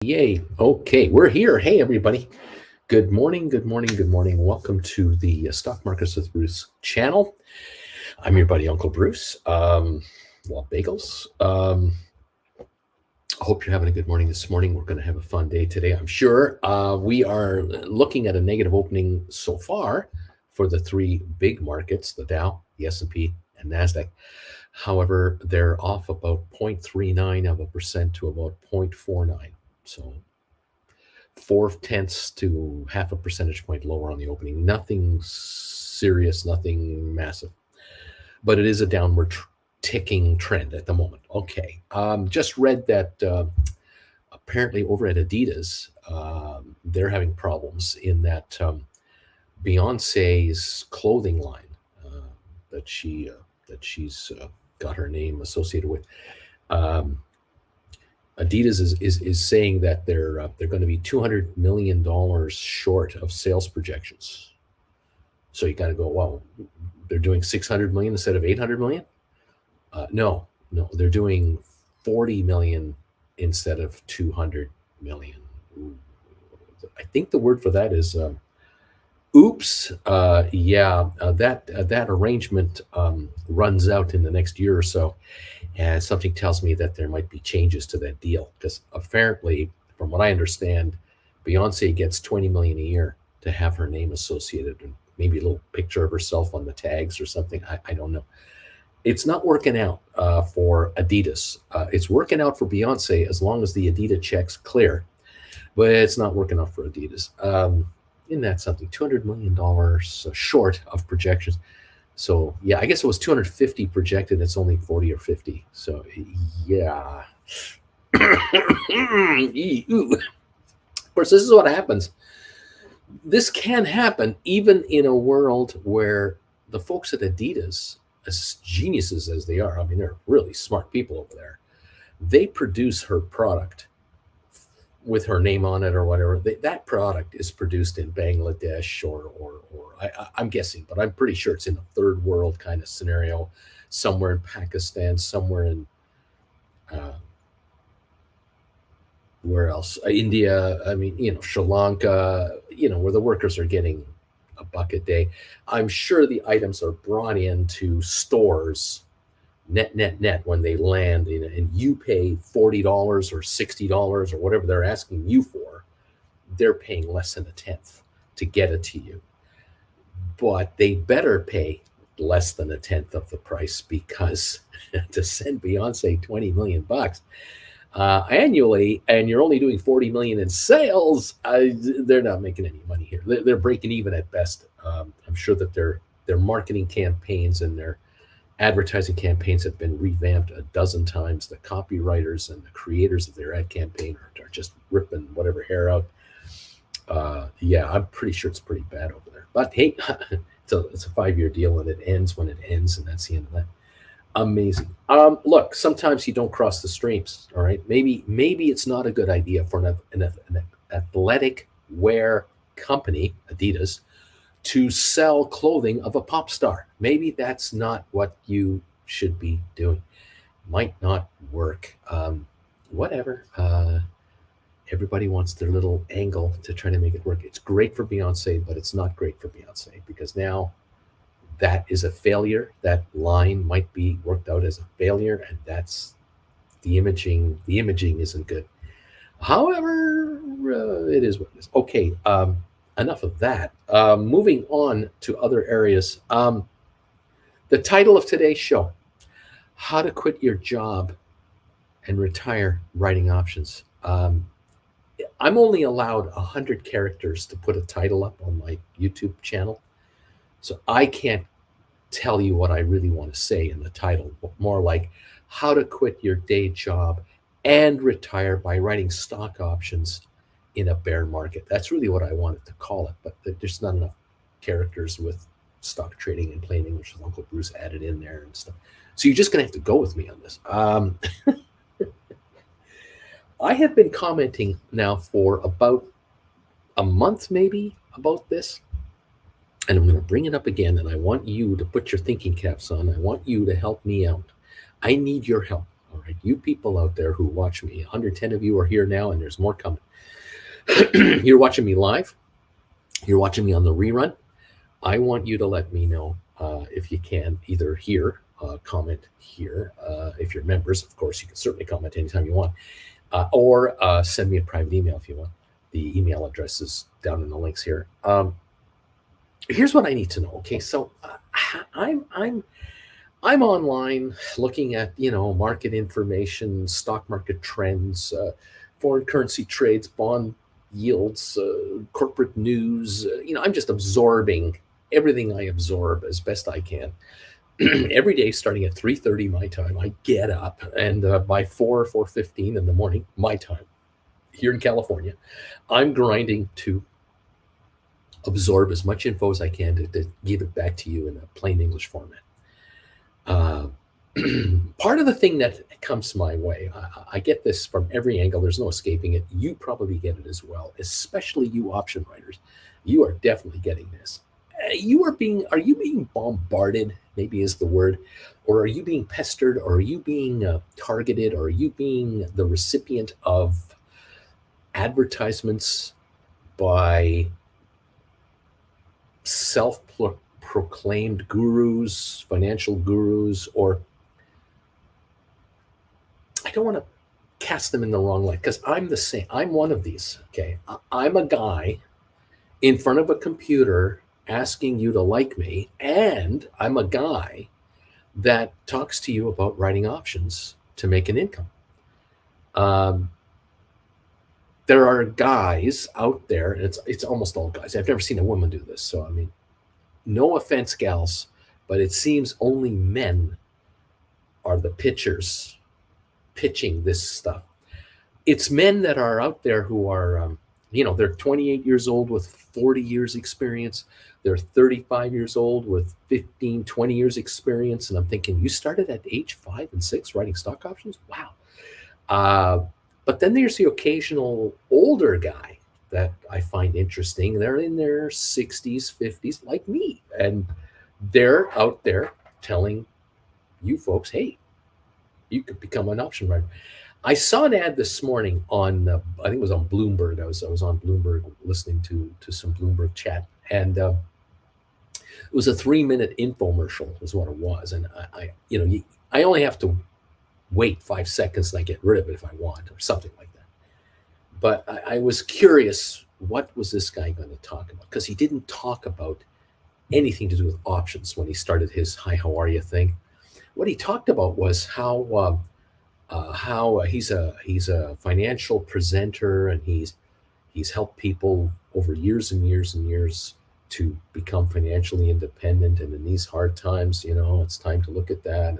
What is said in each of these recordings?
Yay. Okay, we're here. Hey, everybody. Good morning, good morning, good morning. Welcome to the Stock Markets with Bruce channel. I'm your buddy, Uncle Bruce. Love bagels. I hope you're having a good morning this morning. We're going to have a fun day today, I'm sure. We are looking at a negative opening so far for the three big markets, the Dow, the S&P, and NASDAQ. However, they're off about 0.39% to about 0.49. So 4/10 to half a percentage point lower on the opening. Nothing serious, nothing massive, but it is a downward ticking trend at the moment. Okay, just read that apparently over at Adidas, they're having problems in that Beyonce's clothing line that she's got her name associated with. Adidas is saying that they're going to be $200 million short of sales projections. So you got to go, well, they're doing 600 million instead of 800 million. No, they're doing 40 million instead of 200 million. I think the word for that is oops. That arrangement runs out in the next year or so. And something tells me that there might be changes to that deal because apparently, from what I understand, Beyonce gets 20 million a year to have her name associated and maybe a little picture of herself on the tags or something. I don't know. It's not working out for Adidas. It's working out for Beyonce as long as the Adidas checks clear, but it's not working out for Adidas. Isn't that something? $200 million short of projections. So yeah, I guess it was 250 projected. It's only 40 or 50. So yeah. Of course, this is what happens. This can happen even in a world where the folks at Adidas, as geniuses as they are, I mean, they're really smart people over there. They produce her product with her name on it or whatever. That product is produced in Bangladesh or I'm guessing, but I'm pretty sure it's in a third world kind of scenario, somewhere in Pakistan, somewhere in where else? India. I mean, Sri Lanka. Where the workers are getting a buck a day. I'm sure the items are brought into stores net when they land and you pay $40 or $60 or whatever they're asking you for. They're paying less than a tenth to get it to you, but they better pay less than a tenth of the price because to send Beyonce 20 million bucks annually and you're only doing 40 million in sales, they're not making any money here. They're breaking even at best. I'm sure that their marketing campaigns and their advertising campaigns have been revamped a dozen times. The copywriters and the creators of their ad campaign are just ripping whatever hair out. Yeah, I'm pretty sure it's pretty bad over there. But hey, it's a 5-year deal and it ends when it ends, and that's the end of that. Amazing. Look, sometimes you don't cross the streams. All right, maybe it's not a good idea for an athletic wear company, Adidas, to sell clothing of a pop star. Maybe that's not what you should be doing. Might not work. Whatever. Everybody wants their little angle to try to make it work. It's great for Beyonce, but it's not great for Beyonce because now that is a failure. That line might be worked out as a failure, and that's the imaging. The imaging isn't good. However, it is what it is. Okay. Enough of that. Moving on to other areas. The title of today's show: How to Quit Your Job and Retire Writing Options. I'm only allowed 100 characters to put a title up on my YouTube channel, so I can't tell you what I really want to say in the title, but more like how to quit your day job and retire by writing stock options in a bear market. That's really what I wanted to call it, but there's not enough characters with stock trading in plain English. Uncle Bruce added in there and stuff. So you're just going to have to go with me on this. I have been commenting now for about a month, maybe, about this. And I'm going to bring it up again. And I want you to put your thinking caps on. I want you to help me out. I need your help. All right, you people out there who watch me, 110 of you are here now, and there's more coming. You're watching me live. You're watching me on the rerun. I want you to let me know if you can, either here, comment here. If you're members, of course, you can certainly comment anytime you want, or send me a private email if you want. The email address is down in the links here. Here's what I need to know. Okay, so I'm online looking at market information, stock market trends, foreign currency trades, bond yields, corporate news. I'm just absorbing everything I absorb as best I can. Every day starting at 3:30 my time, I get up, and by 4:15 in the morning my time here in California, I'm grinding to absorb as much info as I can to give it back to you in a plain English format. Part of the thing that comes my way, I get this from every angle. There's no escaping it. You probably get it as well, especially you option writers. You are definitely getting this. Are you being bombarded, maybe is the word, or are you being pestered, or are you being targeted, or are you being the recipient of advertisements by self-proclaimed gurus, financial gurus, or I don't want to cast them in the wrong light, because I'm the same. I'm one of these. Okay, I'm a guy in front of a computer asking you to like me, and I'm a guy that talks to you about writing options to make an income. There are guys out there, and it's almost all guys. I've never seen a woman do this, so I mean, no offense, gals, but it seems only men are the pitchers pitching this stuff. It's men that are out there who are, they're 28 years old with 40 years experience. They're 35 years old with 15, 20 years experience. And I'm thinking, you started at age 5 and 6 writing stock options? Wow. But then there's the occasional older guy that I find interesting. They're in their 60s, 50s, like me. And they're out there telling you folks, hey, you could become an option writer. I saw an ad this morning on, I think it was on Bloomberg. I was on Bloomberg listening to some Bloomberg chat, and it was a 3-minute infomercial is what it was. And I only have to wait 5 seconds and I get rid of it if I want, or something like that. But I was curious, what was this guy going to talk about? Because he didn't talk about anything to do with options when he started his "Hi, how are you" thing. What he talked about was how he's a financial presenter, and he's helped people over years and years and years to become financially independent. And in these hard times, it's time to look at that.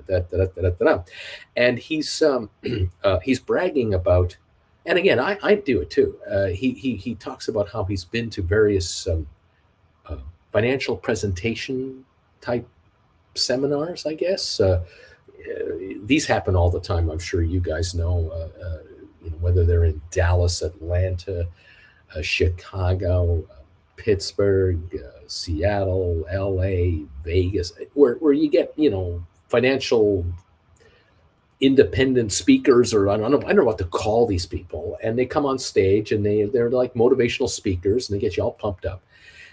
And he's bragging about, and again, I do it too. He talks about how he's been to various financial presentation type seminars, I guess. These happen all the time. I'm sure you guys know, whether they're in Dallas, Atlanta, Chicago, Pittsburgh, Seattle, LA, Vegas, where you get, financial independent speakers, or I don't know what to call these people. And they come on stage and they're like motivational speakers, and they get you all pumped up.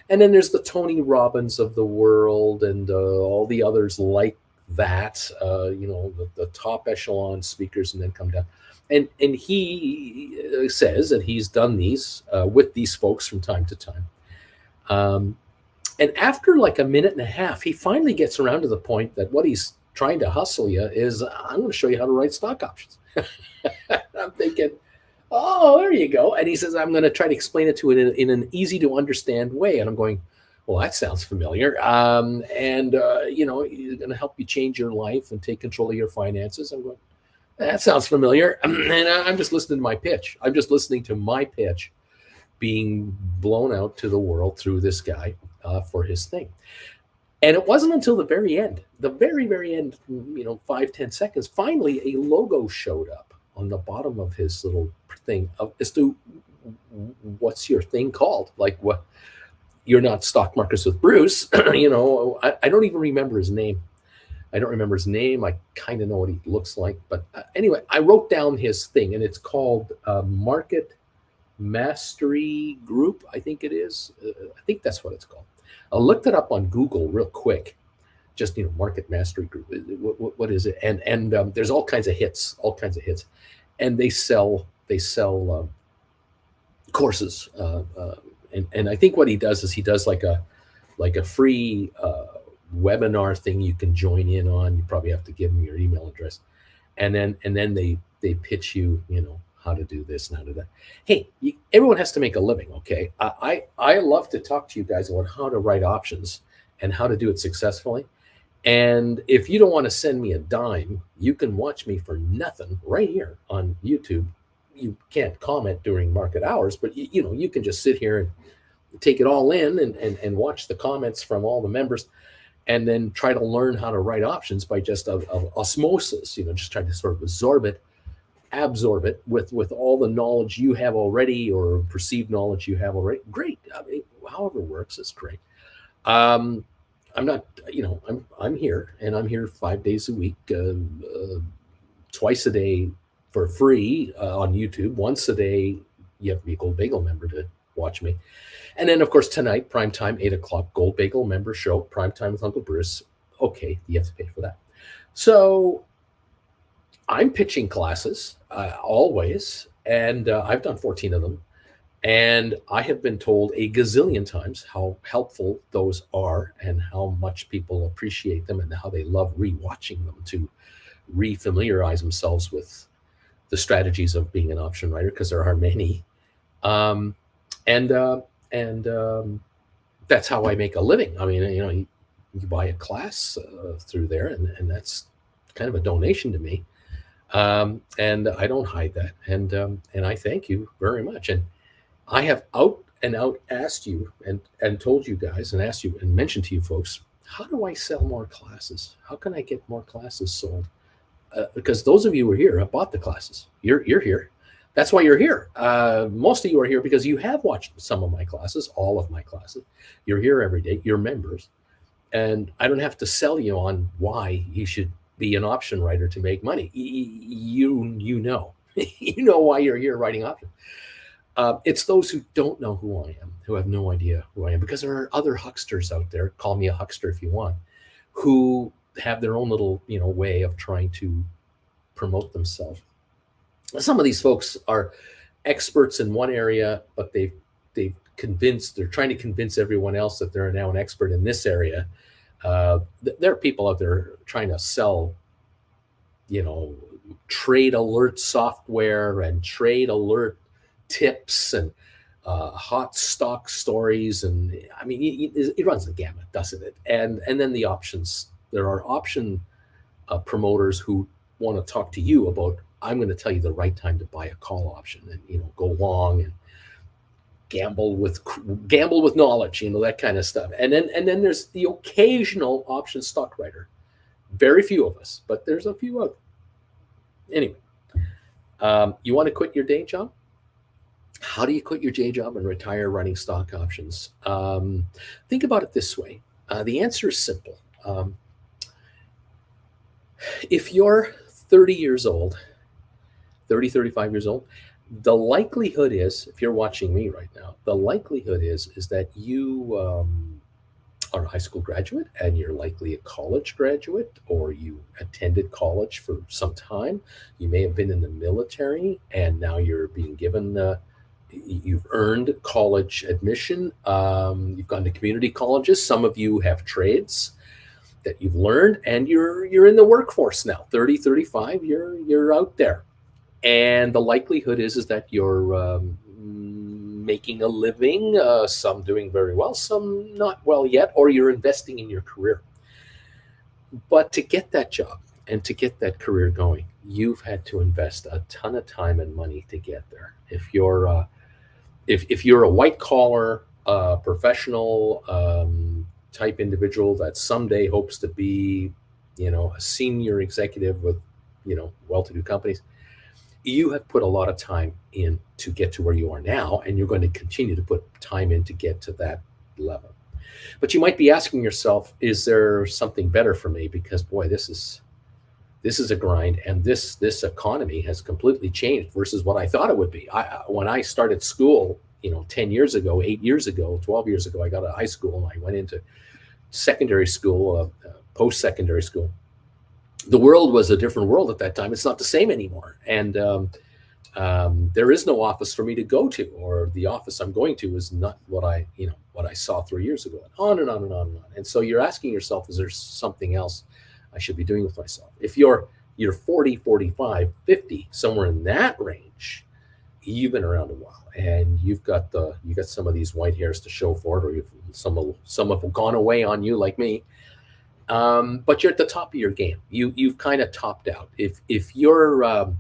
And then there's the Tony Robbins of the world, and all the others like that, the top echelon speakers, and then come down. And he says that he's done these with these folks from time to time. And after like a minute and a half, he finally gets around to the point that what he's trying to hustle you is, I'm going to show you how to write stock options. I'm thinking, oh, there you go. And he says, I'm going to try to explain it to it in an easy to understand way. And I'm going, well, that sounds familiar. He's going to help you change your life and take control of your finances. I'm going, that sounds familiar. And I'm just listening to my pitch. I'm just listening to my pitch being blown out to the world through this guy for his thing. And it wasn't until the very end, the very, very end, 5-10 seconds, finally a logo showed up on the bottom of his little thing as to what's your thing called? Like, what? You're not Stock Markets with Bruce. I don't even remember his name. I don't remember his name. I kind of know what he looks like, but anyway, I wrote down his thing, and it's called Market Mastery Group. I think it is. I think that's what it's called. I looked it up on Google real quick. Just Market Mastery Group. What is it? And there's all kinds of hits, and they sell courses. And I think what he does is he does like a free webinar thing you can join in on. You probably have to give them your email address, and then they pitch you, how to do this and how to do that. Hey, everyone has to make a living, okay? I love to talk to you guys about how to write options and how to do it successfully. And if you don't want to send me a dime, you can watch me for nothing right here on YouTube. You can't comment during market hours, but you can just sit here and take it all in and watch the comments from all the members, and then try to learn how to write options by just of osmosis, just try to sort of absorb it with all the knowledge you have already, or perceived knowledge you have already. Great. I mean, however it works is great. I'm not, I'm here, and I'm here 5 days a week, twice a day for free on YouTube. Once a day, you have to be a Gold Bagel member to watch me. And then, of course, tonight, primetime, 8 o'clock, Gold Bagel member show, Primetime with Uncle Bruce. Okay, you have to pay for that. So I'm pitching classes always, and I've done 14 of them. And I have been told a gazillion times how helpful those are, and how much people appreciate them, and how they love rewatching them to refamiliarize themselves with the strategies of being an option writer, because there are many. And that's how I make a living. I mean, you buy a class through there, and that's kind of a donation to me. And I don't hide that. And I thank you very much. And I have out and out asked you and told you guys, and asked you and mentioned to you folks, how do I sell more classes? How can I get more classes sold? Because those of you who are here have bought the classes. You're here. That's why you're here. Most of you are here because you have watched some of my classes, all of my classes. You're here every day. You're members. And I don't have to sell you on why you should be an option writer to make money. You know. You know why you're here writing options. It's those who don't know who I am, who have no idea who I am, because there are other hucksters out there, call me a huckster if you want, who have their own little, way of trying to promote themselves. Some of these folks are experts in one area, but they're trying to convince everyone else that they're now an expert in this area. There are people out there trying to sell, trade alert software and trade alert tips and hot stock stories, and I mean it runs the gamut, doesn't it? And then the options. There are option promoters who want to talk to you about, I'm going to tell you the right time to buy a call option, and go long and gamble with knowledge, that kind of stuff. And then there's the occasional option stock writer. Very few of us, but there's a few of them. Anyway, you want to quit your day job? How do you quit your day job and retire running stock options? Think about it this way. The answer is simple. If you're 30 years old, 35 years old, the likelihood is, if you're watching me right now, the likelihood is that you are a high school graduate, and you're likely a college graduate, or you attended college for some time. You may have been in the military, and now you're being given you've earned college admission. You've gone to community colleges. Some of you have trades that you've learned, and you're in the workforce now. 30, 35, you're out there. And the likelihood is that you're making a living, some doing very well, some not well yet, or you're investing in your career. But to get that job and to get that career going, you've had to invest a ton of time and money to get there. If you're if you're a white collar professional type individual that someday hopes to be, a senior executive with, well-to-do companies, you have put a lot of time in to get to where you are now, and you're going to continue to put time in to get to that level. But you might be asking yourself, is there something better for me? Because boy, this is a grind, and this economy has completely changed versus what I thought it would be. When I started school, 10 years ago, 8 years ago, 12 years ago, I got out of high school and I went into secondary school, post-secondary school. The world was a different world at that time. It's not the same anymore. And there is no office for me to go to, or the office I'm going to is not what I saw 3 years ago, and on and on and on and on. And so you're asking yourself, is there something else I should be doing with myself? If you're 40, 45, 50, somewhere in that range, you've been around a while, and you got some of these white hairs to show for it, or some have gone away on you, like me. But you're at the top of your game. You've kind of topped out. If you're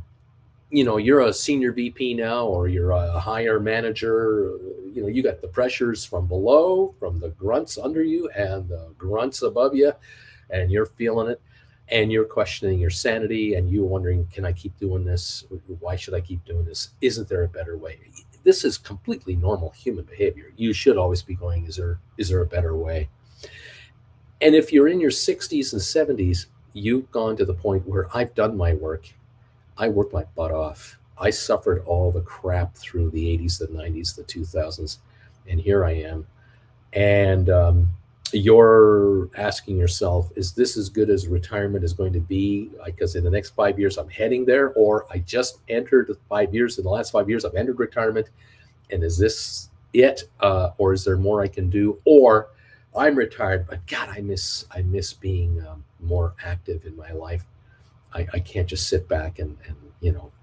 you're a senior VP now, or you're a higher manager, you got the pressures from below, from the grunts under you and the grunts above you, and you're feeling it, and you're questioning your sanity, and you're wondering, can I keep doing this? Why should I keep doing this? Isn't there a better way? This is completely normal human behavior. You should always be going, is there a better way? And if you're in your 60s and 70s, you've gone to the point where I've done my work. I worked my butt off. I suffered all the crap through the 80s, the 90s, the 2000s, and here I am. And you're asking yourself, is this as good as retirement is going to be? Because in the next 5 years, I'm heading there, or I just entered 5 years. In the last 5 years, I've entered retirement, and is this it? Or is there more I can do? Or I'm retired, but God, I miss being more active in my life. I can't just sit back and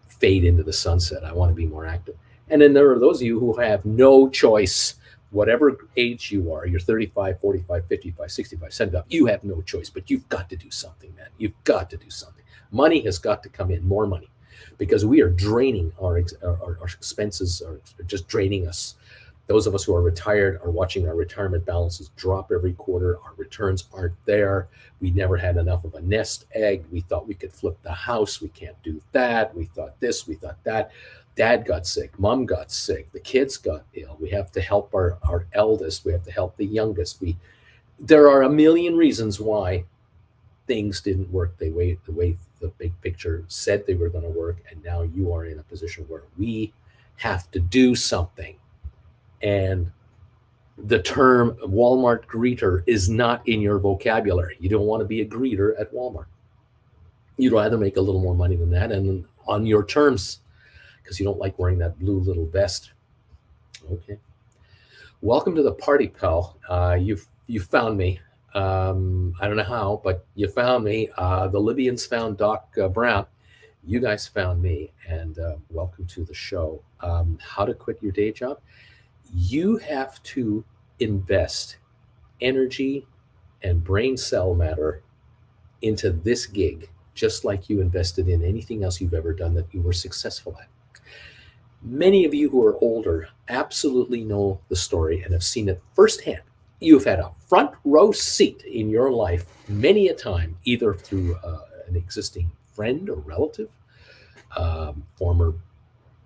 fade into the sunset. I want to be more active. And then there are those of you who have no choice, whatever age you are, you're 35, 45, 55, 65, 75, you have no choice, but you've got to do something, man. You've got to do something. Money has got to come in, more money, because we are draining our expenses, are just draining us. Those of us who are retired are watching our retirement balances drop every quarter. Our returns aren't there. We never had enough of a nest egg. We thought we could flip the house. We can't do that. We thought this, we thought that. Dad got sick. Mom got sick. The kids got ill. We have to help our eldest. We have to help the youngest. There are a million reasons why things didn't work the way the big picture said they were going to work. And now you are in a position where we have to do something. And the term Walmart greeter is not in your vocabulary. You don't want to be a greeter at Walmart. You'd rather make a little more money than that, and on your terms, because you don't like wearing that blue little vest. Okay. Welcome to the party, pal. You found me. I don't know how, but you found me. The Libyans found Doc Brown. You guys found me, and welcome to the show. How to quit your day job. You have to invest energy and brain cell matter into this gig, just like you invested in anything else you've ever done that you were successful at. Many of you who are older absolutely know the story and have seen it firsthand. You've had a front row seat in your life many a time, either through an existing friend or relative, former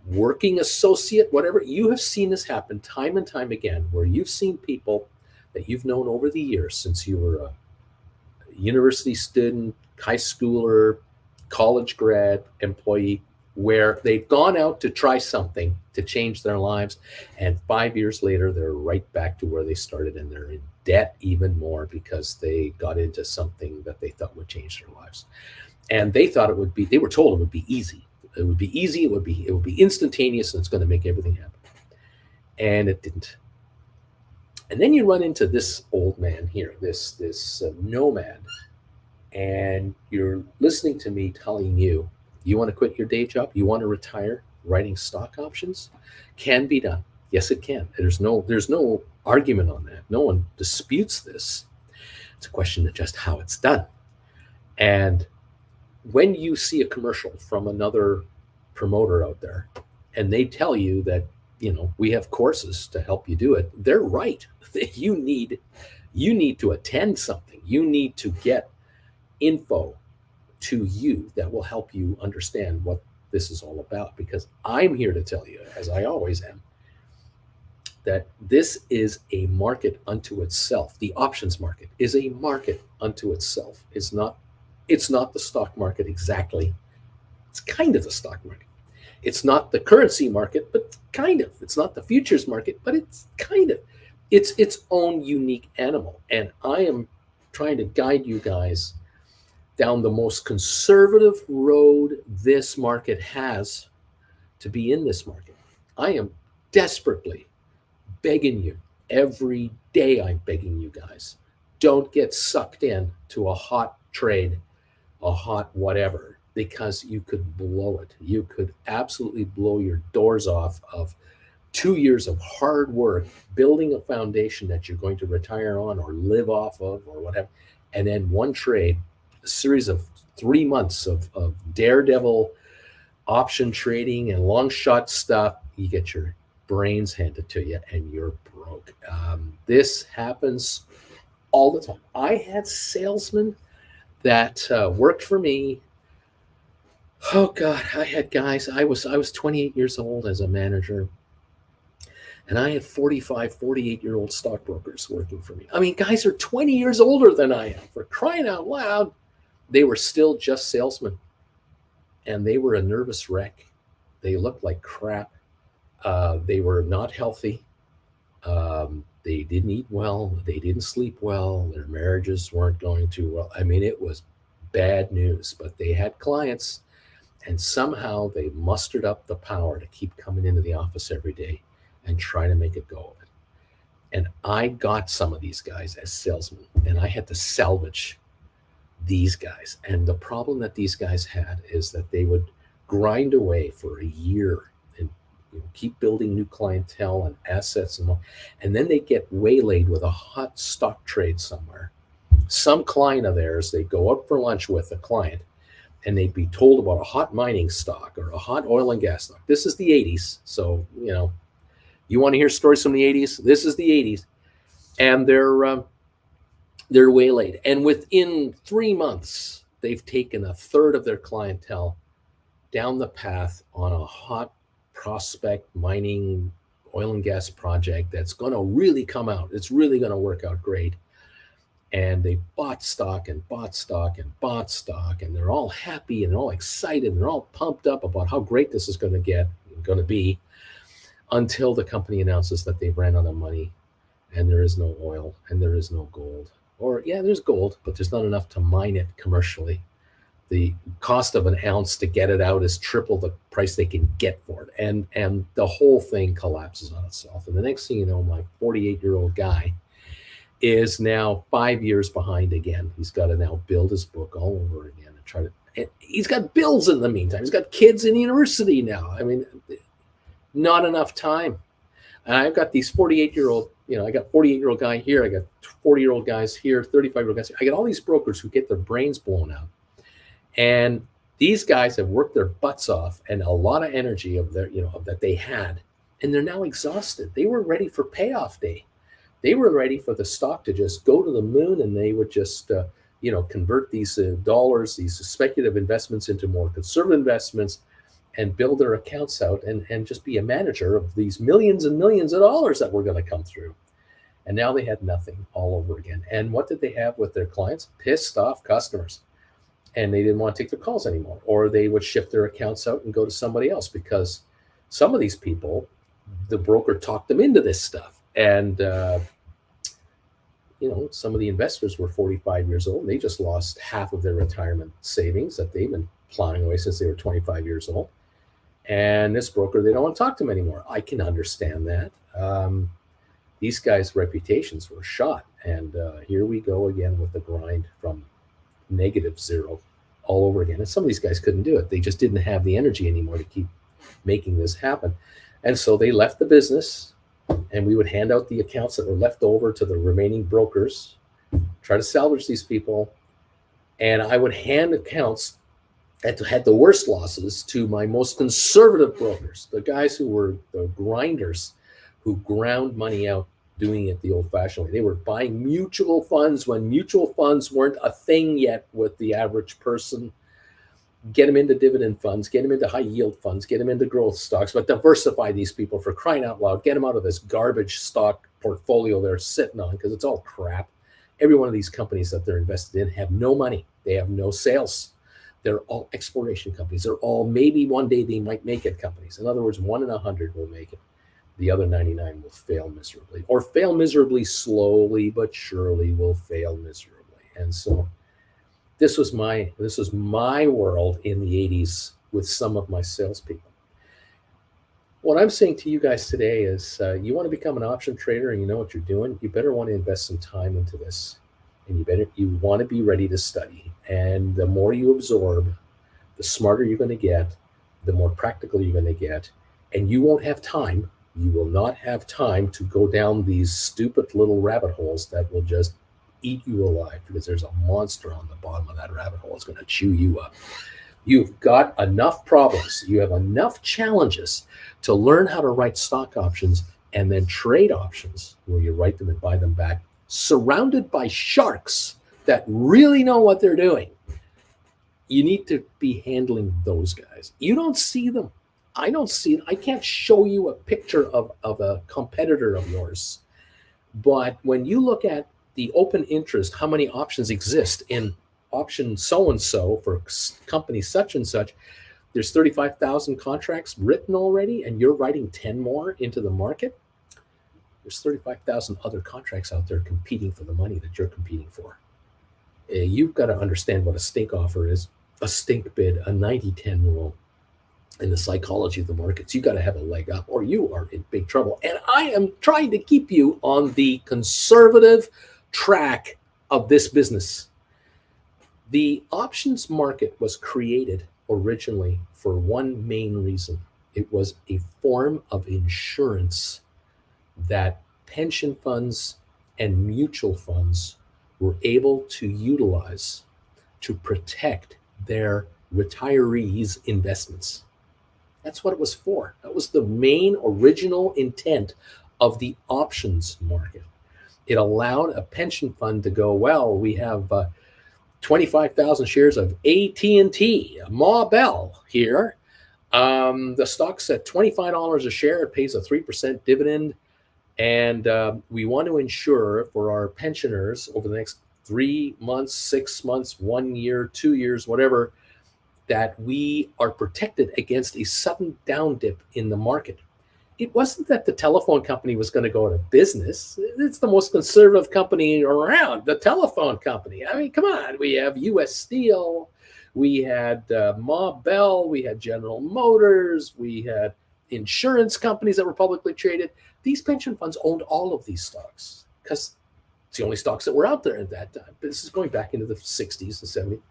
working associate, whatever. You have seen this happen time and time again, where you've seen people that you've known over the years since you were a university student, high schooler, college grad, employee, where they've gone out to try something to change their lives, and 5 years later they're right back to where they started, and they're in debt even more because they got into something that they thought would change their lives. And they thought they were told it would be easy. It would be easy. It would be instantaneous, and it's going to make everything happen. And it didn't. And then you run into this old man here, this nomad, and you're listening to me telling you, you want to quit your day job? You want to retire? Writing stock options can be done. Yes, it can. There's no argument on that. No one disputes this. It's a question of just how it's done. And when you see a commercial from another promoter out there and they tell you that, we have courses to help you do it, they're right. You need to attend something. You need to get info to you that will help you understand what this is all about, because I'm here to tell you, as I always am, that this is a market unto itself. The options market is a market unto itself. It's not the stock market exactly. It's kind of the stock market. It's not the currency market, but kind of. It's not the futures market, but it's kind of. It's its own unique animal. And I am trying to guide you guys down the most conservative road this market has to be in this market. I am desperately begging you, every day I'm begging you guys, don't get sucked in to a hot trade, a hot whatever, because you could blow it. You could absolutely blow your doors off of 2 years of hard work building a foundation that you're going to retire on or live off of or whatever. And then one trade, a series of 3 months of daredevil option trading and long shot stuff, you get your brains handed to you and you're broke. This happens all the time. I had salesmen that worked for me. Oh God, I had guys. I was 28 years old as a manager, and I had 45, 48-year-old stockbrokers working for me. I mean, guys are 20 years older than I am. For crying out loud, they were still just salesmen, and they were a nervous wreck. They looked like crap. They were not healthy. They didn't eat well. They didn't sleep well. Their marriages weren't going too well. I mean, it was bad news, but they had clients, and somehow they mustered up the power to keep coming into the office every day and try to make it go. And I got some of these guys as salesmen, and I had to salvage these guys. And the problem that these guys had is that they would grind away for a year and keep building new clientele and assets and then they get waylaid with a hot stock trade somewhere. Some client of theirs, they go out for lunch with a client and they'd be told about a hot mining stock or a hot oil and gas stock. This is the 80s. So, you want to hear stories from the 80s? This is the 80s. And they're waylaid. And within 3 months, they've taken a third of their clientele down the path on a hot prospect mining oil and gas project that's going to really come out. It's really going to work out great. And they bought stock and bought stock and bought stock, and they're all happy and they're all excited and they're all pumped up about how great this is going to be, until the company announces that they've ran out of money and there is no oil and there is no gold. Or there's gold, but there's not enough to mine it commercially. The cost of an ounce to get it out is triple the price they can get for it. And the whole thing collapses on itself. And the next thing you know, my 48-year-old guy is now 5 years behind again. He's got to now build his book all over again and he's got bills in the meantime. He's got kids in university now. I mean, not enough time. And I've got these 48-year-old, I got 48-year-old guy here. I got 40-year-old guys here, 35-year-old guys here. I got all these brokers who get their brains blown out. And these guys have worked their butts off and a lot of energy of their, that they had. And they're now exhausted. They were ready for payoff day. They were ready for the stock to just go to the moon, and they would just, convert these dollars, these speculative investments into more conservative investments, and build their accounts out and just be a manager of these millions and millions of dollars that were going to come through. And now they had nothing all over again. And what did they have with their clients? Pissed off customers. And they didn't want to take their calls anymore. Or they would shift their accounts out and go to somebody else, because some of these people, the broker talked them into this stuff. And, some of the investors were 45 years old. And they just lost half of their retirement savings that they've been plowing away since they were 25 years old. And this broker, they don't want to talk to him anymore. I can understand that. These guys' reputations were shot. And here we go again with the grind from -0 all over again. And some of these guys couldn't do it. They just didn't have the energy anymore to keep making this happen. And so they left the business, and we would hand out the accounts that were left over to the remaining brokers, try to salvage these people. And I would hand accounts that had the worst losses to my most conservative brokers, the guys who were the grinders, who ground money out doing it the old-fashioned way. They were buying mutual funds when mutual funds weren't a thing yet with the average person. get them into dividend funds, get them into high yield funds, get them into growth stocks, but diversify these people, for crying out loud. Get them out of this garbage stock portfolio they're sitting on, because it's all crap. Every one of these companies that they're invested in have no money. They have no sales. They're all exploration companies. They're all maybe one day they might make it companies. In other words, 1 in 100 will make it. The other 99 will fail miserably, or fail miserably slowly, but surely will fail miserably. And so this was my world in the 80s with some of my salespeople. What I'm saying to you guys today is, you want to become an option trader and you know what you're doing, you better want to invest some time into this, and you want to be ready to study. And the more you absorb, the smarter you're going to get, the more practical you're going to get, and you won't have time. You will not have time to go down these stupid little rabbit holes that will just eat you alive, because there's a monster on the bottom of that rabbit hole. It's going to chew you up. You've got enough problems. You have enough challenges to learn how to write stock options and then trade options, where you write them and buy them back, surrounded by sharks that really know what they're doing. You need to be handling those guys. You don't see them. I don't see it. I can't show you a picture of a competitor of yours. But when you look at the open interest, how many options exist in option so-and-so for company such and such, there's 35,000 contracts written already, and you're writing 10 more into the market. There's 35,000 other contracts out there competing for the money that you're competing for. You've got to understand what a stink offer is, a stink bid, a 90-10 rule. In the psychology of the markets, you got to have a leg up, or you are in big trouble. And I am trying to keep you on the conservative track of this business. The options market was created originally for one main reason. It was a form of insurance that pension funds and mutual funds were able to utilize to protect their retirees' investments. That's what it was for. That was the main original intent of the options market. It allowed a pension fund to go, well, we have 25,000 shares of AT&T, Ma Bell here. The stock's at $25 a share. It pays a 3% dividend. And we want to ensure for our pensioners over the next 3 months, 6 months, 1 year, 2 years, whatever, that we are protected against a sudden down dip in the market. It wasn't that the telephone company was going to go out of business. It's the most conservative company around, the telephone company. I mean, come on. We have U.S. Steel. We had Ma Bell. We had General Motors. We had insurance companies that were publicly traded. These pension funds owned all of these stocks because it's the only stocks that were out there at that time. This is going back into the 60s and 70s.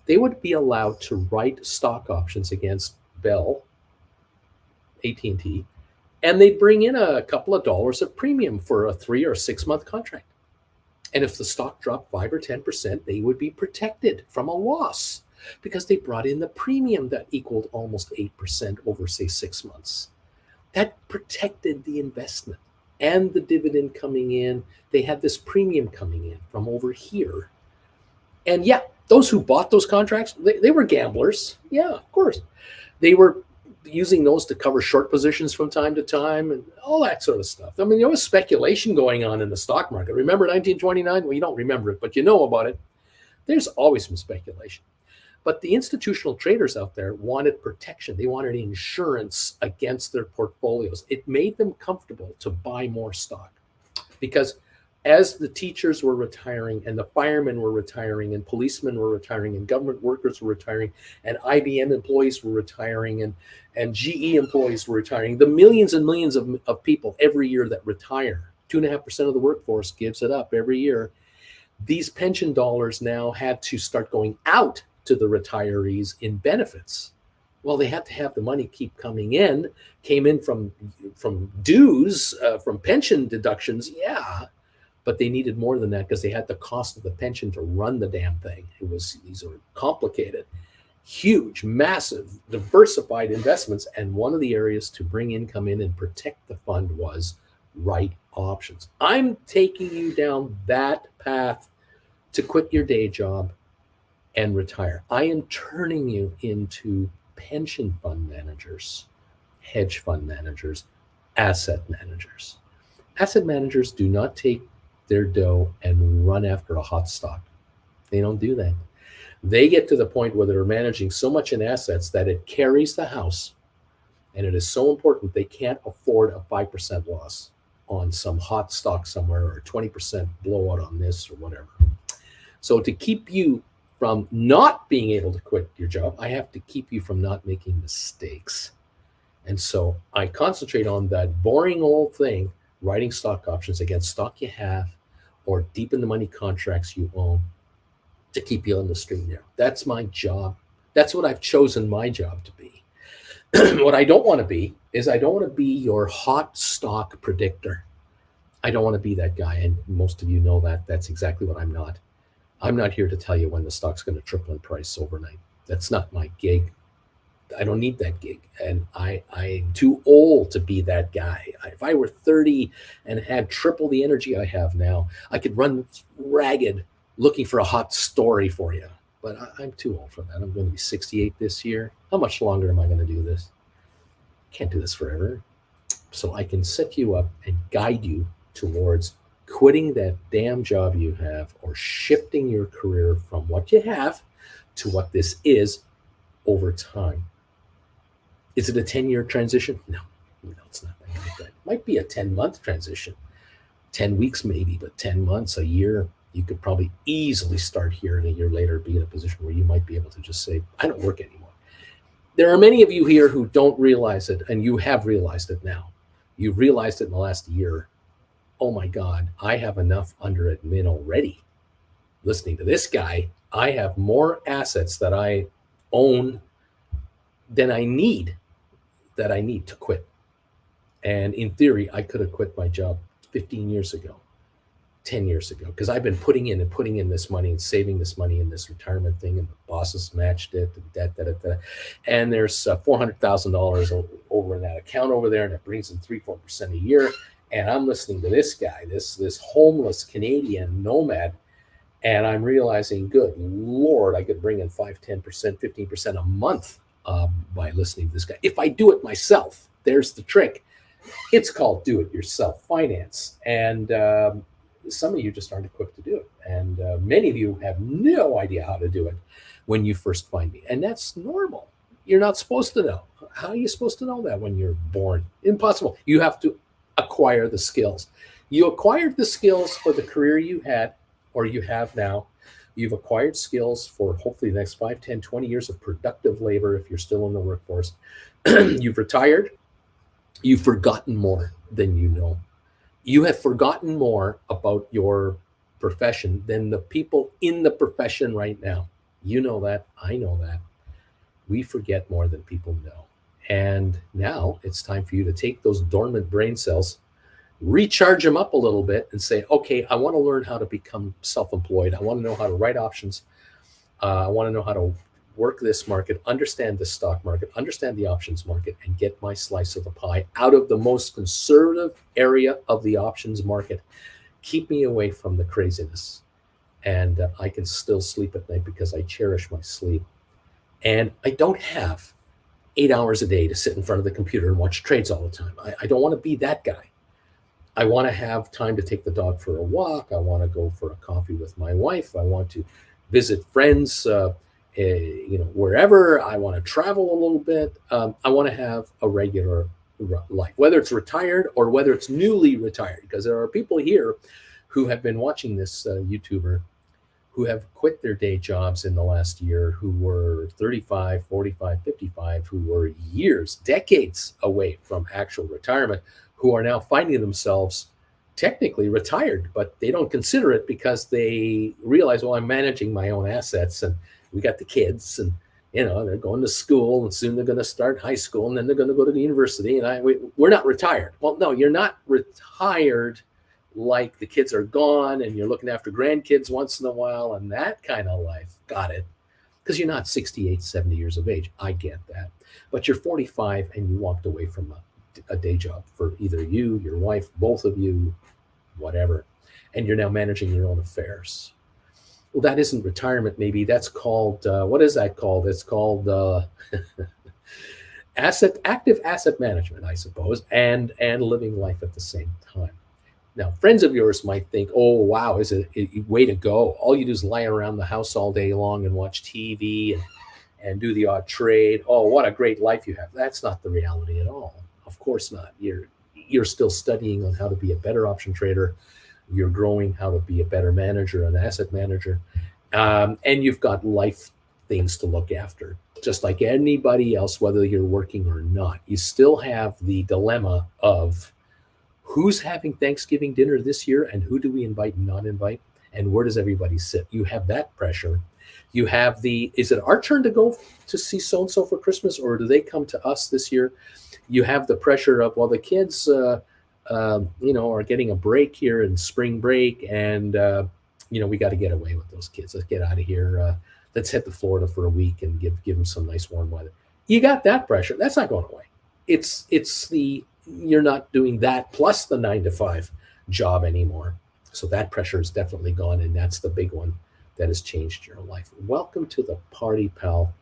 They would be allowed to write stock options against Bell, AT&T, and they'd bring in a couple of dollars of premium for a 3 or 6 month contract. And if the stock dropped 5 or 10%, they would be protected from a loss because they brought in the premium that equaled almost 8% over, say, 6 months. That protected the investment and the dividend coming in. They had this premium coming in from over here. And yeah, those who bought those contracts, they were gamblers. Yeah, of course. They were using those to cover short positions from time to time and all that sort of stuff. I mean, there was speculation going on in the stock market. Remember 1929? Well, you don't remember it, but you know about it. There's always some speculation. But the institutional traders out there wanted protection. They wanted insurance against their portfolios. It made them comfortable to buy more stock because as the teachers were retiring and the firemen were retiring and policemen were retiring and government workers were retiring and IBM employees were retiring and GE employees were retiring, the millions and millions of people every year that retire, 2.5% of the workforce gives it up every year. These pension dollars now had to start going out to the retirees in benefits. Well, they had to have the money keep coming in, came in from dues, from pension deductions, yeah. But they needed more than that because they had the cost of the pension to run the damn thing. These are complicated, huge, massive, diversified investments. And one of the areas to bring income in and protect the fund was write options. I'm taking you down that path to quit your day job and retire. I am turning you into pension fund managers, hedge fund managers, asset managers. Asset managers do not take their dough and run after a hot stock. They don't do that. They get to the point where they're managing so much in assets that it carries the house, and it is so important they can't afford a 5% loss on some hot stock somewhere or 20% blowout on this or whatever. So to keep you from not being able to quit your job, I have to keep you from not making mistakes. And so I concentrate on that boring old thing, writing stock options against stock you have or deep in the money contracts you own to keep you on the straight and narrow. That's my job. That's what I've chosen my job to be. What I don't want to be is I don't want to be your hot stock predictor. I don't want to be that guy. And most of you know that. That's exactly what I'm not. I'm not here to tell you when the stock's going to triple in price overnight. That's not my gig. I don't need that gig. And I'm too old to be that guy. If I were 30 and had triple the energy I have now, I could run ragged looking for a hot story for you. But I'm too old for that. I'm going to be 68 this year. How much longer am I going to do this? Can't do this forever. So I can set you up and guide you towards quitting that damn job you have or shifting your career from what you have to what this is over time. Is it a 10-year transition? No, it's not like that. It might be a 10-month transition, 10 weeks maybe, but 10 months, a year, you could probably easily start here and a year later be in a position where you might be able to just say, I don't work anymore. There are many of you here who don't realize it, and you have realized it now. You've realized it in the last year. Oh my God, I have enough under admin already. Listening to this guy, I have more assets that I own than I need to quit. And in theory, I could have quit my job 15 years ago, 10 years ago, because I've been putting in this money and saving this money in this retirement thing, and the bosses matched it, and there's $400,000 over in that account over there, and it brings in 3-4% a year. And I'm listening to this guy, this homeless Canadian nomad, and I'm realizing, good Lord, I could bring in 5, 10%, 15% a month by listening to this guy. If I do it myself, there's the trick. It's called do-it-yourself finance. And some of you just aren't equipped to do it. And many of you have no idea how to do it when you first find me. And that's normal. You're not supposed to know. How are you supposed to know that when you're born? Impossible. You have to acquire the skills. You acquired the skills for the career you had or you have now. You've acquired skills for hopefully the next 5, 10, 20 years of productive labor if you're still in the workforce. You've retired. You've forgotten more than you know. You have forgotten more about your profession than the people in the profession right now. You know that. I know that. We forget more than people know. And now it's time for you to take those dormant brain cells, recharge them up a little bit and say, okay, I want to learn how to become self-employed. I want to know how to write options. I want to know how to work this market, understand the stock market, understand the options market, and get my slice of the pie out of the most conservative area of the options market. Keep me away from the craziness. And I can still sleep at night because I cherish my sleep. And I don't have 8 hours a day to sit in front of the computer and watch trades all the time. I don't want to be that guy. I want to have time to take the dog for a walk. I want to go for a coffee with my wife. I want to visit friends, wherever. I want to travel a little bit. I want to have a regular life, whether it's retired or whether it's newly retired, because there are people here who have been watching this YouTuber who have quit their day jobs in the last year, who were 35, 45, 55, who were years, decades away from actual retirement, who are now finding themselves technically retired, but they don't consider it because they realize, well, I'm managing my own assets and we got the kids and, they're going to school and soon they're going to start high school and then they're going to go to the university and we're not retired. Well, no, you're not retired like the kids are gone and you're looking after grandkids once in a while and that kind of life. Got it. Because you're not 68, 70 years of age. I get that. But you're 45 and you walked away from a day job for either you, your wife, both of you, whatever. And you're now managing your own affairs. Well, that isn't retirement. Maybe that's called what is that called? It's called active asset management, I suppose, and living life at the same time. Now, friends of yours might think, "Oh, wow, is it way to go? All you do is lie around the house all day long and watch TV and do the odd trade. Oh, what a great life you have." That's not the reality at all. Of course not. You're still studying on how to be a better option trader. You're growing how to be a better manager, an asset manager, and you've got life things to look after. Just like anybody else, whether you're working or not, you still have the dilemma of who's having Thanksgiving dinner this year and who do we invite and not invite, and where does everybody sit? You have that pressure. You have is it our turn to go to see so and so for Christmas, or do they come to us this year? You have the pressure of, well, the kids, are getting a break here in spring break, and we got to get away with those kids. Let's get out of here. Let's head to Florida for a week and give them some nice warm weather. You got that pressure. That's not going away. It's you're not doing that plus the 9 to 5 job anymore. So that pressure is definitely gone, and that's the big one that has changed your life. Welcome to the party, pal,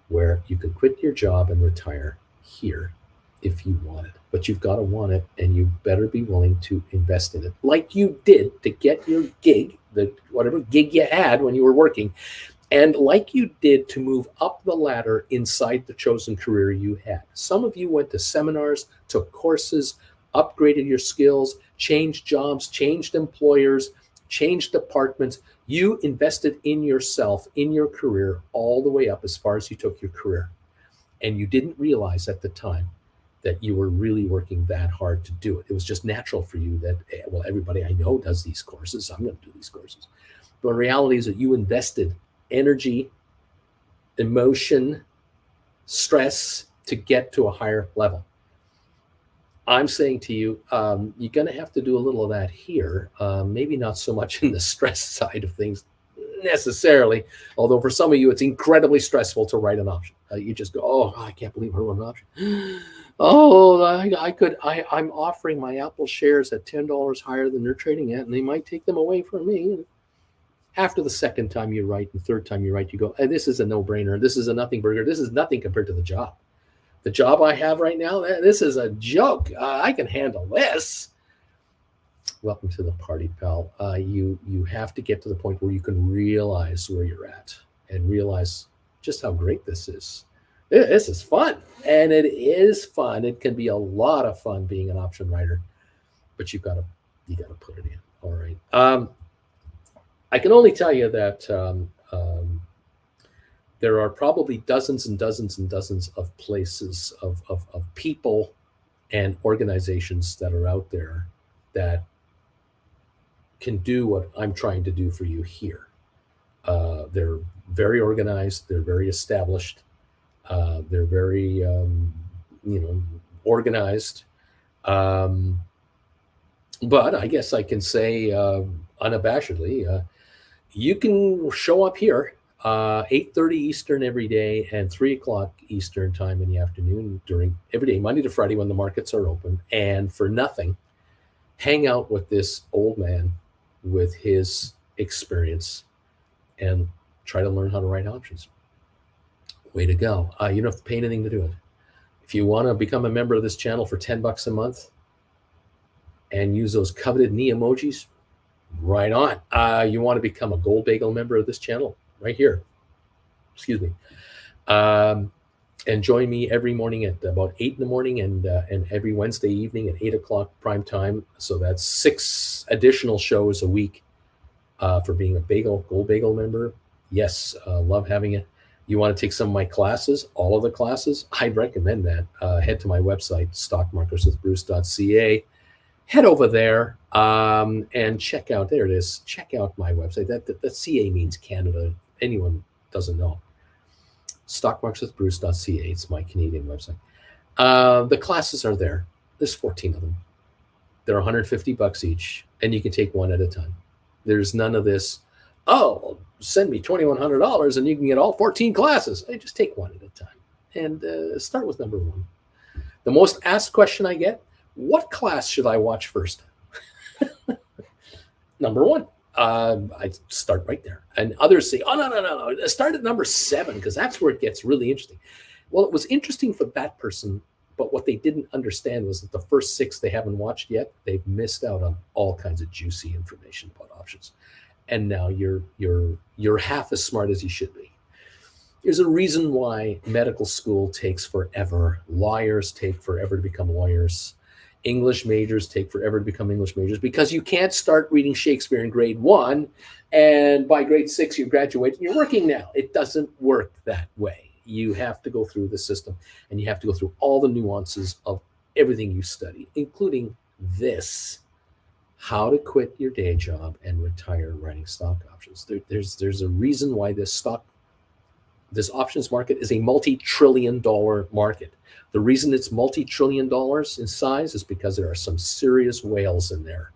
where you can quit your job and retire here if you want it. But you've got to want it, and you better be willing to invest in it like you did to get your gig, whatever gig you had when you were working, and like you did to move up the ladder inside the chosen career you had. Some of you went to seminars, took courses, upgraded your skills, changed jobs, changed employers, changed departments. You invested in yourself, in your career, all the way up as far as you took your career. And you didn't realize at the time that you were really working that hard to do it. It was just natural for you that, well, everybody I know does these courses. I'm going to do these courses. But the reality is that you invested energy, emotion, stress to get to a higher level. I'm saying to you, you're going to have to do a little of that here. Maybe not so much in the stress side of things necessarily, although for some of you, it's incredibly stressful to write an option. You just go, oh, I can't believe I wrote an option. Oh, I'm offering my Apple shares at $10 higher than they're trading at, and they might take them away from me. After the second time you write and third time you write, you go, hey, this is a no-brainer. This is a nothing burger. This is nothing compared to the job. The job I have right now, this is a joke. I can handle this. Welcome to the party, pal. You have to get to the point where you can realize where you're at and realize just how great this is. This is fun, and it is fun. It can be a lot of fun being an option writer, but you got to put it in. All right. I can only tell you that there are probably dozens and dozens and dozens of places of people and organizations that are out there that can do what I'm trying to do for you here. They're very organized. They're very established. They're very, organized. But I guess I can say unabashedly, you can show up here 8:30 Eastern every day and 3 o'clock Eastern time in the afternoon during every day, Monday to Friday when the markets are open, and for nothing, hang out with this old man with his experience and try to learn how to write options. Way to go. You don't have to pay anything to do it. If you want to become a member of this channel for $10 a month and use those coveted knee emojis, right on. You want to become a Gold Bagel member of this channel, right here. Excuse me. And join me every morning at about 8 in the morning and every Wednesday evening at 8 o'clock prime time. So that's 6 additional shows a week for being a Gold Bagel member. Yes, love having it. You want to take some of my classes, all of the classes, I'd recommend that. Head to my website, stockmarkerswithbruce.ca. Head over there and check out, there it is, check out my website. That CA means Canada. Anyone doesn't know. Stockmarkerswithbruce.ca. It's my Canadian website. The classes are there. There's 14 of them. They're $150 each, and you can take one at a time. There's none of this, oh, send me $2,100 and you can get all 14 classes. I just take one at a time and start with number 1. The most asked question I get, what class should I watch first? Number 1. I start right there. And others say, oh, no. Start at number 7 because that's where it gets really interesting. Well, it was interesting for that person, but what they didn't understand was that the first 6 they haven't watched yet, they've missed out on all kinds of juicy information about options. And now you're half as smart as you should be. There's a reason why medical school takes forever. Lawyers take forever to become lawyers. English majors take forever to become English majors because you can't start reading Shakespeare in grade 1 and by grade 6 you graduate and you're working now. It doesn't work that way. You have to go through the system and you have to go through all the nuances of everything you study, including this: how to quit your day job and retire writing stock options. There's a reason why this options market is a multi-trillion-dollar market. The reason it's multi-trillion dollars in size is because there are some serious whales in there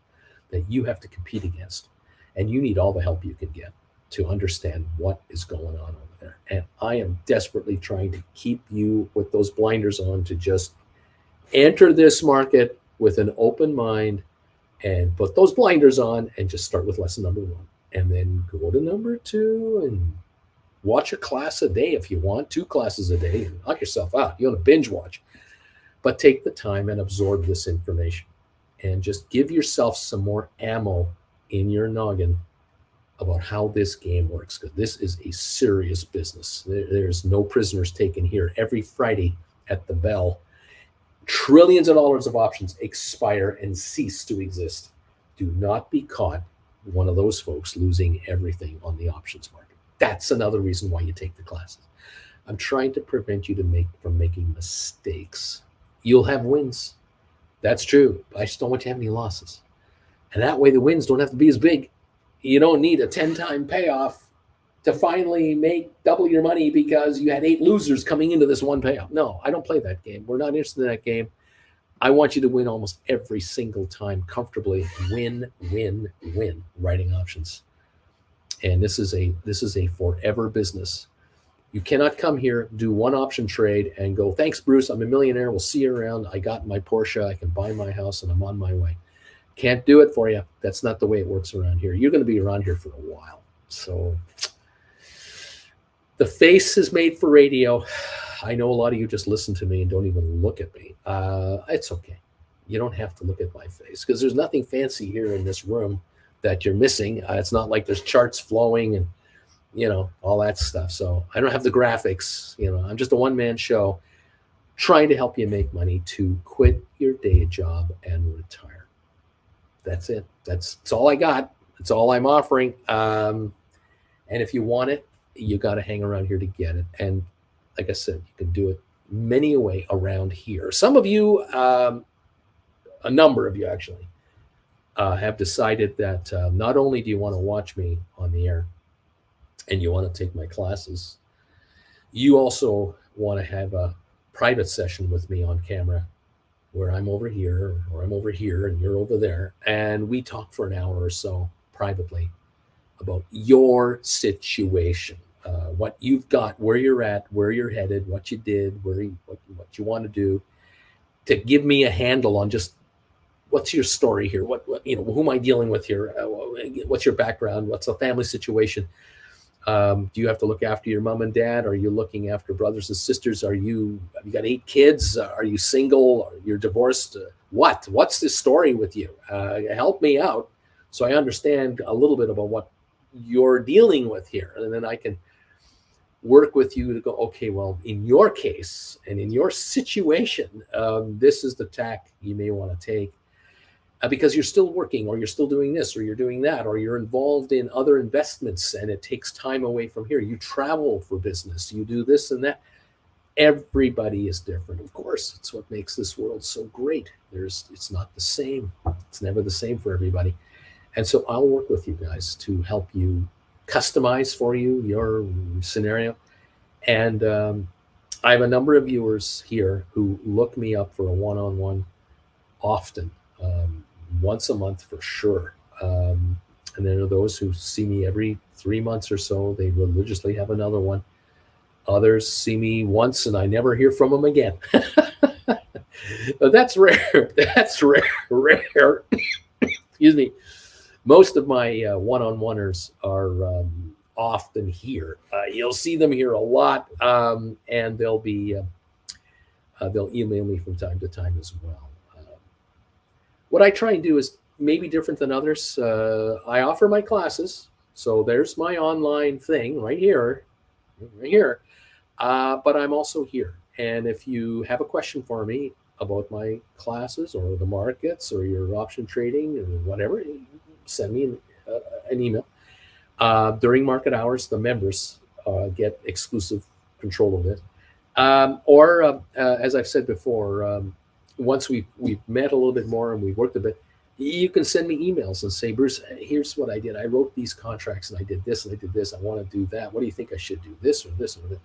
that you have to compete against. And you need all the help you can get to understand what is going on over there. And I am desperately trying to keep you with those blinders on to just enter this market with an open mind and put those blinders on and just start with lesson number 1. And then go to number 2 and watch a class a day if you want, 2 classes a day, and knock yourself out. You want to binge watch. But take the time and absorb this information and just give yourself some more ammo in your noggin about how this game works, because this is a serious business. There's no prisoners taken here. Every Friday at the bell, trillions of dollars of options expire and cease to exist. Do not be caught one of those folks losing everything on the options market. That's another reason why you take the classes. I'm trying to prevent you from making mistakes. You'll have wins. That's true. I just don't want you to have any losses. And that way the wins don't have to be as big. You don't need a 10-time payoff to finally make double your money because you had 8 losers coming into this one payoff. No, I don't play that game. We're not interested in that game. I want you to win almost every single time comfortably. Win, win, win, writing options. And this is a forever business. You cannot come here, do one option trade, and go, thanks, Bruce, I'm a millionaire. We'll see you around. I got my Porsche. I can buy my house, and I'm on my way. Can't do it for you. That's not the way it works around here. You're going to be around here for a while. So the face is made for radio. I know a lot of you just listen to me and don't even look at me. It's okay. You don't have to look at my face because there's nothing fancy here in this room that you're missing. It's not like there's charts flowing and, all that stuff. So I don't have the graphics. I'm just a one-man show trying to help you make money to quit your day job and retire. That's it. That's all I got. That's all I'm offering. And if you want it, you got to hang around here to get it. And like I said, you can do it many a way around here. Some of you, a number of you actually, have decided that not only do you want to watch me on the air and you want to take my classes, you also want to have a private session with me on camera where I'm over here or I'm over here and you're over there. And we talk for an hour or so privately about your situation, what you've got, where you're at, where you're headed, what you did, what you want to do, to give me a handle on just what's your story here? What who am I dealing with here? What's your background? What's the family situation? Do you have to look after your mom and dad? Are you looking after brothers and sisters? Have you got 8 kids? Are you single? You're divorced? What's this story with you? Help me out so I understand a little bit about what you're dealing with here. And then I can work with you to go, okay, well, in your case and in your situation, this is the tack you may want to take. Because you're still working or you're still doing this or you're doing that or you're involved in other investments and it takes time away from here. You travel for business, you do this and that. Everybody is different. Of course, it's what makes this world so great. It's not the same. It's never the same for everybody. And so I'll work with you guys to help you customize for you your scenario. And I have a number of viewers here who look me up for a one-on-one often. Once a month for sure. And then there are those who see me every 3 months or so. They religiously have another one. Others see me once and I never hear from them again. That's rare. That's rare. Excuse me. Most of my one-on-oneers are often here. You'll see them here a lot, and they'll email me from time to time as well. What I try and do is maybe different than others. I offer my classes, so there's my online thing right here, right here. But I'm also here, and if you have a question for me about my classes or the markets or your option trading or whatever, send me an email. During market hours, the members get exclusive control of it. Or as I've said before, once we've met a little bit more and we've worked a bit, you can send me emails and say, Bruce, here's what I did. I wrote these contracts and I did this and I did this. I want to do that. What do you think I should do? This or this or that?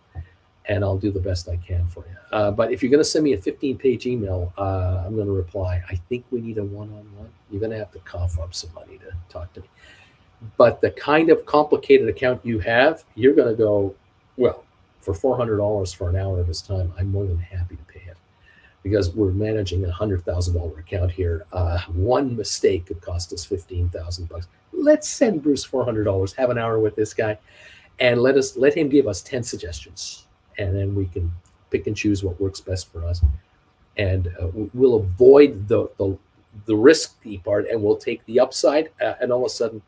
And I'll do the best I can for you. But if you're going to send me a 15-page email, I'm going to reply, I think we need a one-on-one. You're going to have to cough up some money to talk to me. But the kind of complicated account you have, you're going to go, well, for $400 for an hour of his time, I'm more than happy to pay it, because we're managing a $100,000 account here. One mistake could cost us $15,000. Let's send Bruce $400, have an hour with this guy, and let him give us 10 suggestions, and then we can pick and choose what works best for us. And we'll avoid the risky part, and we'll take the upside. And all of a sudden,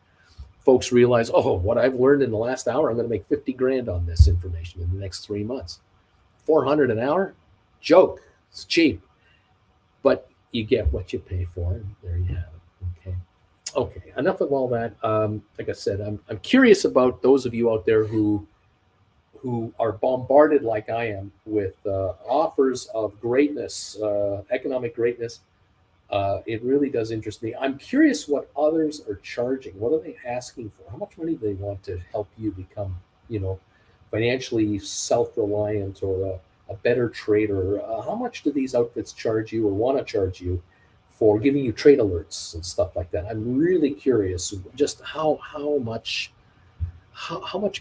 folks realize, oh, what I've learned in the last hour, I'm going to make 50 grand on this information in the next 3 months. 400 an hour? Joke. It's cheap. But you get what you pay for, and there you have it. Okay. Enough of all that. Like I said, I'm curious about those of you out there who are bombarded like I am with offers of greatness, economic greatness. It really does interest me. I'm curious what others are charging. What are they asking for? How much money do they want to help you become, financially self-reliant or a better trader? How much do these outfits charge you or want to charge you for giving you trade alerts and stuff like that? I'm really curious just how much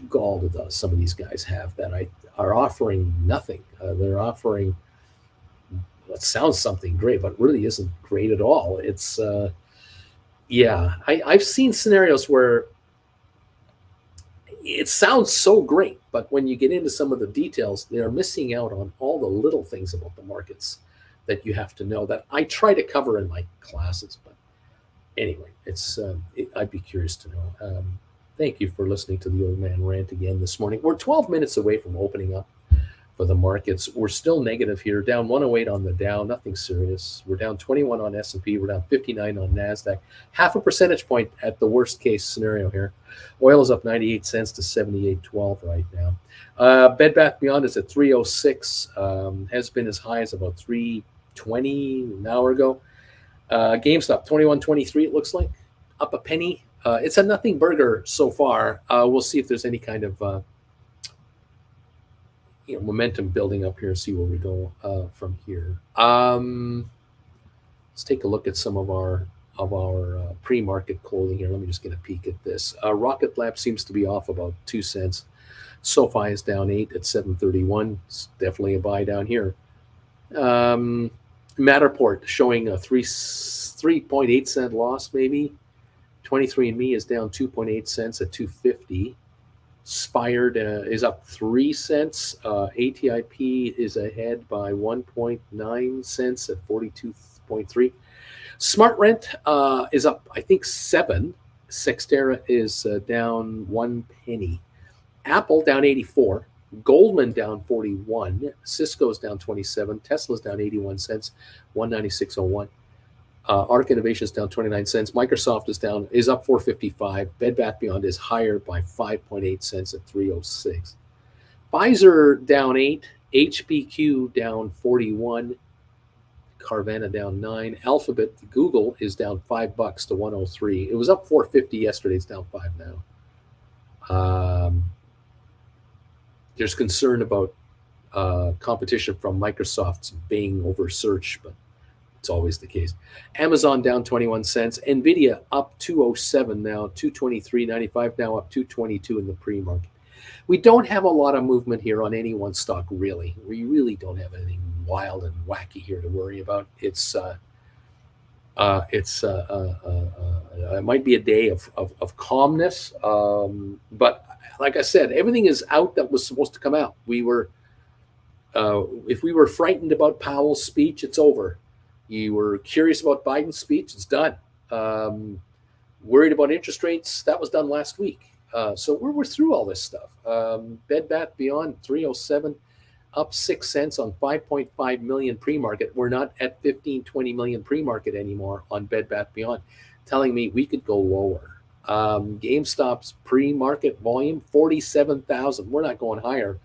gall do some of these guys have that are offering nothing. They're offering what sounds something great, but really isn't great at all. It's I've seen scenarios where it sounds so great, but when you get into some of the details, they're missing out on all the little things about the markets that you have to know, that I try to cover in my classes. But anyway, I'd be curious to know. Thank you for listening to the old man rant again this morning. We're 12 minutes away from opening up for the markets. We're still negative here, down 108 on the Dow, nothing serious. We're down 21 on S&P. We're down 59 on NASDAQ. Half a percentage point at the worst case scenario here. Oil is up 98 cents to 78.12 right now. Bed Bath Beyond is at 306. Has been as high as about 320 an hour ago. GameStop 21.23. It looks like up a penny. It's a nothing burger so far. We'll see if there's any kind of momentum building up here and see where we go from here. Let's take a look at some of our pre-market clothing here. Let me just get a peek at this. Rocket Lab seems to be off about 2 cents. SoFi is down 8 at 7.31. It's definitely a buy down here. Matterport showing a 3.8 cent loss maybe. 23andMe is down 2.8 cents at 250. Spired is up 3 cents. ATIP is ahead by 1.9 cents at 42.3. SmartRent is up, I think, 7. Sextera is down 1 penny. Apple down 84. Goldman down 41. Cisco's down 27. Tesla's down 81 cents, 196.01. Arc Innovation is down 29 cents. Microsoft is up 4.55. Bed Bath Beyond is higher by 5.8 cents at 3.06. Pfizer down 8. HBQ down 41. Carvana down 9. Alphabet, Google is down $5 to 103. It was up 4.50 yesterday. It's down 5 now. There's concern about competition from Microsoft's Bing over search, but it's always the case. Amazon down 21 cents. NVIDIA up 207 now, 223.95 now, up 222 in the pre-market. We don't have a lot of movement here on any one stock, really. We really don't have anything wild and wacky here to worry about. It's It might be a day of calmness, but like I said, everything is out that was supposed to come out. If we were frightened about Powell's speech, it's over. You were curious about Biden's speech, it's done. Worried about interest rates, that was done last week. So we're through all this stuff. Bed Bath Beyond 307, up 6 cents on 5.5 million pre-market. We're not at 15, 20 million pre-market anymore on Bed Bath Beyond, telling me we could go lower. GameStop's pre-market volume 47,000. We're not going higher.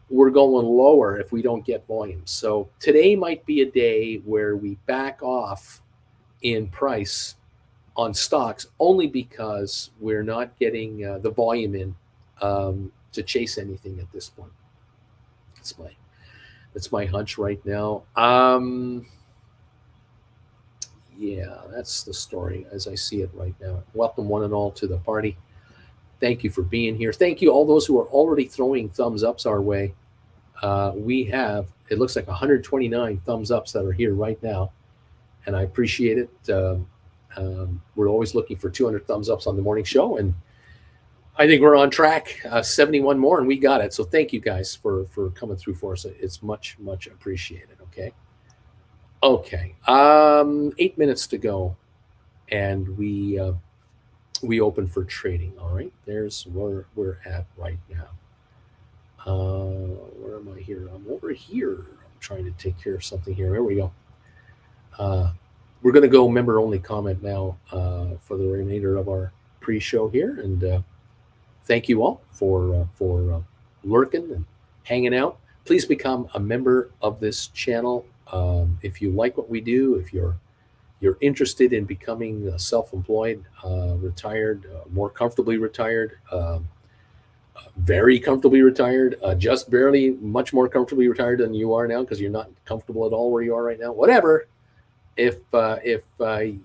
We're going lower if we don't get volume. So today might be a day where we back off in price on stocks only because we're not getting the volume in to chase anything at this point. That's my hunch right now. Yeah, that's the story as I see it right now. Welcome one and all to the party. Thank you for being here. Thank you all those who are already throwing thumbs ups our way. We have, it looks like 129 thumbs ups that are here right now, and I appreciate it. We're always looking for 200 thumbs ups on the morning show, and I think we're on track. 71 more, and we got it. So thank you guys for coming through for us. It's much appreciated. Okay. 8 minutes to go, and we open for trading. All right, there's where we're at right now. Where am I here? I'm over here. I'm trying to take care of something here. There we go. We're going to go member only comment now for the remainder of our pre-show here, and thank you all for lurking and hanging out. Please become a member of this channel if you like what we do. If you're interested in becoming self-employed, retired, more comfortably retired, very comfortably retired, just barely, much more comfortably retired than you are now because you're not comfortable at all where you are right now. Whatever. If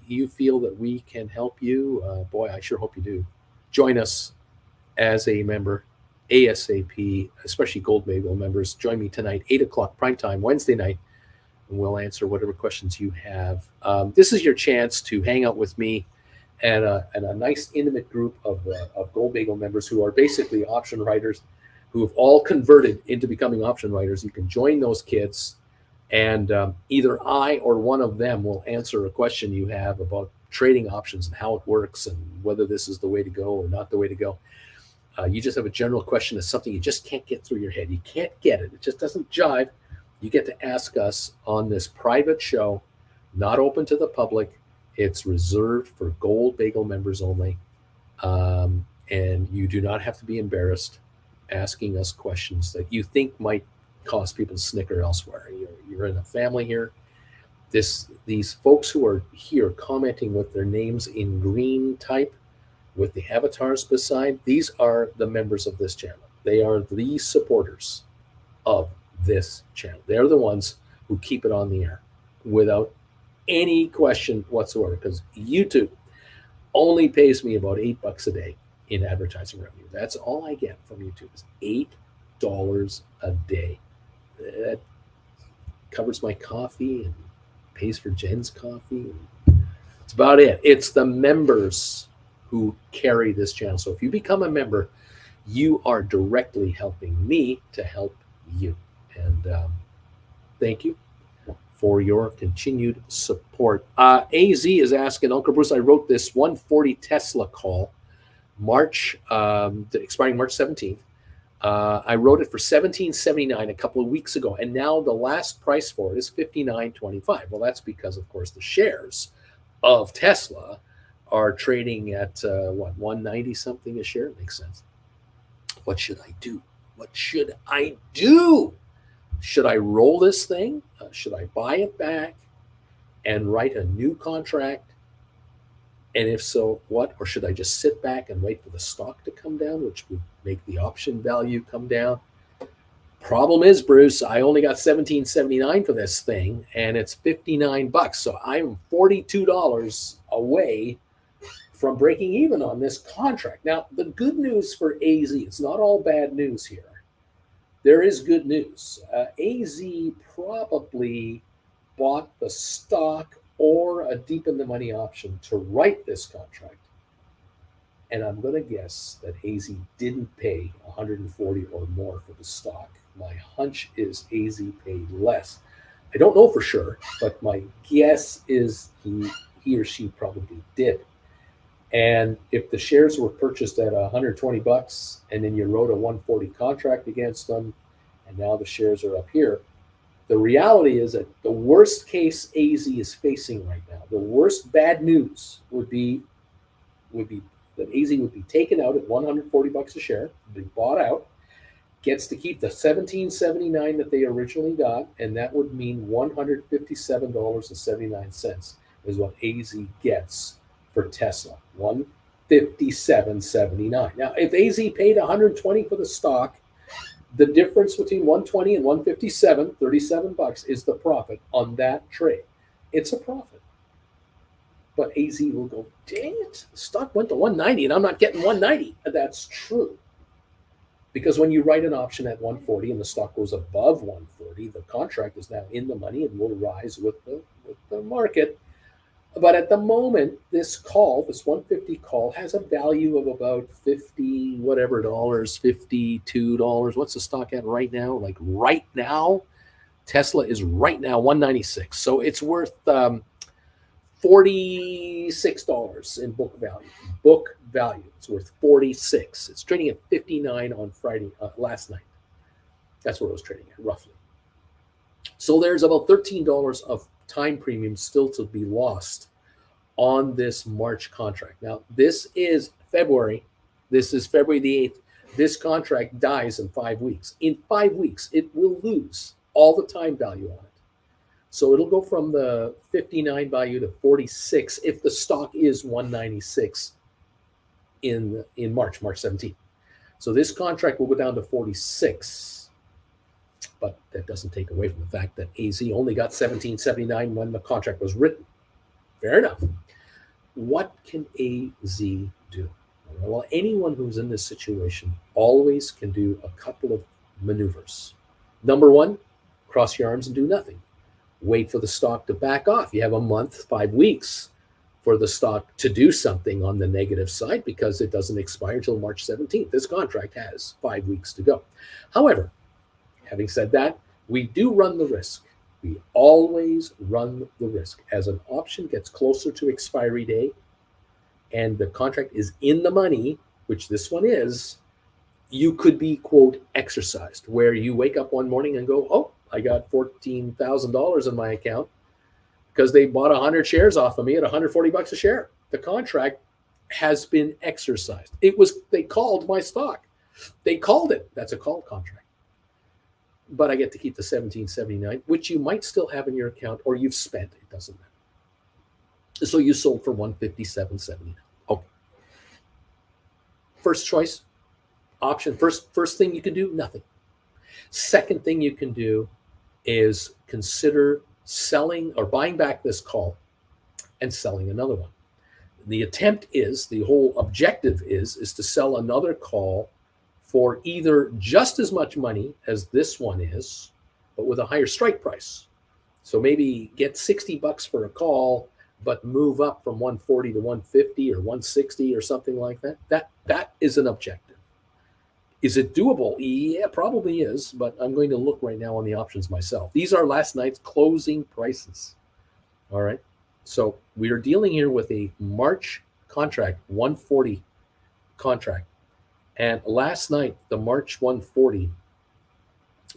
you feel that we can help you, boy, I sure hope you do. Join us as a member ASAP, especially Gold Bagel members. Join me tonight, 8 o'clock prime time, Wednesday night, and we'll answer whatever questions you have. This is your chance to hang out with me and a nice intimate group of Gold Bagel members who are basically option writers who have all converted into becoming option writers. You can join those kids, and either I or one of them will answer a question you have about trading options and how it works and whether this is the way to go or not the way to go. You just have a general question of something you just can't get through your head. You can't get it. It just doesn't jive. You get to ask us on this private show, not open to the public. It's reserved for Gold Bagel members only. And you do not have to be embarrassed asking us questions that you think might cause people to snicker elsewhere. You're in a family here. These folks who are here commenting with their names in green type with the avatars beside, these are the members of this channel. They are the supporters of this channel. They're the ones who keep it on the air without any question whatsoever, because YouTube only pays me about $8 a day in advertising revenue. That's all I get from YouTube is $8 a day. That covers my coffee and pays for Jen's coffee. It's about it. It's the members who carry this channel. So if you become a member, you are directly helping me to help you. And thank you for your continued support. AZ is asking, Uncle Bruce, I wrote this 140 Tesla call, expiring March 17th. I wrote it for $17.79 a couple of weeks ago, and now the last price for it is $59.25. Well, that's because, of course, the shares of Tesla are trading at $190 something a share. It makes sense. What should I do? Should I roll this thing? Should I buy it back and write a new contract? And if so, what? Or should I just sit back and wait for the stock to come down, which would make the option value come down? Problem is, Bruce, I only got $17.79 for this thing, and it's $59. So I'm $42 away from breaking even on this contract. Now, the good news for AZ, it's not all bad news here. There is good news. AZ probably bought the stock or a deep in the money option to write this contract. And I'm going to guess that AZ didn't pay 140 or more for the stock. My hunch is AZ paid less. I don't know for sure, but my guess is he or she probably did. And if the shares were purchased at 120 bucks and then you wrote a 140 contract against them, and now the shares are up here, the reality is that the worst case AZ is facing right now, the worst bad news would be that AZ would be taken out at 140 bucks a share, be bought out, gets to keep the 17.79 that they originally got, and that would mean $157.79 is what AZ gets for Tesla. 157.79. Now, if AZ paid 120 for the stock, the difference between 120 and 157, 37 bucks, is the profit on that trade. It's a profit. But AZ will go, dang it, the stock went to 190 and I'm not getting 190. That's true. Because when you write an option at 140 and the stock goes above 140, the contract is now in the money and will rise with the market. But at the moment, this call, this 150 call, has a value of about 50 whatever dollars, $52. What's the stock at right now? Like right now, Tesla is right now 196. So it's worth $46 in book value. Book value. It's worth 46. It's trading at 59 on Friday last night. That's what it was trading at, roughly. So there's about $13 of time premium still to be lost on this March contract. Now, this is February. This is February the 8th. This contract dies in 5 weeks. In 5 weeks, it will lose all the time value on it. So it'll go from the 59 value to 46 if the stock is 196 in March 17th. So this contract will go down to 46. But that doesn't take away from the fact that AZ only got 17.79 when the contract was written. Fair enough. What can AZ do? Well, anyone who's in this situation always can do a couple of maneuvers. Number one, cross your arms and do nothing. Wait for the stock to back off. You have a month, 5 weeks for the stock to do something on the negative side because it doesn't expire until March 17th. This contract has 5 weeks to go. However, having said that, we do run the risk. We always run the risk. As an option gets closer to expiry day and the contract is in the money, which this one is, you could be, quote, exercised, where you wake up one morning and go, oh, I got $14,000 in my account because they bought 100 shares off of me at 140 bucks a share. The contract has been exercised. They called my stock. They called it. That's a call contract. But I get to keep the 17.79, which you might still have in your account or you've spent. It doesn't matter. So you sold for 157.79. Okay. First choice, option. First thing you can do, nothing. Second thing you can do is consider selling or buying back this call and selling another one. The whole objective is to sell another call for either just as much money as this one is, but with a higher strike price. So maybe get 60 bucks for a call, but move up from 140 to 150 or 160 or something like that. That is an objective. Is it doable? Yeah, probably is, but I'm going to look right now on the options myself. These are last night's closing prices. All right. So we are dealing here with a March contract, 140 contract. And last night, the March 140,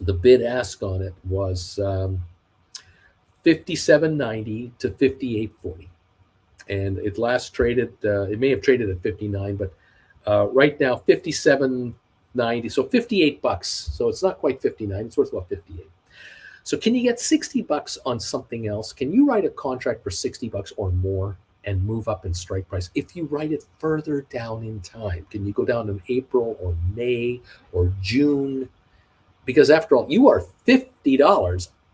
the bid ask on it was $57.90 to $58.40. And it last traded, it may have traded at 59, but right now, $57.90, so 58 bucks. So it's not quite 59, it's worth about 58. So can you get 60 bucks on something else? Can you write a contract for 60 bucks or more and move up in strike price? If you write it further down in time, can you go down in April or May or June? Because after all, you are $50,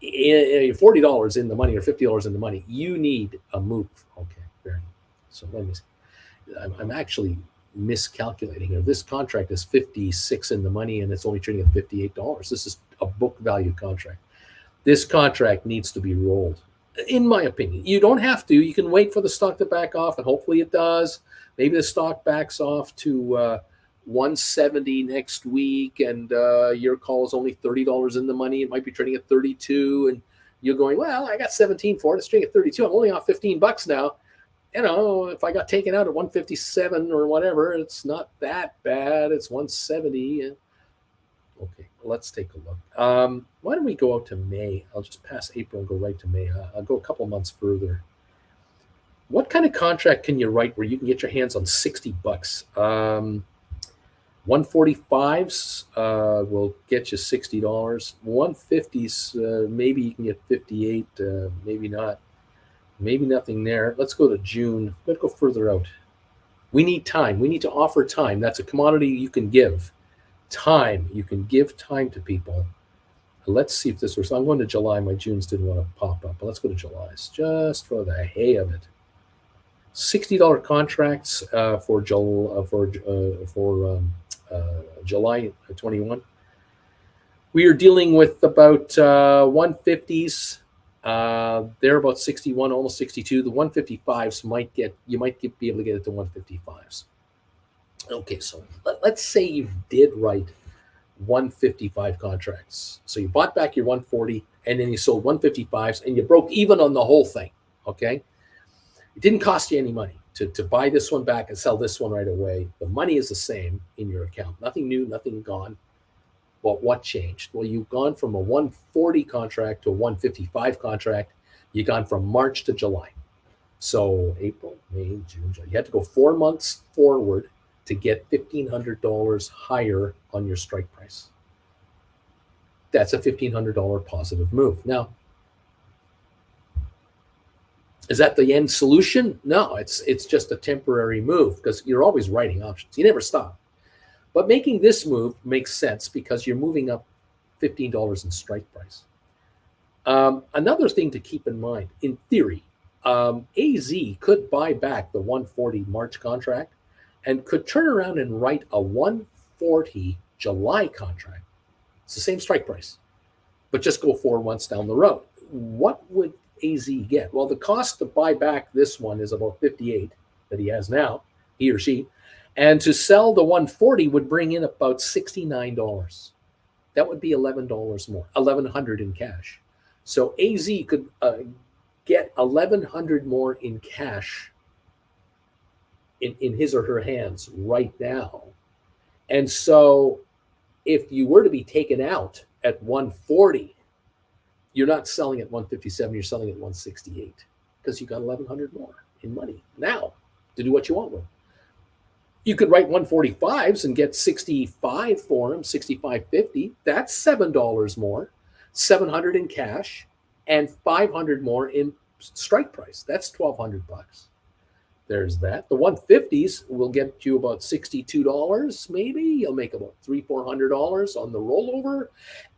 $40 in the money or $50 in the money. You need a move. Okay, fair enough. So let me see. I'm actually miscalculating here. This contract is 56 in the money and it's only trading at $58. This is a book value contract. This contract needs to be rolled. In my opinion, you don't have to. You can wait for the stock to back off, and hopefully it does. Maybe the stock backs off to 170 next week, and your call is only $30 in the money. It might be trading at 32, and you're going, well, I got 17 for it. It's trading at 32. I'm only off $15 now. You know, if I got taken out at 157 or whatever, it's not that bad. It's 170. Okay, let's take a look. Why don't we go out to May? I'll just pass April and go right to May. I'll go a couple months further. What kind of contract can you write where you can get your hands on $60? 145s will get you $60. 150s, maybe you can get 58. Maybe not. Maybe nothing there. Let's go to June. Let's go further out. We need time. We need to offer time. That's a commodity you can give. Time. You can give time to people. Let's see if this works. I'm going to July. My Junes didn't want to pop up, but let's go to July's just for the hay of it. $60 contracts for July 21. We are dealing with about 150s. They're about 61, almost 62. The 155s might be able to get it to 155s. Okay, so let's say you did write 155 contracts. So you bought back your 140 and then you sold 155s and you broke even on the whole thing. Okay. It didn't cost you any money to buy this one back and sell this one right away. The money is the same in your account. Nothing new, nothing gone. But what changed? Well, you've gone from a 140 contract to a 155 contract. You've gone from March to July. So April, May, June, July. You had to go 4 months forward to get $1,500 higher on your strike price. That's a $1,500 positive move. Now, is that the end solution? No, it's just a temporary move because you're always writing options. You never stop. But making this move makes sense because you're moving up $15 in strike price. Another thing to keep in mind, in theory, AZ could buy back the 140 March contract and could turn around and write a 140 July contract. It's the same strike price, but just go 4 months down the road. What would AZ get? Well, the cost to buy back this one is about 58 that he has now, he or she. And to sell the 140 would bring in about $69. That would be $11 more, $1,100 in cash. So AZ could get $1,100 more in cash in his or her hands right now. And so if you were to be taken out at 140, you're not selling at 157, you're selling at 168 because you got $1,100 more in money now to do what you want with. You could write 145s and get 65 for them, 65.50. That's $7 more, $700 in cash, and $500 more in strike price. That's $1,200. There's that. The 150s will get you about $62, maybe. You'll make about $300-400 on the rollover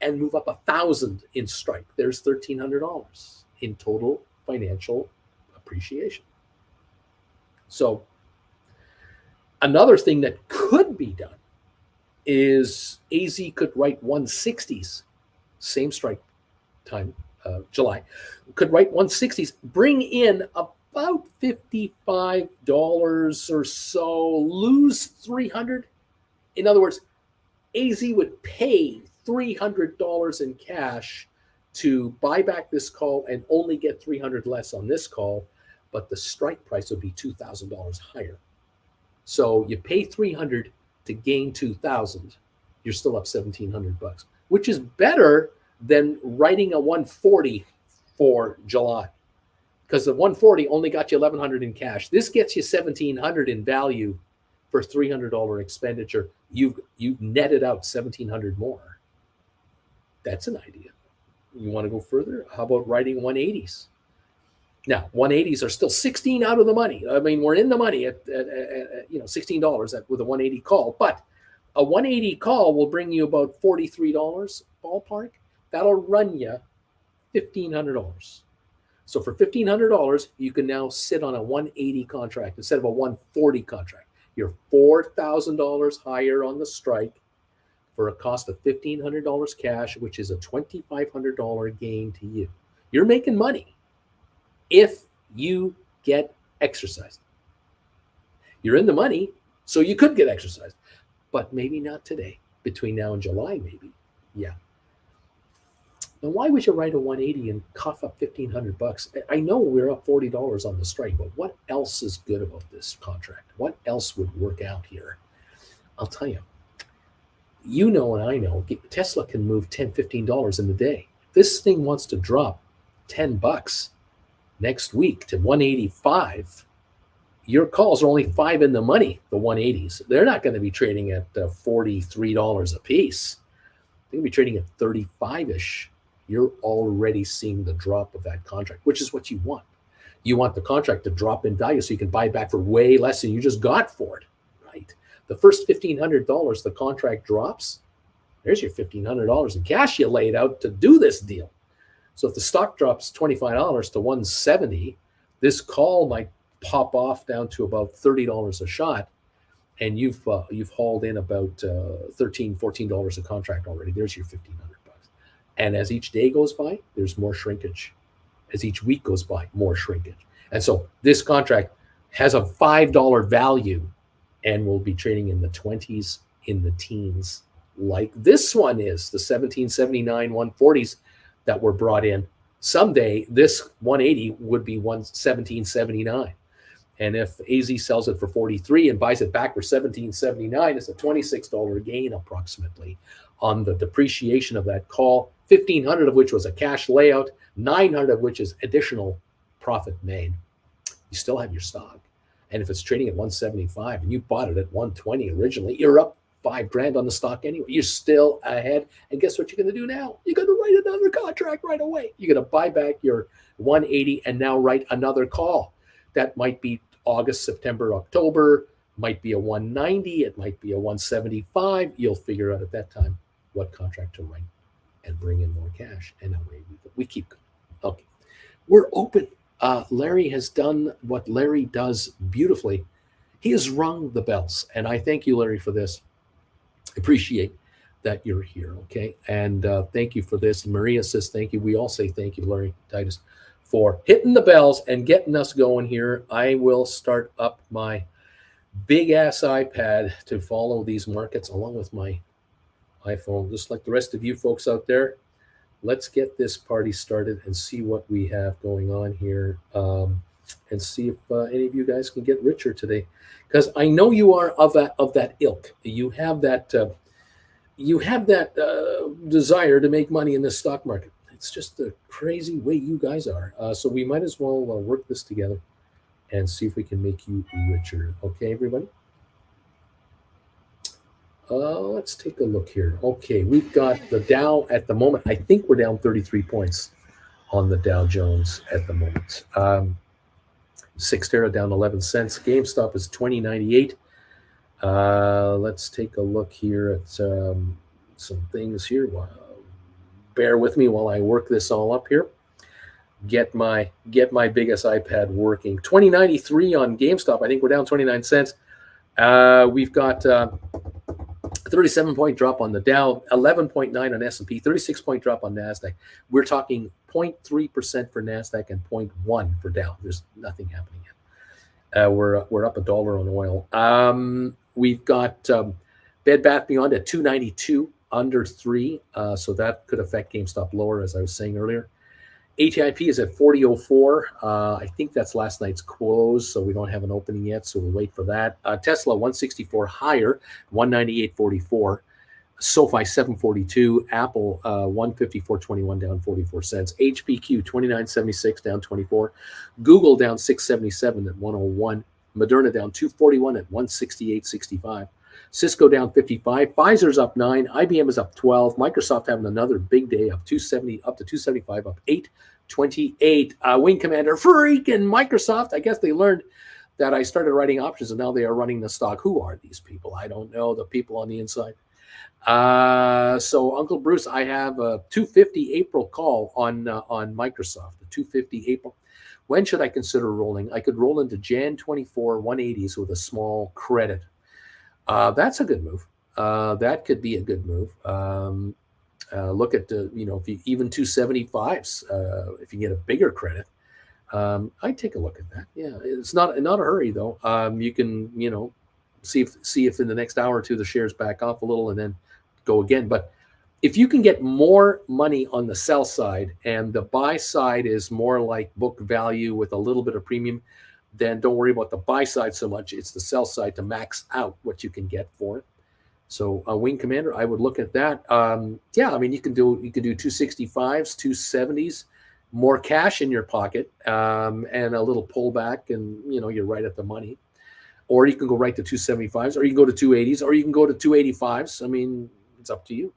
and move up $1,000 in strike. There's $1,300 in total financial appreciation. So another thing that could be done is AZ could write 160s, same strike time, July, could write 160s, bring in about $55 or so, lose $300. In other words, AZ would pay $300 in cash to buy back this call and only get $300 less on this call, but the strike price would be $2,000 higher. So you pay $300 to gain $2,000. You're still up $1,700, which is better than writing a 140 for July, because the 140 only got you $1,100 in cash. This gets you $1,700 in value for $300 expenditure. You've netted out $1,700 more. That's an idea. You want to go further? How about writing 180s? Now, 180s are still 16 out of the money. I mean, we're in the money at $16 with a 180 call, but a 180 call will bring you about $43 ballpark. That'll run you $1,500. So for $1,500, you can now sit on a 180 contract instead of a 140 contract. You're $4,000 higher on the strike for a cost of $1,500 cash, which is a $2,500 gain to you. You're making money. if you get exercised. You're in the money, so you could get exercised, but maybe not today. Between now and July, maybe. Yeah. Now, why would you write a 180 and cough up $1,500? I know we're up $40 on the strike, but what else is good about this contract? What else would work out here? I'll tell you. You know, and I know, Tesla can move $10, $15 in a day. If this thing wants to drop $10 next week to 185, your calls are only 5 in the money, the 180s. They're not going to be trading at $43 a piece. They're going to be trading at 35-ish. You're already seeing the drop of that contract, which is what you want. You want the contract to drop in value so you can buy back for way less than you just got for it, right? The first $1,500 the contract drops, there's your $1,500 in cash you laid out to do this deal. So if the stock drops $25 to 170, this call might pop off down to about $30 a shot, and you've hauled in about $13, $14 a contract already. There's your $1,500. And as each day goes by, there's more shrinkage. As each week goes by, more shrinkage. And so this contract has a $5 value and will be trading in the 20s, in the teens, like this one is, the 1779 140s that were brought in. Someday, this 180 would be 1779. And if AZ sells it for 43 and buys it back for 1779, it's a $26 gain approximately on the depreciation of that call, 1,500 of which was a cash layout, 900 of which is additional profit made. You still have your stock. And if it's trading at 175 and you bought it at 120 originally, you're up $5,000 on the stock anyway. You're still ahead. And guess what you're going to do now? You're going to write another contract right away. You're going to buy back your 180 and now write another call. That might be August, September, October, might be a 190, it might be a 175. You'll figure out at that time what contract to write and bring in more cash. And away we keep going. Okay. We're open. Larry has done what Larry does beautifully. He has rung the bells. And I thank you, Larry, for this. I appreciate that you're here. Okay. And thank you for this. Maria says thank you. We all say thank you, Larry Titus, for hitting the bells and getting us going here. I will start up my big ass iPad to follow these markets along with my iPhone, just like the rest of you folks out there. Let's get this party started and see what we have going on here, and see if any of you guys can get richer today, because I know you are of that ilk. You have that desire to make money in this stock market. It's just the crazy way you guys are. So we might as well work this together and see if we can make you richer. Okay, everybody? Let's take a look here. Okay, we've got the Dow at the moment. I think we're down 33 points on the Dow Jones at the moment. Cyxtera down 11 cents. GameStop is 20.98. Let's take a look here at some things here. Bear with me while I work this all up here. Get my biggest iPad working. 20.93 on GameStop. I think we're down 29 cents. We've got 37-point drop on the Dow, 11.9 on S&P, 36-point drop on NASDAQ. We're talking 0.3% for NASDAQ and 0.1 for Dow. There's nothing happening yet. We're up $1 on oil. We've got Bed Bath Beyond at 292, under 3. So that could affect GameStop lower, as I was saying earlier. ATIP is at 40.04. I think that's last night's close, so we don't have an opening yet, so we'll wait for that. Tesla 164 higher, 198.44. SoFi 742. Apple 154.21, down 44 cents. HPQ 29.76, down 24. Google down 6.77 at 101. Moderna down 241 at 168.65. Cisco down 55. Pfizer's up 9. IBM is up 12. Microsoft having another big day, up 270, up to 275, up 8.28. Wing Commander, freaking Microsoft. I guess they learned that I started writing options and now they are running the stock. Who are these people? I don't know. The people on the inside. So Uncle Bruce, I have a 250 April call on Microsoft. The 250 April. When should I consider rolling? I could roll into Jan 24 180s with a small credit. That's a good move. That could be a good move. Look at if you even 275s. If you get a bigger credit, I'd take a look at that. Yeah, it's not a hurry though. You can see if in the next hour or two the shares back off a little and then go again. But if you can get more money on the sell side and the buy side is more like book value with a little bit of premium, then don't worry about the buy side so much. It's the sell side to max out what you can get for it. So Wing Commander, I would look at that. Yeah, I mean you can do 265s, 270s, more cash in your pocket, and a little pullback, and you're right at the money. Or you can go right to 275s, or you can go to 280s, or you can go to 285s. I mean, it's up to you.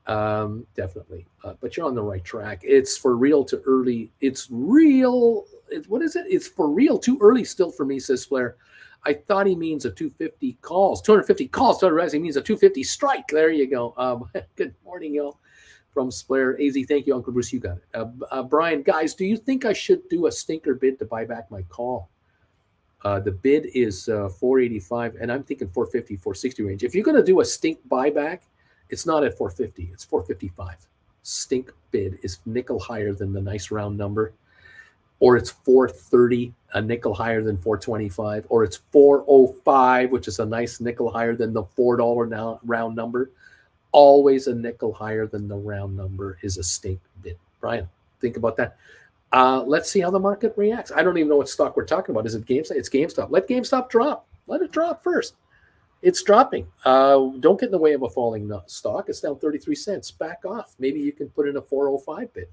Definitely. But you're on the right track. It's for real to early. It's real. What is it? It's for real too early still for me, says Flair. I thought he means a 250 calls. 250 calls. He means a 250 strike. There you go. Good morning, y'all. From Splair. AZ, thank you, Uncle Bruce. You got it. Brian, guys, do you think I should do a stinker bid to buy back my call? The bid is 485, and I'm thinking 450, 460 range. If you're going to do a stink buyback, it's not at 450. It's 455. Stink bid is nickel higher than the nice round number. Or it's 430, a nickel higher than 425. Or it's 405, which is a nice nickel higher than the $4 now round number. Always a nickel higher than the round number is a stink bid. Brian, think about that. Let's see how the market reacts. I don't even know what stock we're talking about. Is it GameStop? It's GameStop. Let GameStop drop. Let it drop first. It's dropping. Don't get in the way of a falling stock. It's down 33 cents. Back off. Maybe you can put in a 405 bid.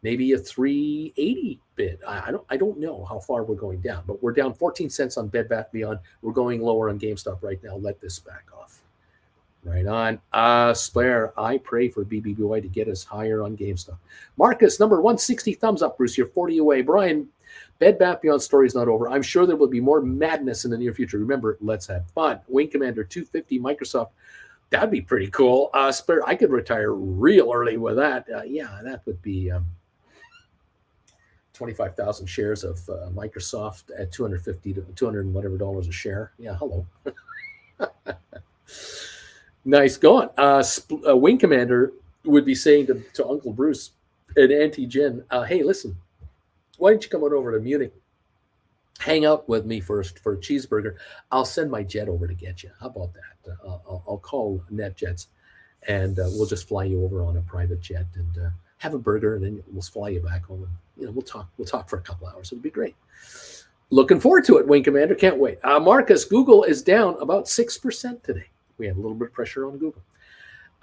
Maybe a 380 bid. I don't know how far we're going down, but we're down 14 cents on Bed Bath Beyond. We're going lower on GameStop right now. Let this back off. Right on. Splair, I pray for BBBY to get us higher on GameStop. Marcus, number 160, thumbs up, Bruce. You're 40 away. Brian, Bed Bath Beyond story is not over. I'm sure there will be more madness in the near future. Remember, let's have fun. Wing Commander 250, Microsoft. That'd be pretty cool. Splair, I could retire real early with that. Yeah, that would be 25,000 shares of Microsoft at 250 to 200 and whatever dollars a share. Yeah, hello. Nice going. Wing Commander would be saying to Uncle Bruce and Auntie Jen, hey, listen, why don't you come on over to Munich? Hang out with me first for a cheeseburger. I'll send my jet over to get you. How about that? I'll call NetJets, and we'll just fly you over on a private jet and have a burger, and then we'll fly you back home. And we'll talk for a couple hours. It'll be great. Looking forward to it, Wing Commander. Can't wait. Marcus, Google is down about 6% today. We have a little bit of pressure on Google.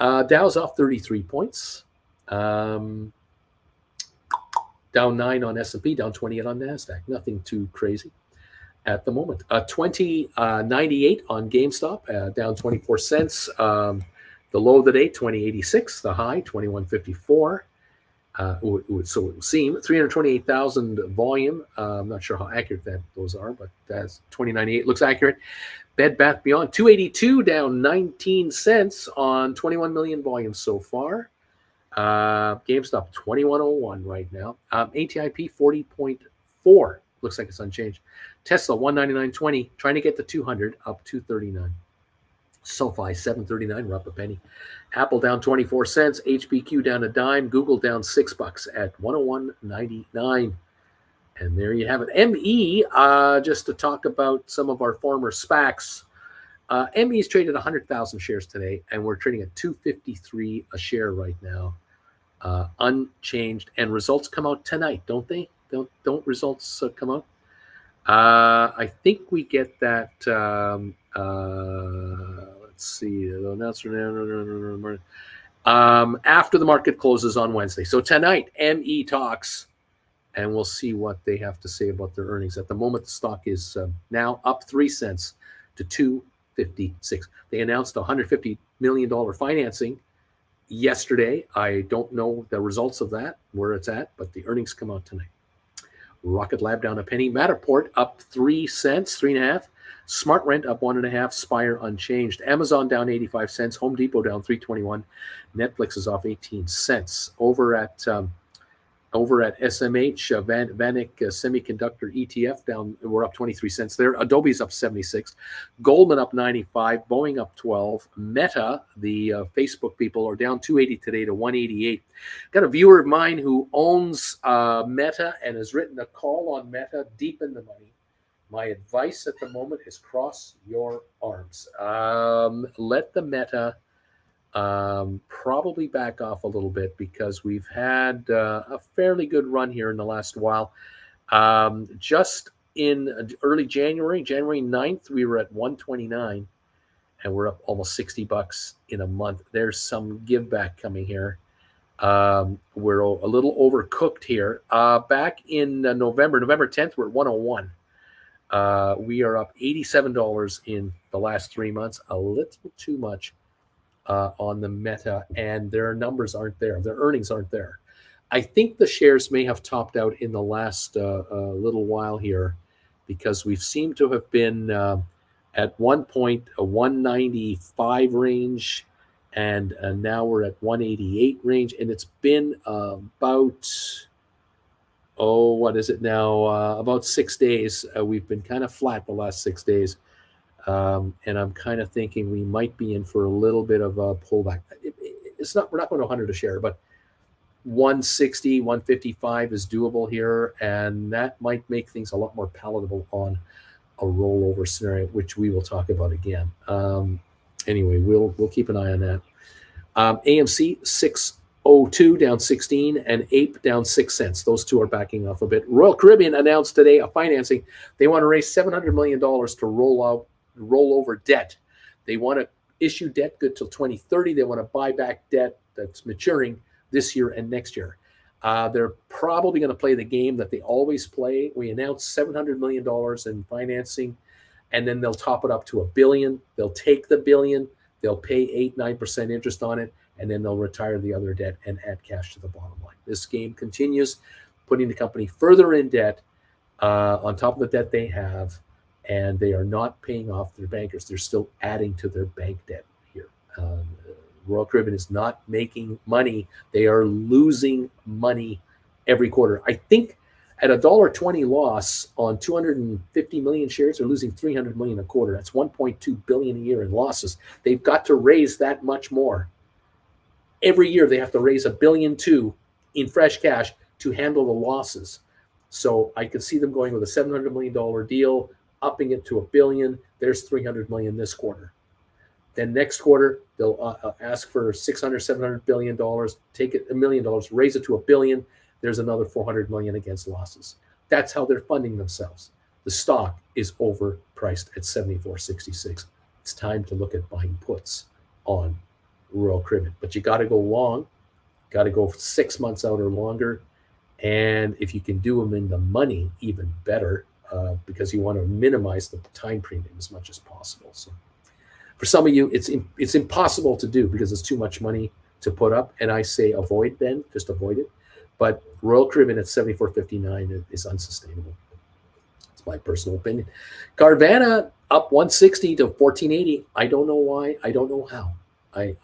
Dow's off 33 points. Down 9 on S&P, down 28 on NASDAQ. Nothing too crazy at the moment. 20.98 on GameStop, down 24 cents. The low of the day, 20.86. The high, 21.54. So it would seem 328,000 volume. I'm not sure how accurate those are, but that's 20.98 looks accurate. Bed Bath Beyond 282, down 19 cents on 21 million volume so far. GameStop 2101 right now. ATIP 40.4 looks like it's unchanged. Tesla 199.20, trying to get to 200, up 239. SoFi 739, we're up a penny. Apple down 24 cents. HPQ down a dime. Google down $6 at 101.99. And there you have it. ME, just to talk about some of our former SPACs. ME is traded 100,000 shares today, and we're trading at $253 a share right now, unchanged. And results come out tonight, don't they? Don't results come out? I think we get that. Let's see. After the market closes on Wednesday. So tonight, ME talks. And we'll see what they have to say about their earnings. At the moment, the stock is now up 3 cents to $2.56. They announced $150 million financing yesterday. I don't know the results of that, where it's at, but the earnings come out tonight. Rocket Lab down a penny. Matterport up 3 cents, 3.5. SmartRent up 1.5. Spire unchanged. Amazon down 85 cents. Home Depot down 3.21. Netflix is off 18 cents. Over at Over at SMH, Vanik Semiconductor ETF down, we're up 23 cents there. Adobe's up 76. Goldman up 95. Boeing up 12. Meta, the Facebook people, are down 280 today to 188. Got a viewer of mine who owns Meta and has written a call on Meta deep in the money. My advice at the moment is cross your arms. Let the Meta probably back off a little bit because we've had a fairly good run here in the last while. Just in early January 9th, we were at 129 and we're up almost $60 in a month. There's some give back coming here. We're a little overcooked here. Back in November 10th, we're at 101. We are up $87 in the last 3 months, a little too much on the Meta, and their numbers aren't there. Their earnings aren't there. I think the shares may have topped out in the last little while here because we've seemed to have been at one point a 195 range, and now we're at 188 range, and it's been about, what is it now? About 6 days. We've been kind of flat the last 6 days. And I'm kind of thinking we might be in for a little bit of a pullback. We're not going to 100 a share, but 160, 155 is doable here, and that might make things a lot more palatable on a rollover scenario, which we will talk about again. Anyway, we'll keep an eye on that. AMC 602 down 16, and APE down 6 cents. Those two are backing off a bit. Royal Caribbean announced today a financing. They want to raise $700 million to roll over debt. They want to issue debt good till 2030. They want to buy back debt that's maturing this year and next year. They're probably going to play the game that they always play. We announced $700 million in financing, and then they'll top it up to $1 billion. They'll take the $1 billion. They'll pay 8-9% interest on it, and then they'll retire the other debt and add cash to the bottom line. This game continues, putting the company further in debt on top of the debt they have, and they are not paying off their bankers. They're still adding to their bank debt here. Royal Caribbean is not making money. They are losing money every quarter. I think at $1.20 loss on 250 million shares, they're losing $300 million a quarter. That's $1.2 billion a year in losses. They've got to raise that much more. Every year they have to raise $1.2 billion in fresh cash to handle the losses. So I could see them going with a $700 million deal, upping it to $1 billion. There's $300 million this quarter. Then next quarter, they'll ask for $600-700 billion, take it $1 million, raise it to $1 billion. There's another $400 million against losses. That's how they're funding themselves. The stock is overpriced at $74.66. It's time to look at buying puts on Royal Caribbean. But you got to go long, got to go 6 months out or longer. And if you can do them in the money, even better, because you want to minimize the time premium as much as possible. So for some of you, it's impossible to do because it's too much money to put up. And I say avoid then, just avoid it. But Royal Caribbean at $74.59 is unsustainable. It's my personal opinion. Carvana up 160 to 1480. I don't know why. I don't know how. I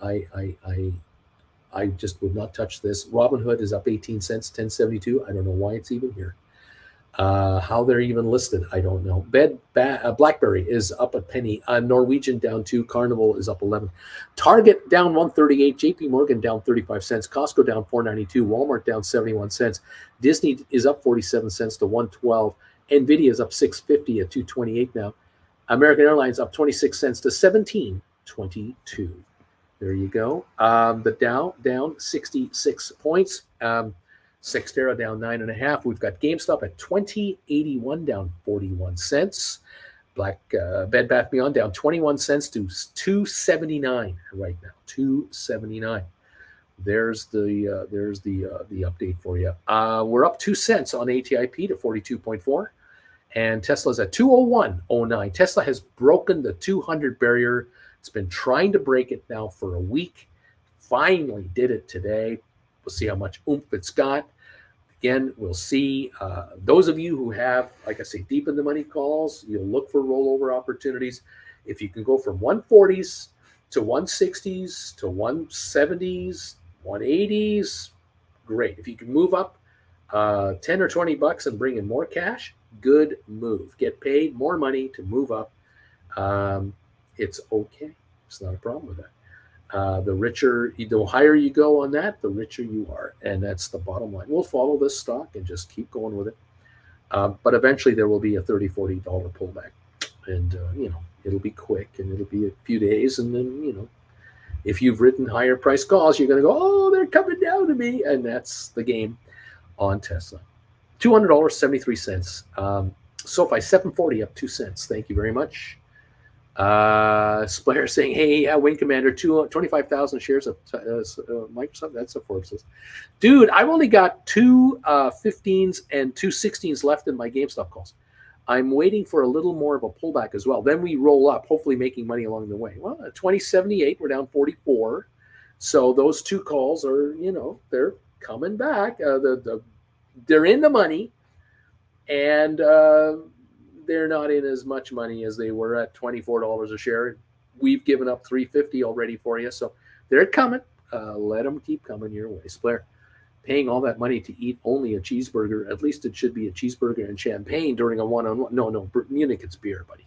just would not touch this. Robinhood is up 18 cents, 1072. I don't know why it's even here. How they're even listed, I don't know. BlackBerry is up a penny. Norwegian down 2. Carnival is up 11. Target down 138. JP Morgan down 35 cents. Costco down 492. Walmart down 71 cents. Disney is up 47 cents to 112. Nvidia is up 650 at 228 now. American Airlines up 26 cents to 1722. There you go. The Dow down 66 points. Cyxtera down 9.5. We've got GameStop at 2081 down 41 cents. Bed Bath Beyond down 21 cents to 279 right now. 279. There's the update for you. We're up 2 cents on ATIP to 42.4, and Tesla's at 201.09. Tesla has broken the 200 barrier. It's been trying to break it now for a week. Finally did it today. We'll see how much oomph it's got. Again, we'll see. Those of you who have, like I say, deep in the money calls, you'll look for rollover opportunities. If you can go from 140s to 160s to 170s, 180s, great. If you can move up 10 or 20 bucks and bring in more cash, good move. Get paid more money to move up. It's okay. It's not a problem with that. The higher you go on that, the richer you are. And that's the bottom line. We'll follow this stock and just keep going with it. But eventually there will be a $30, $40 pullback. And, it'll be quick and it'll be a few days. And then, if you've written higher price calls, you're going to go, oh, they're coming down to me. And that's the game on Tesla. $200.73. SoFi, $7.40, up 2 cents. Thank you very much. Splayer saying, hey, Wing Commander, 25,000 shares of Microsoft. That's a Forbes list. Dude, I've only got 2 15s and 2 16s left in my GameStop calls. I'm waiting for a little more of a pullback as well. Then we roll up, hopefully making money along the way. Well, at 2078, we're down 44. So those 2 calls are, they're coming back. They're in the money, and they're not in as much money as they were at $24 a share. We've given up $3.50 already for you, so they're coming. Let them keep coming your way. Blair, paying all that money to eat only a cheeseburger, at least it should be a cheeseburger and champagne during a one-on-one. No, Munich, it's beer, buddy.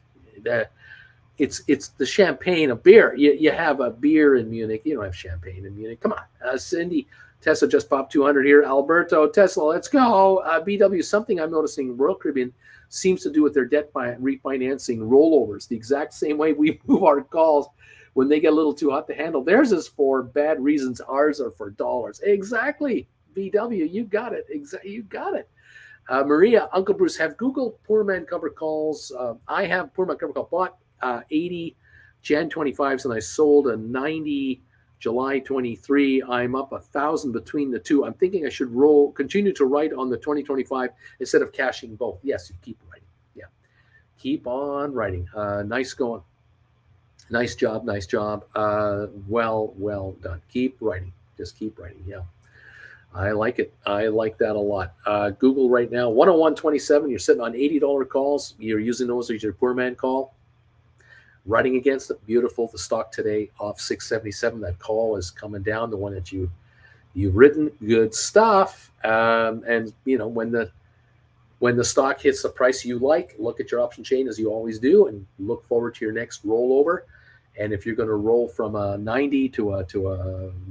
It's the champagne of beer. You have a beer in Munich. You don't have champagne in Munich. Come on. Cindy, Tesla just popped 200 here. Alberto, Tesla, let's go. BW, something I'm noticing Royal Caribbean seems to do with their debt refinancing rollovers the exact same way we move our calls when they get a little too hot to handle. Theirs is for bad reasons. Ours are for dollars. Exactly. BW, you got it. You got it. Maria, Uncle Bruce, have Google Poor Man cover calls. I have Poor Man cover call bought 80 Jan 25s and I sold a 90 July 23. I'm up 1,000 between the two. I'm thinking I should continue to write on the 2025 instead of cashing both. Yes, you keep writing. Yeah, keep on writing. Nice going. Nice job. Well done. Keep writing. Just keep writing. Yeah, I like it. I like that a lot. Google right now, 101.27. You're sitting on $80 calls. You're using those as your poor man call. Running against it, beautiful. The stock today off 677. That call is coming down. The one that you've written, good stuff. And when the stock hits the price you like, look at your option chain as you always do, and look forward to your next rollover. And if you're going to roll from a 90 to a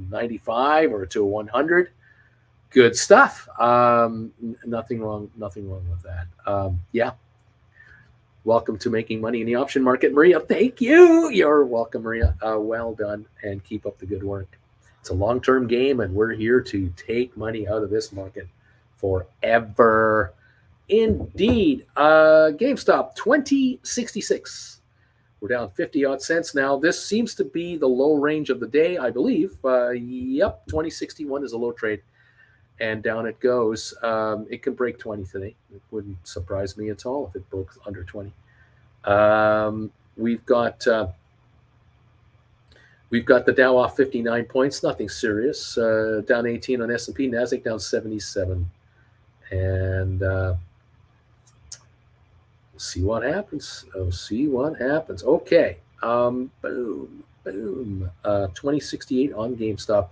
95 or to a 100, good stuff. Nothing wrong with that. Yeah. Welcome to making money in the option market, Maria. Thank you. You're welcome, Maria. Well done, and keep up the good work. It's a long-term game, and we're here to take money out of this market forever. Indeed. GameStop, 2066. We're down 50-odd cents now. This seems to be the low range of the day, I believe. Yep, 2061 is a low trade. And down it goes. It can break 20 today. It wouldn't surprise me at all if it broke under 20. We've got the Dow off 59 points. Nothing serious. Down 18 on S&P. Nasdaq down 77. And we'll see what happens. Okay. Boom. 2068 on GameStop.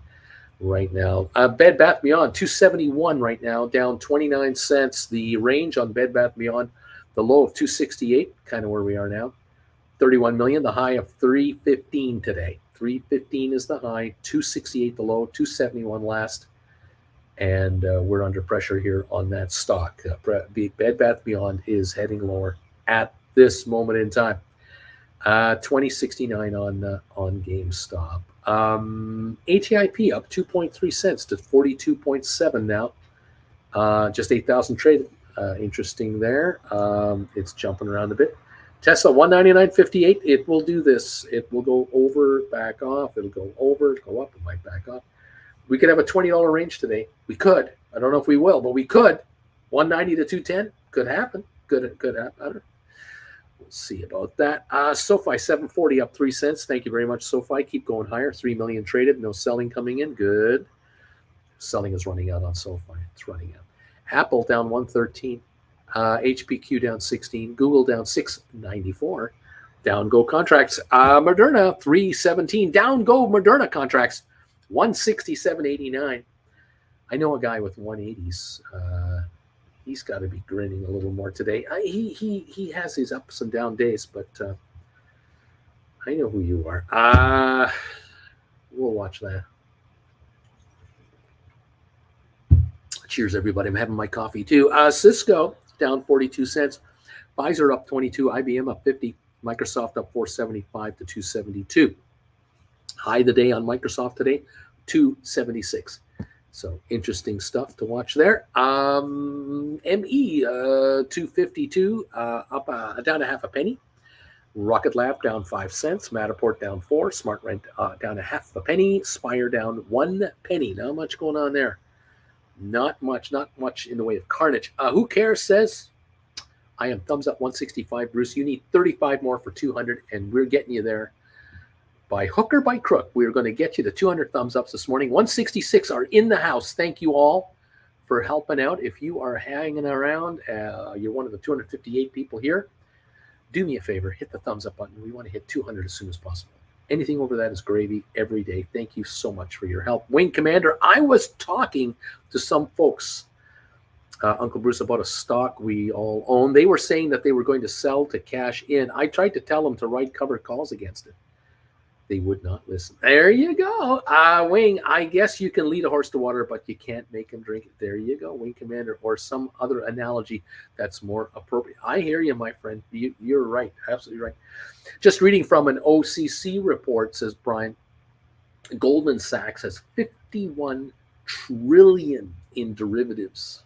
Right now, Bed Bath Beyond 271 right now, down 29 cents. The range on Bed Bath Beyond, the low of 268, kind of where we are now. 31 million, the high of 315 today. 315 is the high, 268 the low, 271 last, and we're under pressure here on that stock. Bed Bath Beyond is heading lower at this moment in time. 2069 on GameStop. ATIP up 2.3 cents to 42.7 now. Just 8,000 traded. Interesting there. It's jumping around a bit. Tesla 199.58. It will do this. It will go over, back off. It'll go over, go up, it might back off. We could have a $20 range today. We could. I don't know if we will, but we could. 190 to 210 could happen. Could happen. I don't know. We'll see about that. SoFi 740 up 3 cents. Thank you very much, SoFi. Keep going higher. 3 million traded. No selling coming in. Good. Selling is running out on SoFi. It's running out. Apple down 113. HPQ down 16. Google down 694. Down go contracts. Moderna 317. Down go Moderna contracts 167.89. I know a guy with 180s. He's got to be grinning a little more today. He has his ups and down days, but I know who you are. We'll watch that. Cheers, everybody. I'm having my coffee too. Cisco down 42 cents. Pfizer up 22. IBM up 50. Microsoft up 475 to 272. High of the day on Microsoft today, 276. So interesting stuff to watch there. ME 252 up down a half a penny. Rocket Lab down 5 cents. Matterport down 4. SmartRent down a half a penny. Spire down 1 penny. Not much going on there. Not much in the way of carnage. Who cares says, I am thumbs up 165. Bruce, you need 35 more for 200, and we're getting you there. By hook or by crook, we're going to get you the 200 thumbs ups this morning. 166 are in the house. Thank you all for helping out. If you are hanging around, you're one of the 258 people here, do me a favor, hit the thumbs up button. We want to hit 200 as soon as possible. Anything over that is gravy every day. Thank you so much for your help. Wing Commander, I was talking to some folks, Uncle Bruce, about a stock we all own. They were saying that they were going to sell to cash in. I tried to tell them to write covered calls against it. They would not listen. There you go. Wing, I guess you can lead a horse to water, but you can't make him drink it. There you go, Wing Commander, or some other analogy that's more appropriate. I hear you, my friend. You're right. Absolutely right. Just reading from an OCC report, says Brian, Goldman Sachs has 51 trillion in derivatives.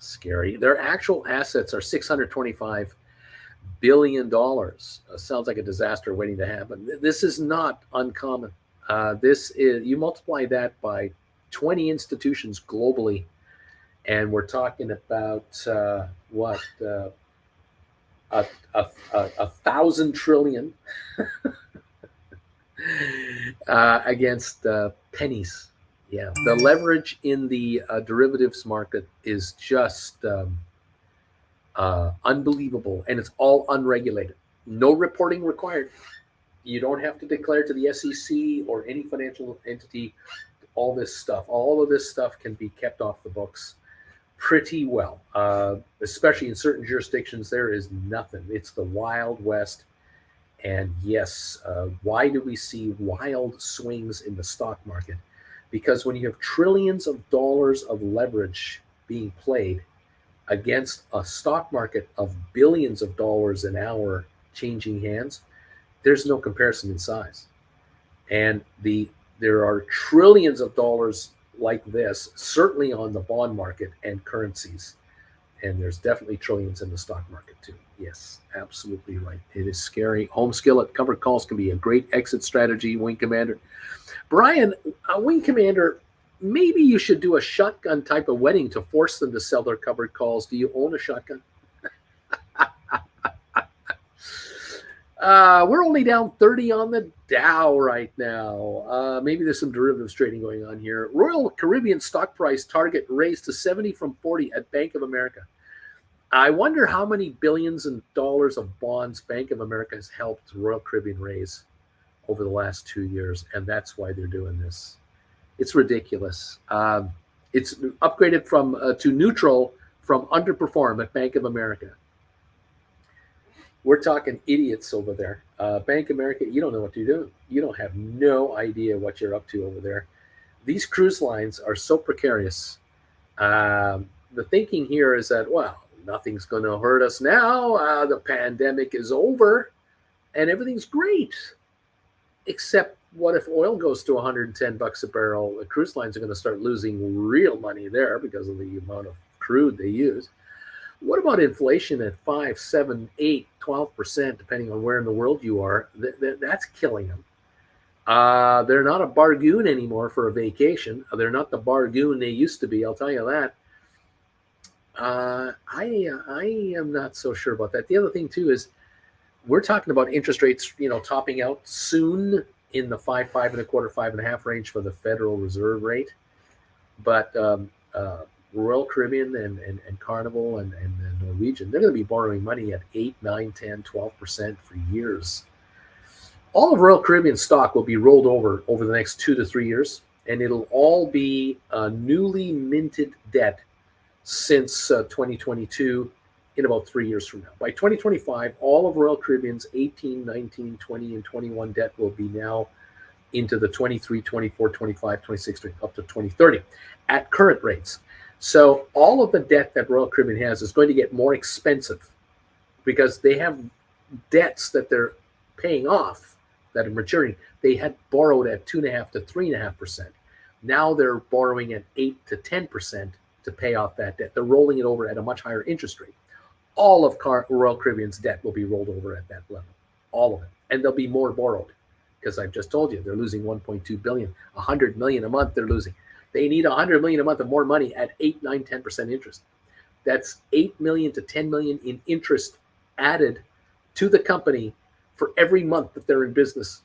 Scary. Their actual assets are $625 billion. Sounds like a disaster waiting to happen. This is not uncommon. This is, you multiply that by 20 institutions globally, and we're talking about 1,000 trillion against pennies. Yeah, the leverage in the derivatives market is just unbelievable, and it's all unregulated. No reporting required. You don't have to declare to the SEC or any financial entity all this stuff. All of this stuff can be kept off the books pretty well, especially in certain jurisdictions. There is nothing. It's the Wild West. And yes, why do we see wild swings in the stock market? Because when you have trillions of dollars of leverage being played against a stock market of billions of dollars an hour changing hands, there's no comparison in size. And there are trillions of dollars like this, certainly on the bond market and currencies. And there's definitely trillions in the stock market too. Yes, absolutely right. It is scary. Home skillet covered calls can be a great exit strategy, Wing Commander. Brian, Wing Commander, maybe you should do a shotgun type of wedding to force them to sell their covered calls. Do you own a shotgun? We're only down 30 on the Dow right now. Maybe there's some derivatives trading going on here. Royal Caribbean stock price target raised to 70 from 40 at Bank of America. I wonder how many billions of dollars of bonds Bank of America has helped Royal Caribbean raise over the last 2 years, and that's why they're doing this. It's ridiculous. It's upgraded from to neutral from underperform at Bank of America. We're talking idiots over there. Bank of America, you don't know what you're doing. You don't have no idea what you're up to over there. These cruise lines are so precarious. The thinking here is that, well, nothing's going to hurt us now. The pandemic is over and everything's great. Except what if oil goes to $110 a barrel? The cruise lines are going to start losing real money there because of the amount of crude they use. What about inflation at 5, 7, 8, 12%, depending on where in the world you are? That's killing them. They're not a bargoon anymore for a vacation. They're not the bargoon they used to be, I'll tell you that. I am not so sure about that. The other thing, too, is we're talking about interest rates, topping out soon in the 5, 5.25, 5.5 range for the Federal Reserve rate. But Royal Caribbean and Carnival and Norwegian, they're going to be borrowing money at 8, 9, 10, 12% for years. All of Royal Caribbean stock will be rolled over the next 2 to 3 years, and it'll all be newly minted debt since 2022 in about 3 years from now. By 2025, all of Royal Caribbean's 18, 19, 20, and 21 debt will be now into the 23, 24, 25, 26, up to 2030 at current rates. So all of the debt that Royal Caribbean has is going to get more expensive because they have debts that they're paying off that are maturing. They had borrowed at 2.5% to 3.5%. Now they're borrowing at 8 to 10% to pay off that debt. They're rolling it over at a much higher interest rate. All of Royal Caribbean's debt will be rolled over at that level, all of it, and there'll be more borrowed because I've just told you they're losing 1.2 billion, 100 million a month. They're losing. They need 100 million a month of more money at 8, 9, 10% interest. That's 8 million to 10 million in interest added to the company for every month that they're in business.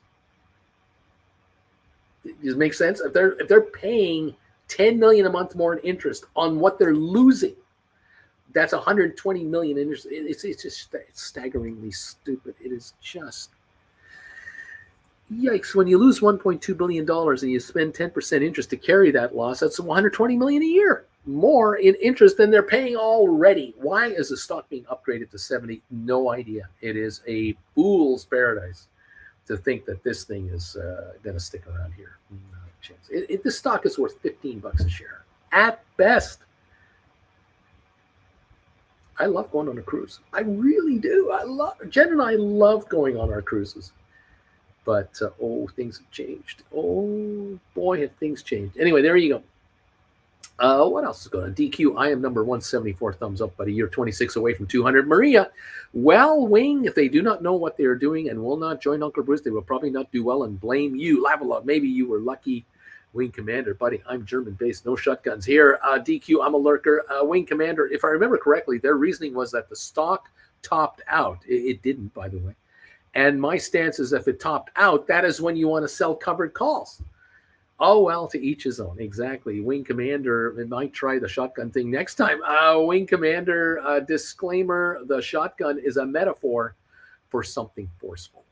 Does it make sense? If they're paying 10 million a month more in interest on what they're losing, that's 120 million in interest. It's staggeringly stupid. It is just yikes. When you lose $1.2 billion and you spend 10% interest to carry that loss, that's 120 million a year more in interest than they're paying already. Why is the stock being upgraded to 70? No idea. It is a fool's paradise to think that this thing is going to stick around here. No chance. This stock is worth $15 a share at best. I love going on a cruise. I really do. Jen and I love going on our cruises. But, things have changed. Oh, boy, have things changed. Anyway, there you go. What else is going on? DQ, I am number 174, thumbs up, but a year 26 away from 200. Maria, well, Wing, if they do not know what they are doing and will not join Uncle Bruce, they will probably not do well and blame you. Laugh a lot. Maybe you were lucky. Wing Commander, buddy, I'm German-based. No shotguns here. DQ, I'm a lurker. Wing Commander, if I remember correctly, their reasoning was that the stock topped out. It didn't, by the way. And my stance is if it topped out, that is when you want to sell covered calls. Oh, well, to each his own. Exactly. Wing Commander, I might try the shotgun thing next time. Wing Commander, disclaimer, the shotgun is a metaphor for something forceful.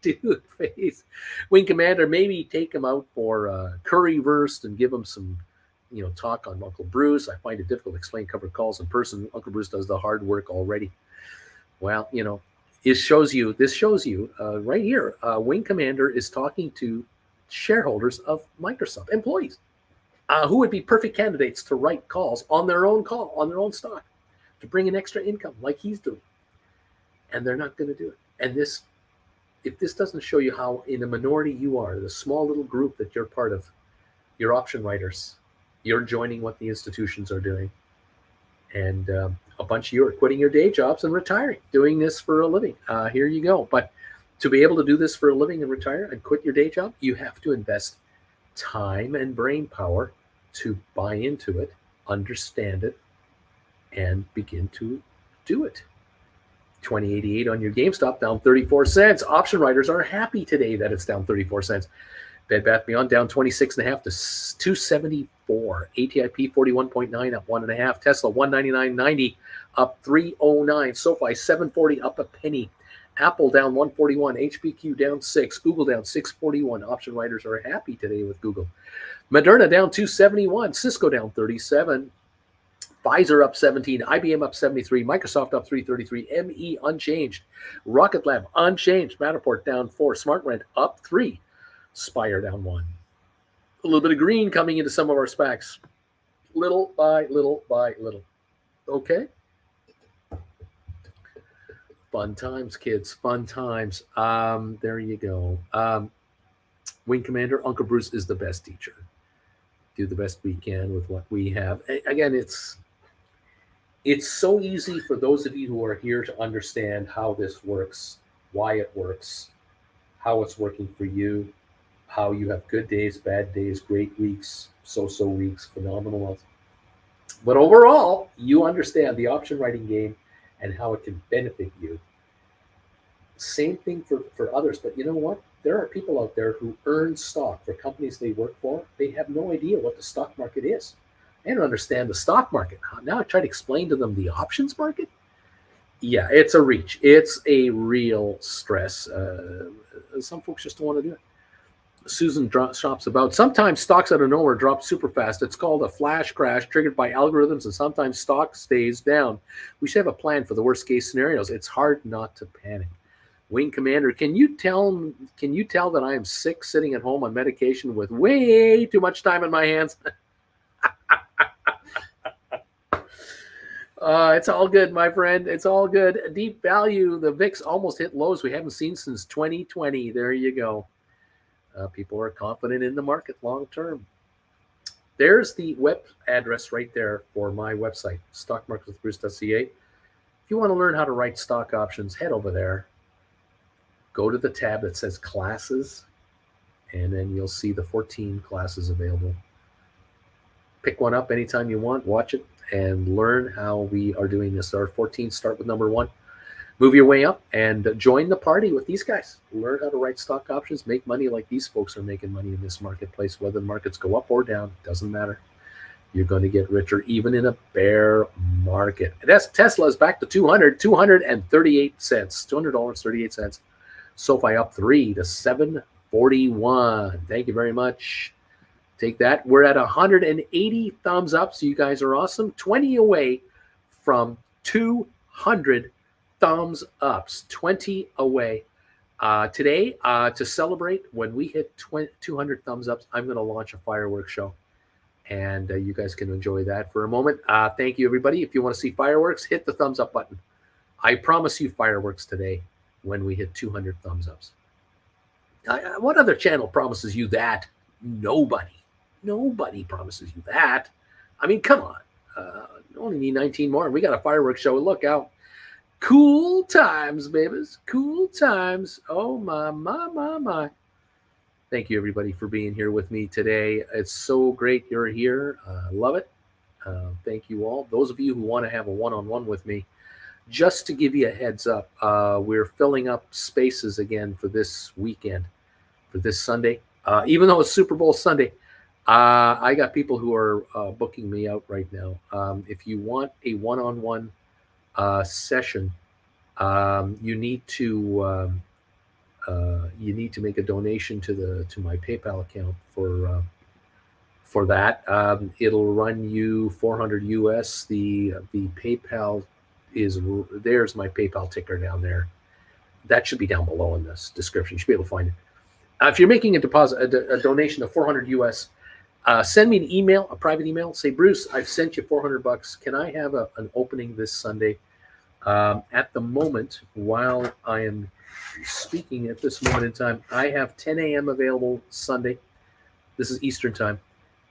Dude, face. Wing Commander, maybe take him out for currywurst and give him some, talk on Uncle Bruce. I find it difficult to explain covered calls in person. Uncle Bruce does the hard work already. Well, this shows you right here. Wing Commander is talking to shareholders of Microsoft, employees, who would be perfect candidates to write calls on their own stock to bring in extra income like he's doing. And they're not going to do it. And if this doesn't show you how in a minority you are, the small little group that you're part of, you're option writers, you're joining what the institutions are doing. And a bunch of you are quitting your day jobs and retiring, doing this for a living. Here you go. But to be able to do this for a living and retire and quit your day job, you have to invest time and brain power to buy into it, understand it, and begin to do it. 2088 on your GameStop, down 34 cents. Option writers are happy today that it's down 34 cents. Bed Bath Beyond down 26.5 to 274. ATIP 41.9 up 1.5. Tesla 199.90 up 309. SoFi 740 up a penny. Apple down 141. HPQ down 6. Google down 641. Option writers are happy today with Google. Moderna down 271. Cisco down 37. Pfizer up 17, IBM up 73, Microsoft up 333, ME unchanged, Rocket Lab unchanged, Matterport down 4, SmartRent up 3, Spire down 1. A little bit of green coming into some of our SPACs, little by little by little. Okay? Fun times, kids, fun times. There you go. Wing Commander, Uncle Bruce is the best teacher. Do the best we can with what we have. Again, it's so easy for those of you who are here to understand how this works, why it works, how it's working for you, how you have good days, bad days, great weeks, so-so weeks, phenomenal months. But overall, you understand the option writing game and how it can benefit you. Same thing for others, but you know what? There are people out there who earn stock for companies they work for. They have no idea what the stock market is. They don't understand the stock market. Now I try to explain to them the options market. Yeah, it's a reach. It's a real stress. Some folks just don't want to do it. Susan shops about. Sometimes stocks out of nowhere drop super fast. It's called a flash crash triggered by algorithms, and sometimes stock stays down. We should have a plan for the worst case scenarios. It's hard not to panic. Wing Commander, can you tell that I am sick sitting at home on medication with way too much time in my hands? It's all good, my friend. It's all good. Deep value. The VIX almost hit lows we haven't seen since 2020. There you go. People are confident in the market long term. There's the web address right there for my website, stockmarketwithbruce.ca. If you want to learn how to write stock options, head over there. Go to the tab that says classes, and then you'll see the 14 classes available. Pick one up anytime you want, watch it, and learn how we are doing this. Our 14 start with number 1. Move your way up and join the party with these guys. Learn how to write stock options, make money like these folks are making money in this marketplace. Whether the markets go up or down, doesn't matter. You're going to get richer even in a bear market. That's Tesla's back to 238 cents, $200.38. SoFi up 3 to 741. Thank you very much. Take that. We're at 180 thumbs up, so you guys are awesome. 20 away from 200 thumbs ups. 20 away. Today, to celebrate, when we hit 200 thumbs ups, I'm going to launch a fireworks show. And you guys can enjoy that for a moment. Thank you, everybody. If you want to see fireworks, hit the thumbs up button. I promise you fireworks today when we hit 200 thumbs ups. What other channel promises you that? Nobody. Nobody promises you that. I mean, come on. Only need 19 more. We got a fireworks show. Look out. Cool times, babies. Cool times. Oh, my. Thank you, everybody, for being here with me today. It's so great you're here. Love it. Thank you all. Those of you who want to have a one-on-one with me, just to give you a heads up, we're filling up spaces again for this weekend, for this Sunday. Even though it's Super Bowl Sunday, I got people who are booking me out right now. If you want a one-on-one session, you need to make a donation to my PayPal account for that. It'll run you $400 US. The PayPal is there's my PayPal ticker down there. That should be down below in this description. You should be able to find it. If you're making a deposit, a donation of $400 US, send me an email, a private email. Say, Bruce, I've sent you $400. Can I have an opening this Sunday? At the moment, while I am speaking at this moment in time, I have 10 a.m. available Sunday. This is Eastern time.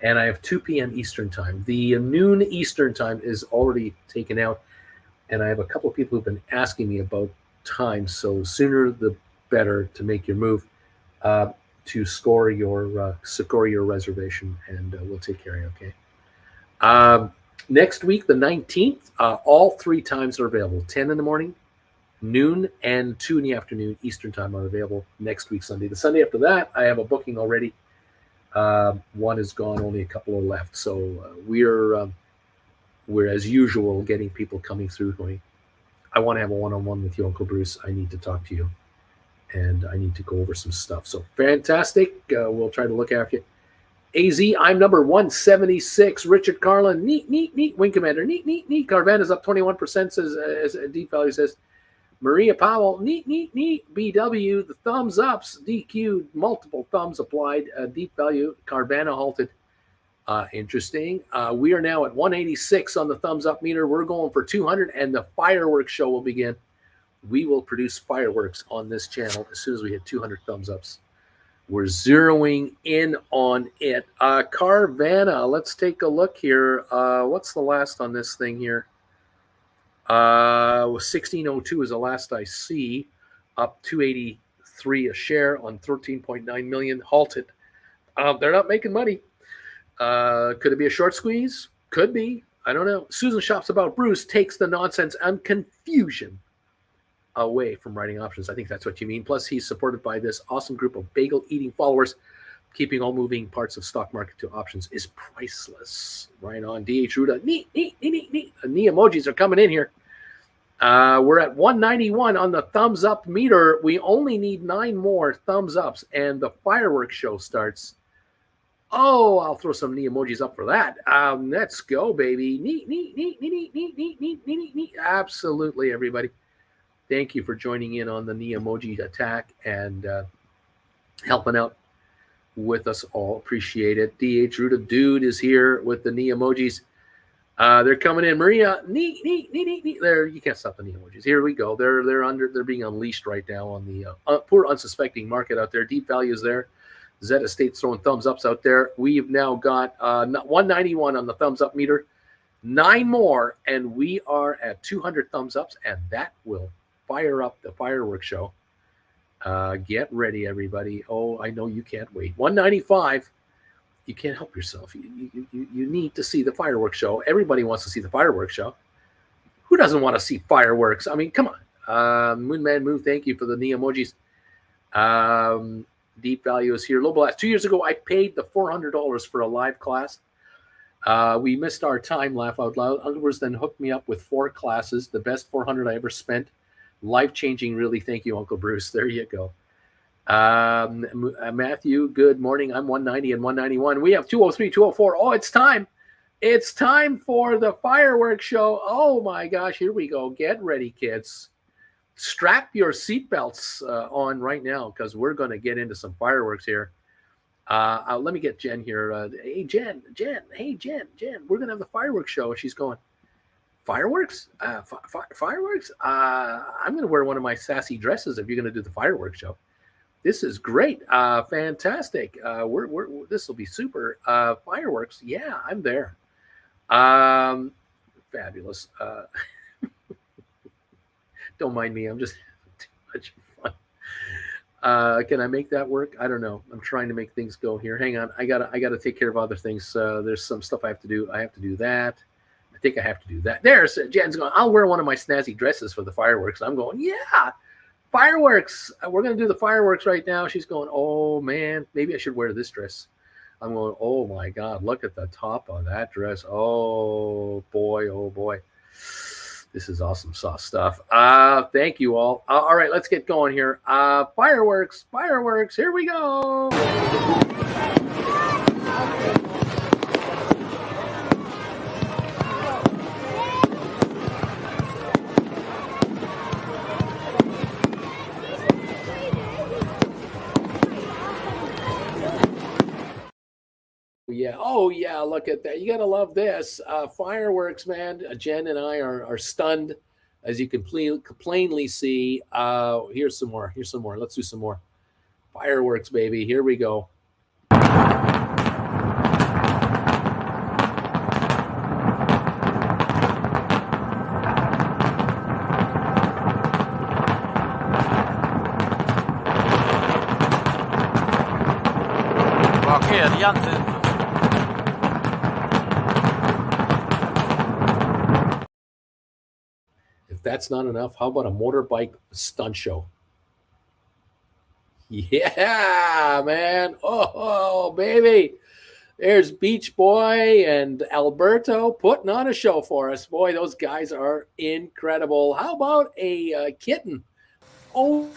And I have 2 p.m. Eastern time. The noon Eastern time is already taken out. And I have a couple of people who've been asking me about time. So sooner the better to make your move. To score your reservation, and we'll take care of you, okay? Next week, the 19th, all 3 times are available. 10 in the morning, noon, and 2 in the afternoon, Eastern time are available next week, Sunday. The Sunday after that, I have a booking already. One is gone, only a couple are left. So we're as usual getting people coming through going, I want to have a one-on-one with you, Uncle Bruce. I need to talk to you. And I need to go over some stuff. So fantastic. We'll try to look after you. AZ, I'm number 176. Richard Carlin, neat. Wing Commander, neat. Carvana's up 21%, says, as Deep Value says. Maria Powell, neat. BW, the thumbs ups. DQ, multiple thumbs applied. Deep Value, Carvana halted. Interesting. We are now at 186 on the thumbs up meter. We're going for 200, and the fireworks show will begin. We will produce fireworks on this channel as soon as we hit 200 thumbs ups. We're zeroing in on it. Carvana, let's take a look here. What's the last on this thing here? 1602 is the last I see. Up 283 a share on 13.9 million. Halted. They're not making money. Could it be a short squeeze? Could be. I don't know. Susan Shops About Bruce takes the nonsense and confusion away from writing options. I think that's what you mean. Plus, he's supported by this awesome group of bagel-eating followers. Keeping all moving parts of stock market to options is priceless. Right on. DH Ruda. Neat. The knee emojis are coming in here. We're at 191 on the thumbs up meter. We only need 9 more thumbs ups, and the fireworks show starts. Oh, I'll throw some knee emojis up for that. Let's go, baby. Neat, neat, neat, neat, neat, neat, neat, neat, neat, neat. Absolutely, everybody. Thank you for joining in on the knee emoji attack and helping out with us all. Appreciate it. DH Ruta Dude is here with the knee emojis. They're coming in. Maria, neat. There, you can't stop the knee emojis. Here we go. They're being unleashed right now on the poor unsuspecting market out there. Deep values there. Zed Estate's throwing thumbs ups out there. We've now got 191 on the thumbs up meter. 9 more, and we are at 200 thumbs ups, and that will fire up the fireworks show. Get ready, everybody. Oh, I know you can't wait. 195. You can't help yourself. You need to see the fireworks show. Everybody wants to see the fireworks show. Who doesn't want to see fireworks? I mean, come on. Moonman Moo, thank you for the knee emojis. Deep value is here. Low blast. 2 years ago, I paid the $400 for a live class. We missed our time, laugh out loud. Uncle then hooked me up with 4 classes, the best $400 I ever spent. Life-changing, really. Thank you, Uncle Bruce. There you go. Matthew, good morning. I'm 190 and 191. We have 203, 204. Oh, it's time. It's time for the fireworks show. Oh, my gosh. Here we go. Get ready, kids. Strap your seatbelts on right now because we're going to get into some fireworks here. Let me get Jen here. Hey, Jen. Hey, Jen. We're going to have the fireworks show. And she's going, fireworks? Fireworks? I'm going to wear one of my sassy dresses if you're going to do the fireworks show. This is great. Fantastic. This will be super. Fireworks. Yeah, I'm there. Fabulous. Don't mind me. I'm just too much fun. Can I make that work? I don't know. I'm trying to make things go here. Hang on. I gotta take care of other things. There's some stuff I have to do. I have to do that. I think I have to do that. There's Jen's going, I'll wear one of my snazzy dresses for the fireworks. I'm going, yeah, fireworks. We're going to do the fireworks right now. She's going, oh, man, maybe I should wear this dress. I'm going, oh, my God, look at the top of that dress. Oh, boy, oh, boy. This is awesome sauce stuff. Thank you all. All right, let's get going here. Fireworks. Here we go. Yeah. Oh, yeah. Look at that. You got to love this. Fireworks, man. Jen and I are stunned, as you can plainly see. Here's some more. Let's do some more. Fireworks, baby. Here we go. If that's not enough, how about a motorbike stunt show? Yeah, man. Oh, baby. There's Beach Boy and Alberto putting on a show for us. Boy, those guys are incredible. How about a kitten? Oh.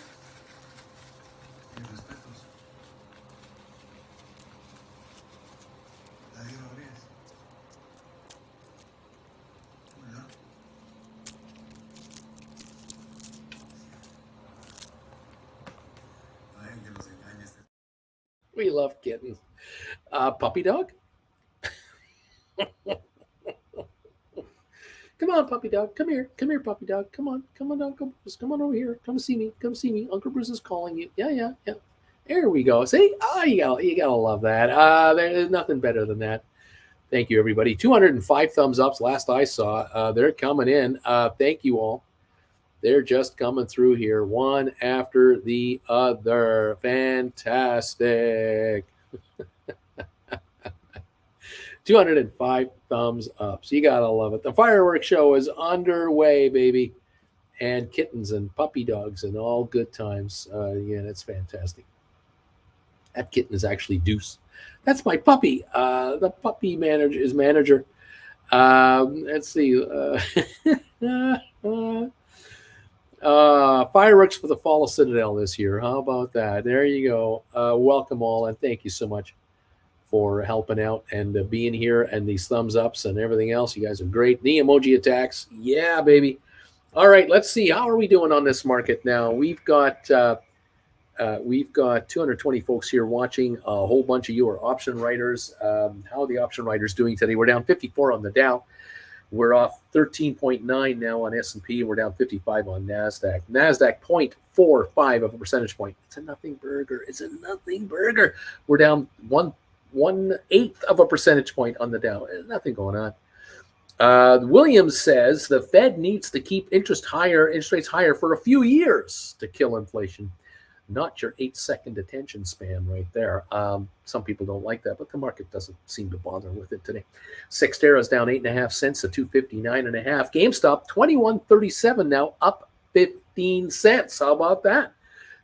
We love kittens. Puppy dog? Come on, puppy dog. Come here, puppy dog. Come on, Uncle Bruce. Come on over here. Come see me. Uncle Bruce is calling you. Yeah. There we go. See? Oh, you gotta love that. There's nothing better than that. Thank you, everybody. 205 thumbs ups last I saw. They're coming in. Thank you all. They're just coming through here, one after the other. Fantastic. 205 thumbs up. So you got to love it. The fireworks show is underway, baby. And kittens and puppy dogs and all good times. Yeah, that's fantastic. That kitten is actually Deuce. That's my puppy. The puppy manager. Let's see. Fireworks for the fall of Citadel this year. How about that? There you go. Welcome all, and thank you so much for helping out and being here, and these thumbs ups and everything else. You guys are great. The emoji attacks. Yeah, baby. All right, let's see. How are we doing on this market now? We've got 220 folks here watching. A whole bunch of you are option writers. How are the option writers doing today? We're down 54 on the Dow. We're off 13.9 now on S&P. We're down 55 on NASDAQ. NASDAQ 0.45 of a percentage point. It's a nothing burger. It's a nothing burger. We're down 1/8 of a percentage point on the Dow. There's nothing going on. Williams says the Fed needs to keep interest rates higher for a few years to kill inflation. Not your 8-second attention span right there. Some people don't like that, but the market doesn't seem to bother with it today. Cyxtera is down 8.5 cents to 259.5. GameStop 21.37 now, up 15 cents. How about that?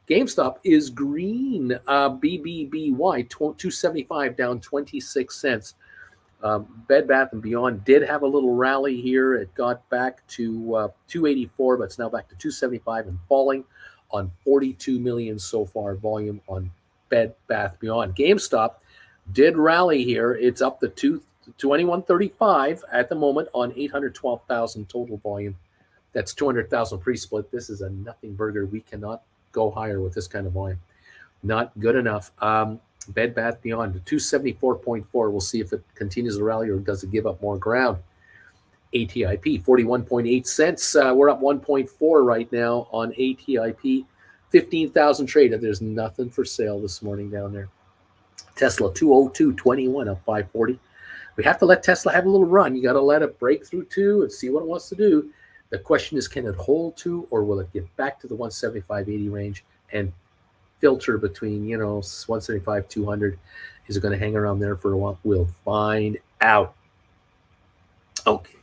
GameStop is green. BBBY 275 down 26 cents. Bed Bath & Beyond did have a little rally here. It got back to 284, but it's now back to 275 and falling on 42 million so far volume on Bed Bath Beyond. GameStop did rally here. It's up to 21.35 at the moment on 812,000 total volume. That's 200,000 pre-split. This is a nothing burger. We cannot go higher with this kind of volume. Not good enough. Bed Bath Beyond 274.4. We'll see if it continues to rally or does it give up more ground. ATIP 41.8 cents. We're up 1.4 right now on ATIP. 15,000 traded. There's nothing for sale this morning down there. Tesla 202.21 up 540. We have to let Tesla have a little run. You got to let it break through 2 and see what it wants to do. The question is, can it hold 2 or will it get back to the 175.80 range and filter between 175, 200? Is it going to hang around there for a while? We'll find out. Okay.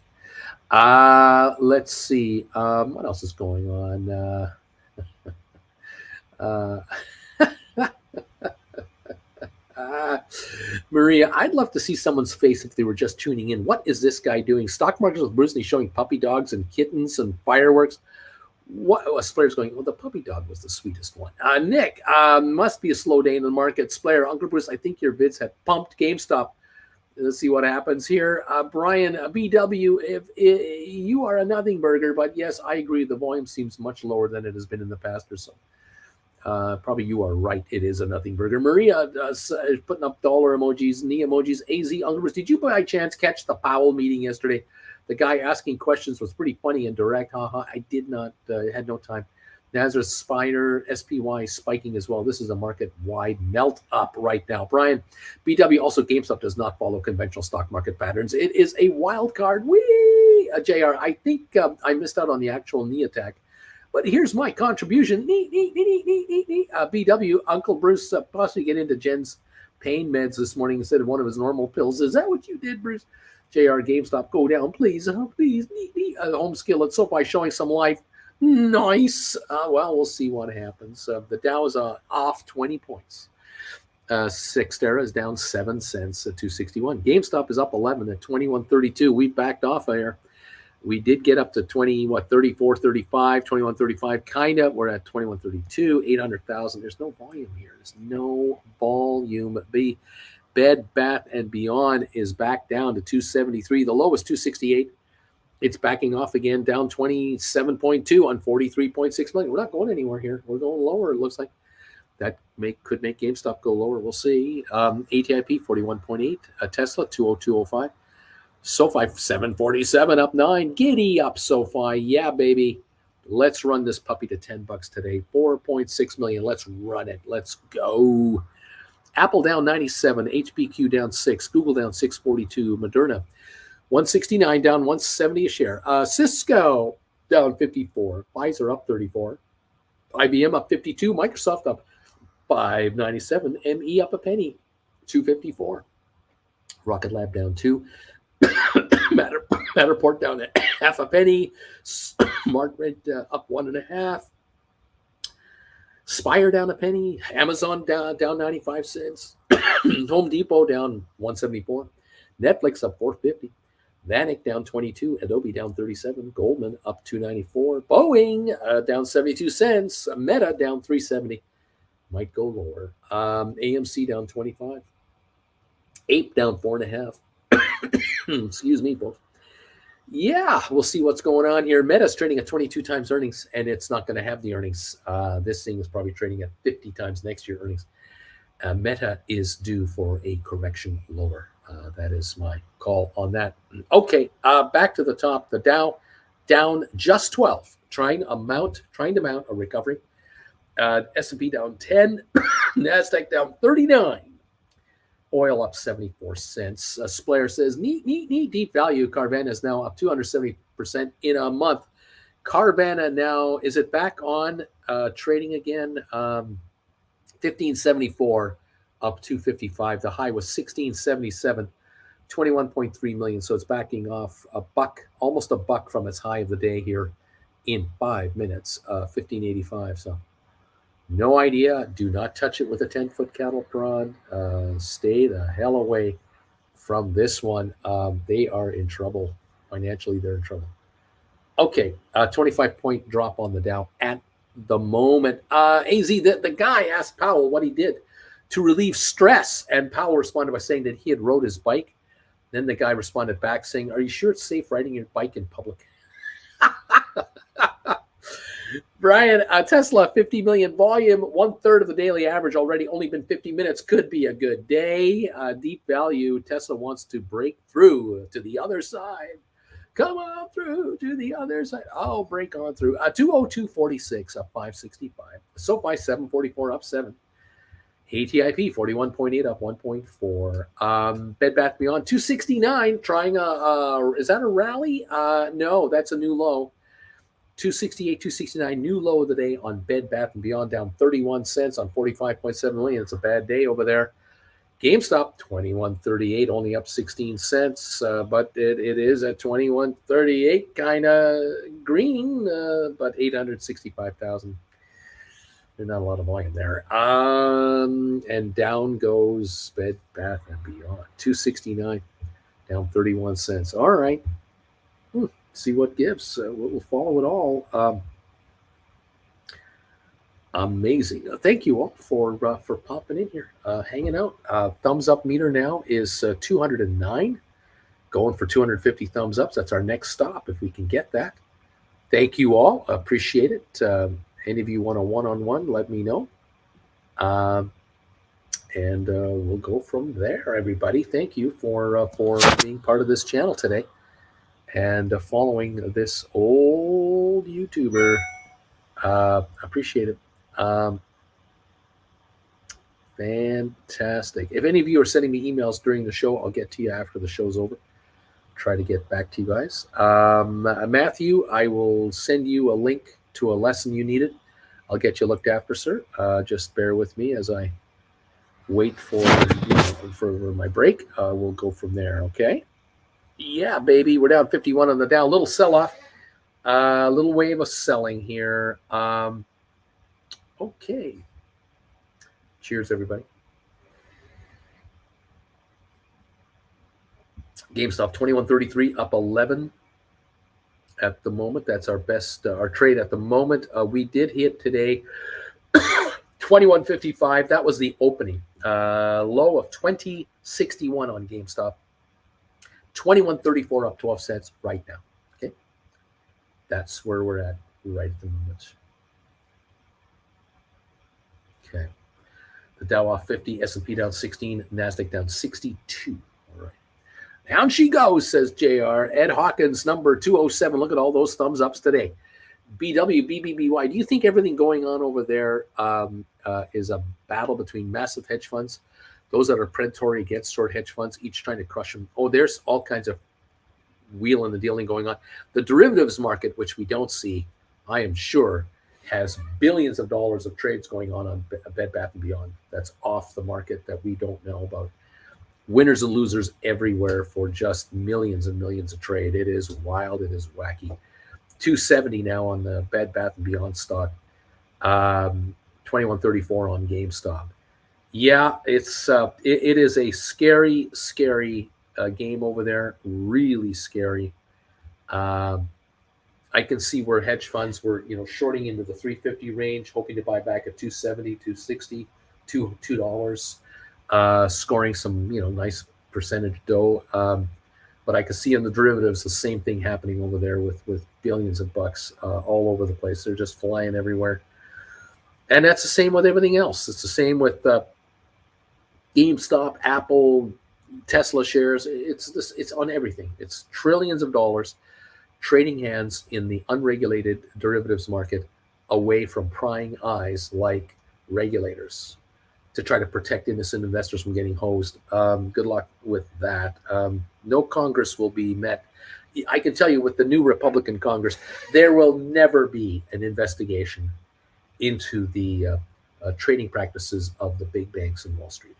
Let's see. What else is going on? Maria, I'd love to see someone's face if they were just tuning in. What is this guy doing? Stock market with Bruce Lee showing puppy dogs and kittens and fireworks. What Splayer's going, well, the puppy dog was the sweetest one. Nick, must be a slow day in the market. Splayer, Uncle Bruce, I think your vids have pumped GameStop. Let's see what happens here. Brian, BW, if you are a nothing burger, but yes, I agree. The volume seems much lower than it has been in the past or so. Probably you are right. It is a nothing burger. Maria is putting up dollar emojis, knee emojis. AZ Uncle Bruce, did you by chance catch the Powell meeting yesterday? The guy asking questions was pretty funny and direct. I did not, had no time. Nazareth Spider, SPY spiking as well. This is a market-wide melt up right now. Brian, BW, also GameStop does not follow conventional stock market patterns. It is a wild card. Whee! JR, I think I missed out on the actual knee attack. But here's my contribution. BW, Uncle Bruce possibly get into Jen's pain meds this morning instead of one of his normal pills. Is that what you did, Bruce? JR, GameStop, go down, please. Please. Home Skillet, SoFi showing some life. Nice. Well, we'll see what happens. The Dow is off 20 points. Cyxtera is down 7 cents at 261. GameStop is up 11 at 21.32. We backed off there. We did get up to 34, 35, 21.35. Kind of. We're at 21.32, 800,000. There's no volume here. There's no volume. Bed Bath & Beyond is back down to 273. The low is 268. It's backing off again, down 27.2 on 43.6 million. We're not going anywhere here. We're going lower. It looks like that could make GameStop go lower. We'll see. ATIP 41.8. Tesla 202.05. SoFi 747 up 9. Giddy up SoFi. Yeah, baby. Let's run this puppy to $10 today. 4.6 million. Let's run it. Let's go. Apple down 97. HPQ down 6. Google down 642. Moderna 169 down 170 a share. Cisco down 54. Pfizer up 34. IBM up 52. Microsoft up 597. ME up a penny, 254. Rocket Lab down 2. Matterport down at half a penny. SmartRent up 1.5. Spire down a penny. Amazon down 95 cents. Home Depot down 174. Netflix up 450. Vanik down 22, Adobe down 37, Goldman up 294, Boeing down 72 cents, Meta down 370, might go lower. AMC down 25, Ape down 4.5. Excuse me, folks. Yeah, we'll see what's going on here. Meta's trading at 22 times earnings, and it's not going to have the earnings. This thing is probably trading at 50 times next year earnings. Meta is due for a correction lower. That is my call on that. Okay, back to the top. The Dow down just 12, trying to mount a recovery. S&P down 10, NASDAQ down 39. Oil up 74 cents. Splayer says, neat, deep value. Carvana is now up 270% in a month. Carvana now, is it back on trading again? 1574 up 255. The high was 1677, 21.3 million. So it's backing off a buck, almost a buck from its high of the day here in 5 minutes, 1585. So no idea. Do not touch it with a 10-foot cattle prod. Stay the hell away from this one. They are in trouble. Financially, they're in trouble. Okay, 25-point drop on the Dow at the moment. AZ, the guy asked Powell what he did to relieve stress, and Powell responded by saying that he had rode his bike. Then the guy responded back saying, "Are you sure it's safe riding your bike in public?" Brian, Tesla, 50 million volume, 1/3 of the daily average already, only been 50 minutes. Could be a good day. Deep value, Tesla wants to break through to the other side. Come on through to the other side. Oh, break on through. 202.46 up 565. SoFi 744 up 7. ATIP 41.8 up 1.4. Bed Bath Beyond 269 trying is that a rally? No, that's a new low. 268, 269, new low of the day on Bed Bath & Beyond, down 31 cents on 45.7 million. It's a bad day over there. GameStop, 21.38, only up 16 cents, but it is at 21.38, kind of green, but 865,000. There's not a lot of volume there. And down goes Bed Bath & Beyond, 269, down 31 cents. All right. See what gives. We'll follow it all. Amazing. Thank you all for popping in here, hanging out. Thumbs up meter now is 209, going for 250 thumbs ups. That's our next stop if we can get that. Thank you all. Appreciate it. Any of you want a one-on-one, let me know. And we'll go from there, everybody. Thank you for being part of this channel today and following this old YouTuber. Appreciate it. Fantastic. If any of you are sending me emails during the show, I'll get to you after the show's over. Try to get back to you guys. Matthew, I will send you a link to a lesson you needed. I'll get you looked after, sir. Just bear with me as I wait for my break. We'll go from there, okay? Yeah, baby, we're down 51 on the Dow. Little sell-off. Little wave of selling here. Okay. Cheers, everybody. GameStop 21.33 up 11 at the moment. That's our best, our trade at the moment. We did hit today 21.55. That was the opening. Low of 20.61 on GameStop. 21.34 up 12 cents right now. Okay. That's where we're at right at the moment. Okay. The Dow off 50, S&P down 16, NASDAQ down 62. All right. Down she goes, says JR. Ed Hawkins, number 207. Look at all those thumbs ups today. BW, BBBY. Do you think everything going on over there is a battle between massive hedge funds, those that are predatory against short hedge funds, each trying to crush them? Oh, there's all kinds of wheeling and dealing going on. The derivatives market, which we don't see, I am sure, has billions of dollars of trades going on Bed Bath & Beyond. That's off the market that we don't know about. Winners and losers everywhere for just millions and millions of trade. It is wild. It is wacky. 270 now on the Bed Bath & Beyond stock. 21.34 on GameStop. Yeah, it is a scary, scary game over there. Really scary. I can see where hedge funds were, shorting into the 350 range, hoping to buy back at 270, 260, $2, scoring some, nice percentage dough. But I can see in the derivatives the same thing happening over there with billions of bucks all over the place. They're just flying everywhere. And that's the same with everything else. It's the same with GameStop, Apple, Tesla shares. It's on everything. It's trillions of dollars trading hands in the unregulated derivatives market away from prying eyes like regulators to try to protect innocent investors from getting hosed. Good luck with that. No Congress will be met. I can tell you with the new Republican Congress, there will never be an investigation into the trading practices of the big banks in Wall Street.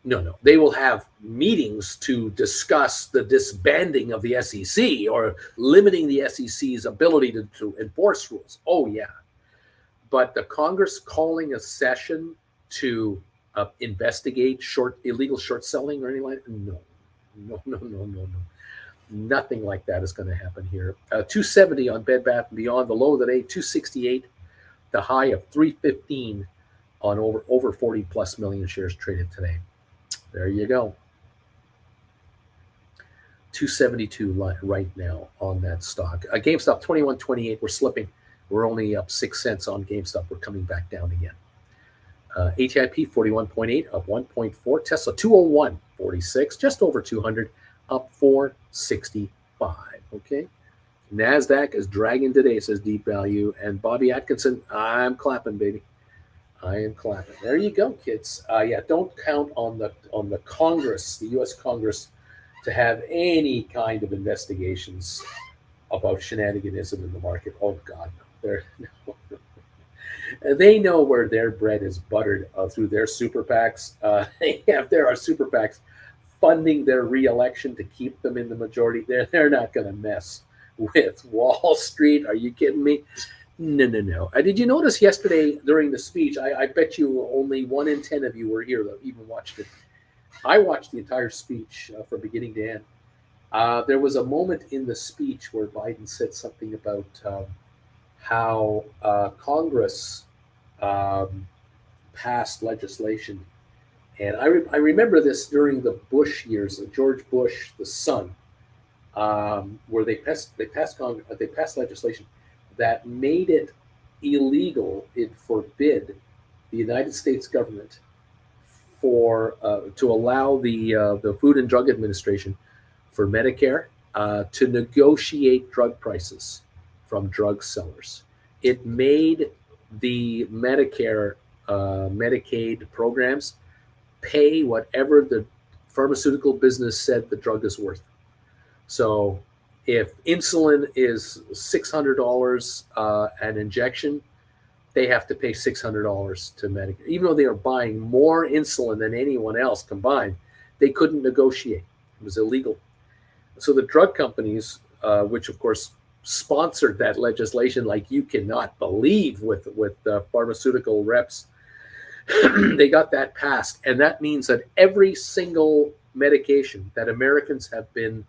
No. They will have meetings to discuss the disbanding of the SEC or limiting the SEC's ability to enforce rules. Oh, yeah. But the Congress calling a session to investigate illegal short selling or anything like that, no. Nothing like that is going to happen here. 270 on Bed Bath & Beyond, the low of the day, 268, the high of 315 on over 40 plus million shares traded today. There you go. 272 right now on that stock. GameStop 21.28. We're slipping. We're only up 6 cents on GameStop. We're coming back down again. ATIP 41.8, up 1.4. Tesla 201.46, just over 200, up 465. Okay. NASDAQ is dragging today, says Deep Value. And Bobby Atkinson, I'm clapping, baby. I am clapping. There you go, kids. Don't count on the Congress, the U.S. Congress, to have any kind of investigations about shenaniganism in the market. Oh God, no. They know where their bread is buttered through their super PACs. If there are super PACs funding their re-election to keep them in the majority, they're not going to mess with Wall Street. Are you kidding me? No. Did you notice yesterday during the speech? I bet you only 1 in 10 of you were here that even watched it. I watched the entire speech from beginning to end. There was a moment in the speech where Biden said something about how Congress passed legislation. And I remember this during the Bush years, George Bush, the son, where they passed legislation that made it illegal. It forbid the United States government to allow the Food and Drug Administration for Medicare to negotiate drug prices from drug sellers. It made the Medicare, Medicaid programs pay whatever the pharmaceutical business said the drug is worth. So if insulin is $600 an injection, they have to pay $600 to Medicare. Even though they are buying more insulin than anyone else combined, they couldn't negotiate. It was illegal. So the drug companies, which of course sponsored that legislation like you cannot believe with pharmaceutical reps, they got that passed. And that means that every single medication that Americans have been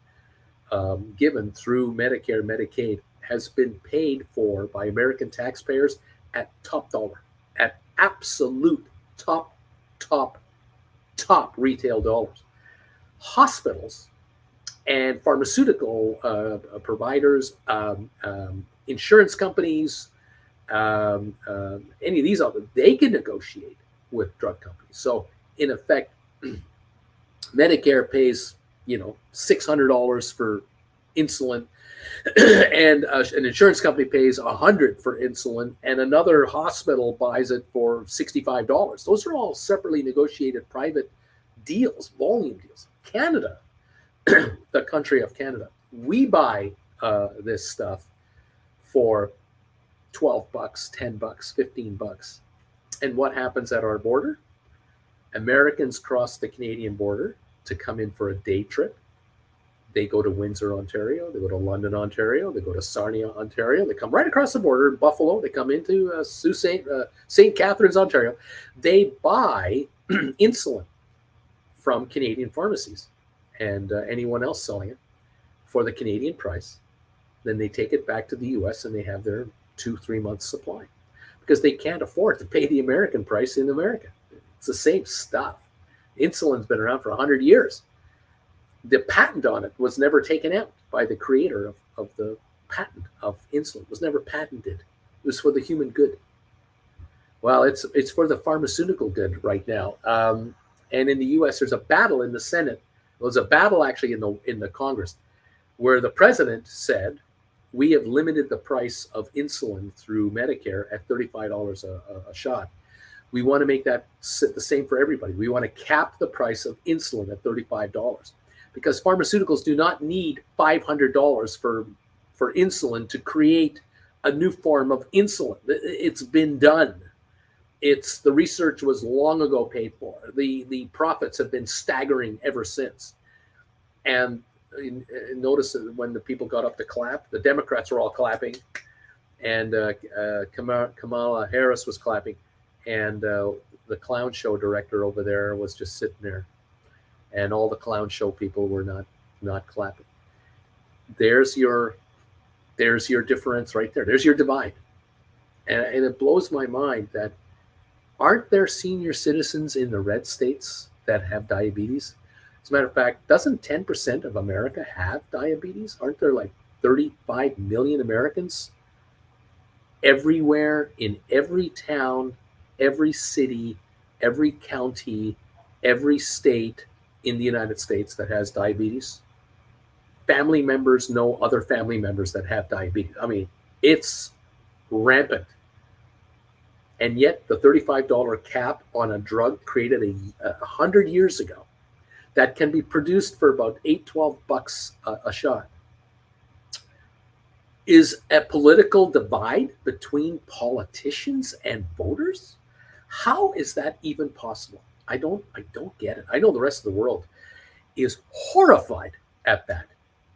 given through Medicare, Medicaid has been paid for by American taxpayers at top dollar, at absolute top retail dollars. Hospitals and pharmaceutical providers, insurance companies, any of these, they can negotiate with drug companies. So in effect, Medicare pays, $600 for insulin, and an insurance company pays $100 for insulin, and another hospital buys it for $65. Those are all separately negotiated private deals, volume deals. Canada, the country of Canada, we buy this stuff for $12, $10, $15. And what happens at our border? Americans cross the Canadian border to come in for a day trip. They go to Windsor, Ontario. They go to London, Ontario. They go to Sarnia, Ontario. They come right across the border in Buffalo. They come into St. Catharines, Ontario. They buy insulin from Canadian pharmacies. and anyone else selling it for the Canadian price. Then they take it back to the US and they have their 2-3 months supply because they can't afford to pay the American price in America. It's the same stuff. Insulin's been around for 100 years. The patent on it was never taken out by the creator of the patent of insulin. It was never patented. It was for the human good. Well, it's for the pharmaceutical good right now. And in the U.S., there's a battle in the Senate. There was a battle actually in the Congress where the president said, we have limited the price of insulin through Medicare at $35 a shot. We want to make that the same for everybody. We want to cap the price of insulin at $35 because pharmaceuticals do not need $500 for insulin to create a new form of insulin. It's been done. The research was long ago paid for. The profits have been staggering ever since. And notice that when the people got up to clap, the Democrats were all clapping, and Kamala Harris was clapping, and the clown show director over there was just sitting there, and all the clown show people were not clapping. There's your difference right there. There's your divide, and it blows my mind that aren't there senior citizens in the red states that have diabetes? As a matter of fact, doesn't 10% of America have diabetes? Aren't there like 35 million Americans everywhere in every town, every city, every county, every state in the United States that has diabetes? Family members know other family members that have diabetes. I mean, it's rampant. And yet the $35 cap on a drug created 100 years ago that can be produced for about $8-12 a shot is a political divide between politicians and voters. How is that even possible? I don't get it. I know the rest of the world is horrified at that,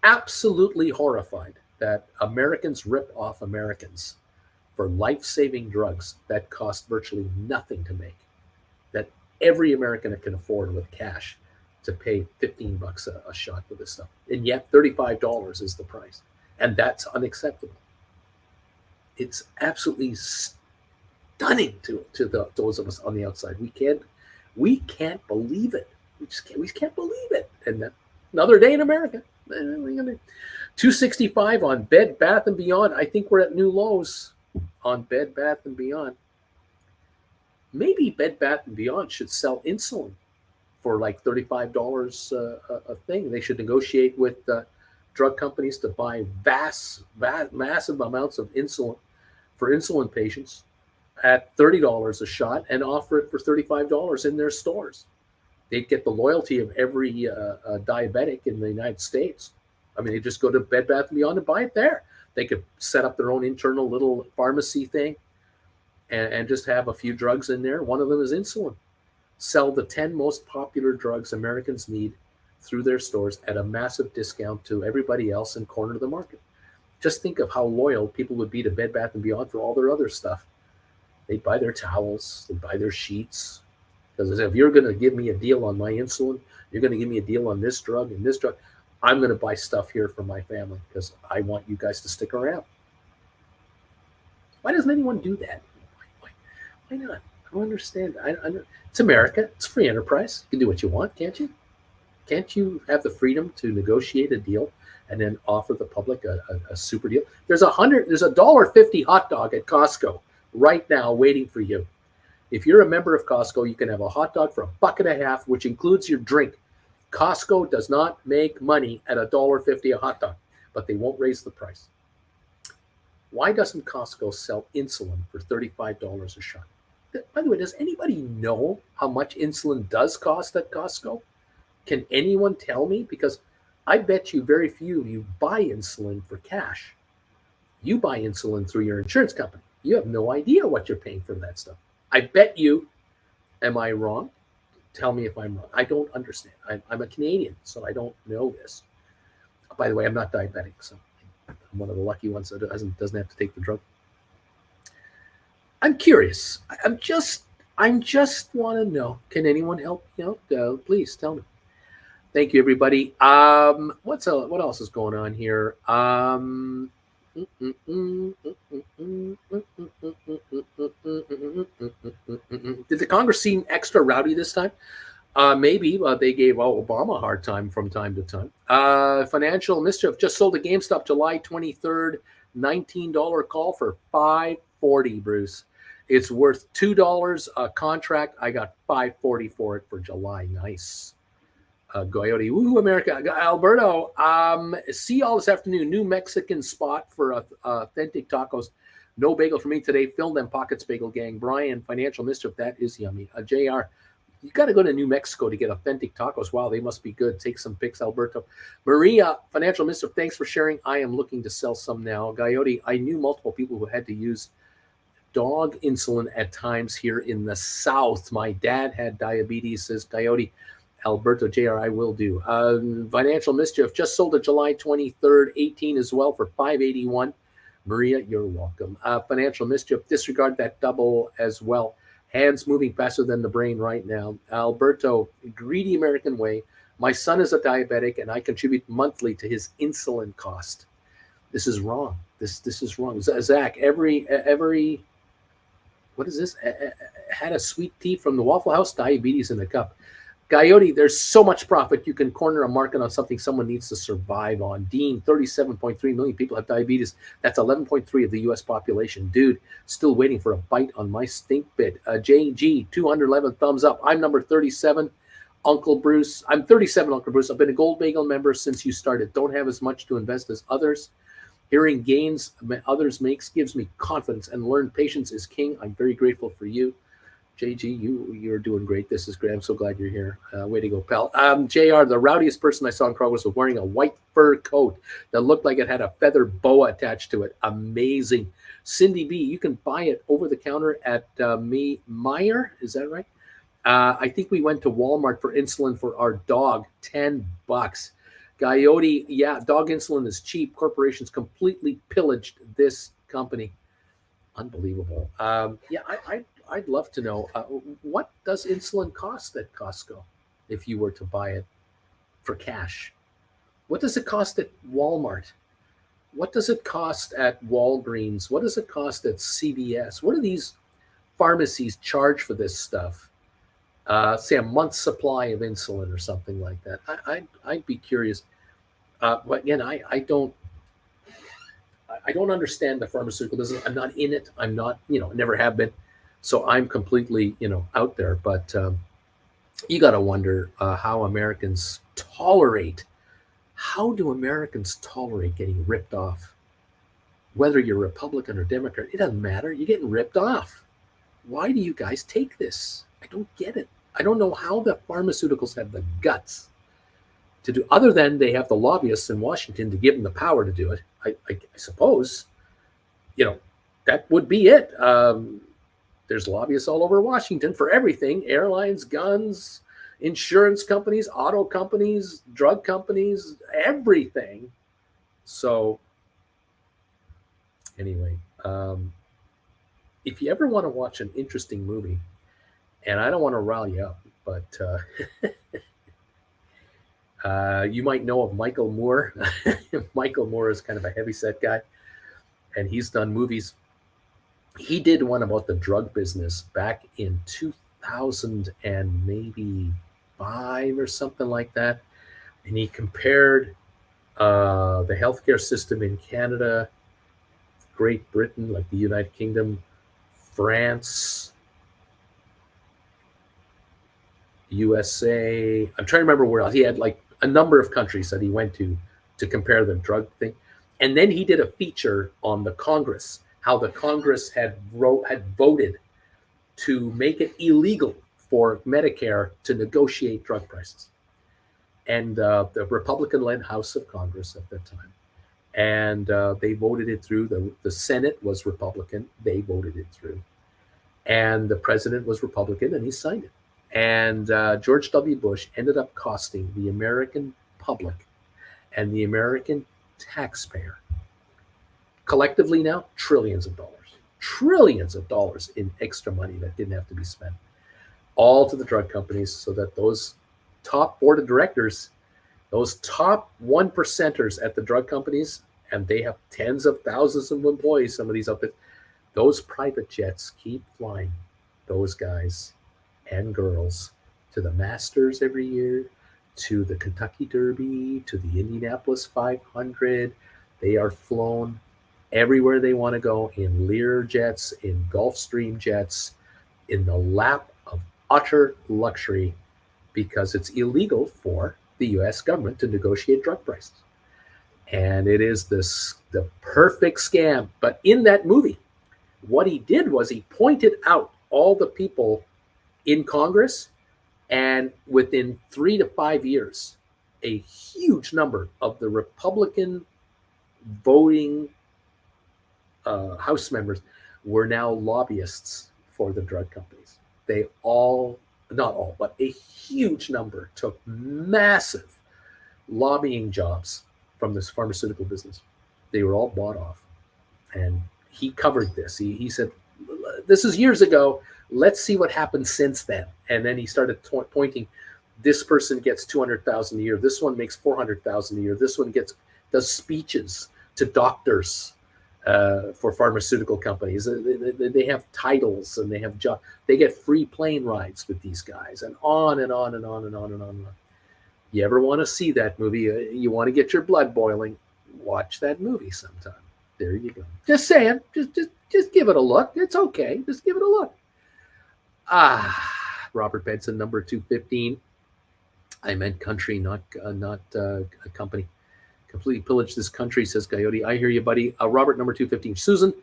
absolutely horrified that Americans rip off Americans for life-saving drugs that cost virtually nothing to make, that every American can afford with cash to pay $15 a shot for this stuff. And yet $35 is the price. And that's unacceptable. It's absolutely stunning to those of us on the outside. We can't believe it. We can't believe it. And another day in America. 265 on Bed Bath & Beyond. I think we're at new lows on Bed Bath & Beyond. Maybe Bed Bath & Beyond should sell insulin for like $35 a thing. They should negotiate with drug companies to buy massive amounts of insulin for insulin patients at $30 a shot and offer it for $35 in their stores. They'd get the loyalty of every diabetic in the United States. I mean, they just go to Bed Bath & Beyond and buy it there. They could set up their own internal little pharmacy thing and just have a few drugs in there. One of them is insulin. Sell the 10 most popular drugs Americans need through their stores at a massive discount to everybody else and corner the market. Just think of how loyal people would be to Bed Bath & Beyond for all their other stuff. They'd buy their towels, they'd buy their sheets. Because if you're going to give me a deal on my insulin, you're going to give me a deal on this drug and this drug, I'm going to buy stuff here for my family because I want you guys to stick around. Why doesn't anyone do that? Why not? I don't understand. It's America. It's free enterprise. You can do what you want, can't you? Can't you have the freedom to negotiate a deal and then offer the public a super deal? There's $1.50 hot dog at Costco right now waiting for you. If you're a member of Costco, you can have a hot dog for $1.50, which includes your drink. Costco does not make money at $1.50 a hot dog, but they won't raise the price. Why doesn't Costco sell insulin for $35 a shot? By the way, does anybody know how much insulin does cost at Costco? Can anyone tell me? Because I bet you very few of you buy insulin for cash. You buy insulin through your insurance company. You have no idea what you're paying for that stuff. I bet you, am I wrong? Tell me if I'm wrong. I don't understand. I'm a Canadian, so I don't know this. By the way, I'm not diabetic, so I'm one of the lucky ones that doesn't have to take the drug. I'm curious. I'm just want to know. Can anyone help me out? Please tell me. Thank you, everybody. What else is going on here? Did the Congress seem extra rowdy this time? Maybe they gave Obama a hard time from time to time. Financial Mischief just sold a GameStop July 23rd, $19 call for $5.40, Bruce. It's worth $2 a contract. I got $5.40 for it for July. Nice. Goyote, woohoo, America. Alberto, see y'all this afternoon. New Mexican spot for authentic tacos. No bagel for me today. Fill them pockets, bagel gang. Brian, Financial Mischief, that is yummy. JR, you got to go to New Mexico to get authentic tacos. Wow, they must be good. Take some pics, Alberto. Maria, Financial Mischief, thanks for sharing. I am looking to sell some now. Goyote, I knew multiple people who had to use dog insulin at times here in the South. My dad had diabetes, says Coyote. Alberto JR, I will do. Financial Mischief just sold a July 23rd, 18 as well for $5.81. Maria, you're welcome. Financial Mischief, disregard that double as well. Hands moving faster than the brain right now. Alberto, greedy American way. My son is a diabetic and I contribute monthly to his insulin cost. This is wrong. This is wrong. Zach, every what is this? Had a sweet tea from the Waffle House, diabetes in the cup. Coyote, there's so much profit. You can corner a market on something someone needs to survive on. Dean, 37.3 million people have diabetes. That's 11.3 of the U.S. population. Dude, still waiting for a bite on my stink bit. JG, 211 thumbs up. I'm number 37. Uncle Bruce, I'm 37, Uncle Bruce. I've been a Gold Bagel member since you started. Don't have as much to invest as others. Hearing gains others makes gives me confidence, and learn patience is king. I'm very grateful for you. JG, you're doing great. This is great. I'm so glad you're here. Way to go, pal. JR, the rowdiest person I saw in Progress was wearing a white fur coat that looked like it had a feather boa attached to it. Amazing. Cindy B, you can buy it over the counter at Meyer. Is that right? I think we went to Walmart for insulin for our dog. $10. Coyote, yeah, dog insulin is cheap. Corporations completely pillaged this company. Unbelievable. Yeah, I'd love to know what does insulin cost at Costco if you were to buy it for cash? What does it cost at Walmart? What does it cost at Walgreens? What does it cost at CVS? What do these pharmacies charge for this stuff? Say a month's supply of insulin or something like that. I'd be curious. But again, I don't understand the pharmaceutical business. I'm not in it. I'm not, never have been. So I'm completely, out there. But you got to wonder how Americans tolerate. How do Americans tolerate getting ripped off? Whether you're Republican or Democrat, it doesn't matter. You're getting ripped off. Why do you guys take this? I don't get it. I don't know how the pharmaceuticals have the guts to do, other than they have the lobbyists in Washington to give them the power to do it. I suppose, that would be it. There's lobbyists all over Washington for everything: airlines, guns, insurance companies, auto companies, drug companies, everything. So anyway, if you ever want to watch an interesting movie, and I don't want to rile you up, but you might know of Michael Moore. Michael Moore is kind of a heavyset guy, and he's done movies. He did one about the drug business back in 2000 and maybe 5 or something like that. And he compared the healthcare system in Canada, Great Britain, like the United Kingdom, France, USA. I'm trying to remember where else. He had like a number of countries that he went to compare the drug thing. And then he did a feature on the Congress, how the Congress had voted to make it illegal for Medicare to negotiate drug prices. And the Republican-led House of Congress at that time. And they voted it through. The Senate was Republican. They voted it through. And the president was Republican, and he signed it. And George W. Bush ended up costing the American public and the American taxpayer collectively now trillions of dollars in extra money that didn't have to be spent, all to the drug companies, so that those top board of directors Those top 1%ers at the drug companies, and they have tens of thousands of employees, some of these outfits, those private jets keep flying those guys and girls to the Masters every year, to the Kentucky Derby, to the Indianapolis 500. They are flown everywhere they want to go in Lear jets, in Gulfstream jets, in the lap of utter luxury because it's illegal for the US government to negotiate drug prices. And it is the perfect scam. But in that movie, what he did was he pointed out all the people in Congress, and within 3 to 5 years, a huge number of the Republican voting House members were now lobbyists for the drug companies. They all, not all, but a huge number took massive lobbying jobs from this pharmaceutical business. They were all bought off. And he covered this. He said, this is years ago. Let's see what happened since then. And then he started pointing, this person gets 200,000 a year. This one makes 400,000 a year. This one does speeches to doctors for pharmaceutical companies. They have titles and they have jobs. They get free plane rides with these guys, and on and on and on and on and on and on. You ever want to see that movie? You want to get your blood boiling? Watch that movie sometime. There you go. Just saying. Just give it a look. It's okay. Just give it a look. Robert Benson, number 215. I meant country, not a company. Completely pillaged this country, says Coyote. I hear you, buddy. Robert, number 215. Susan,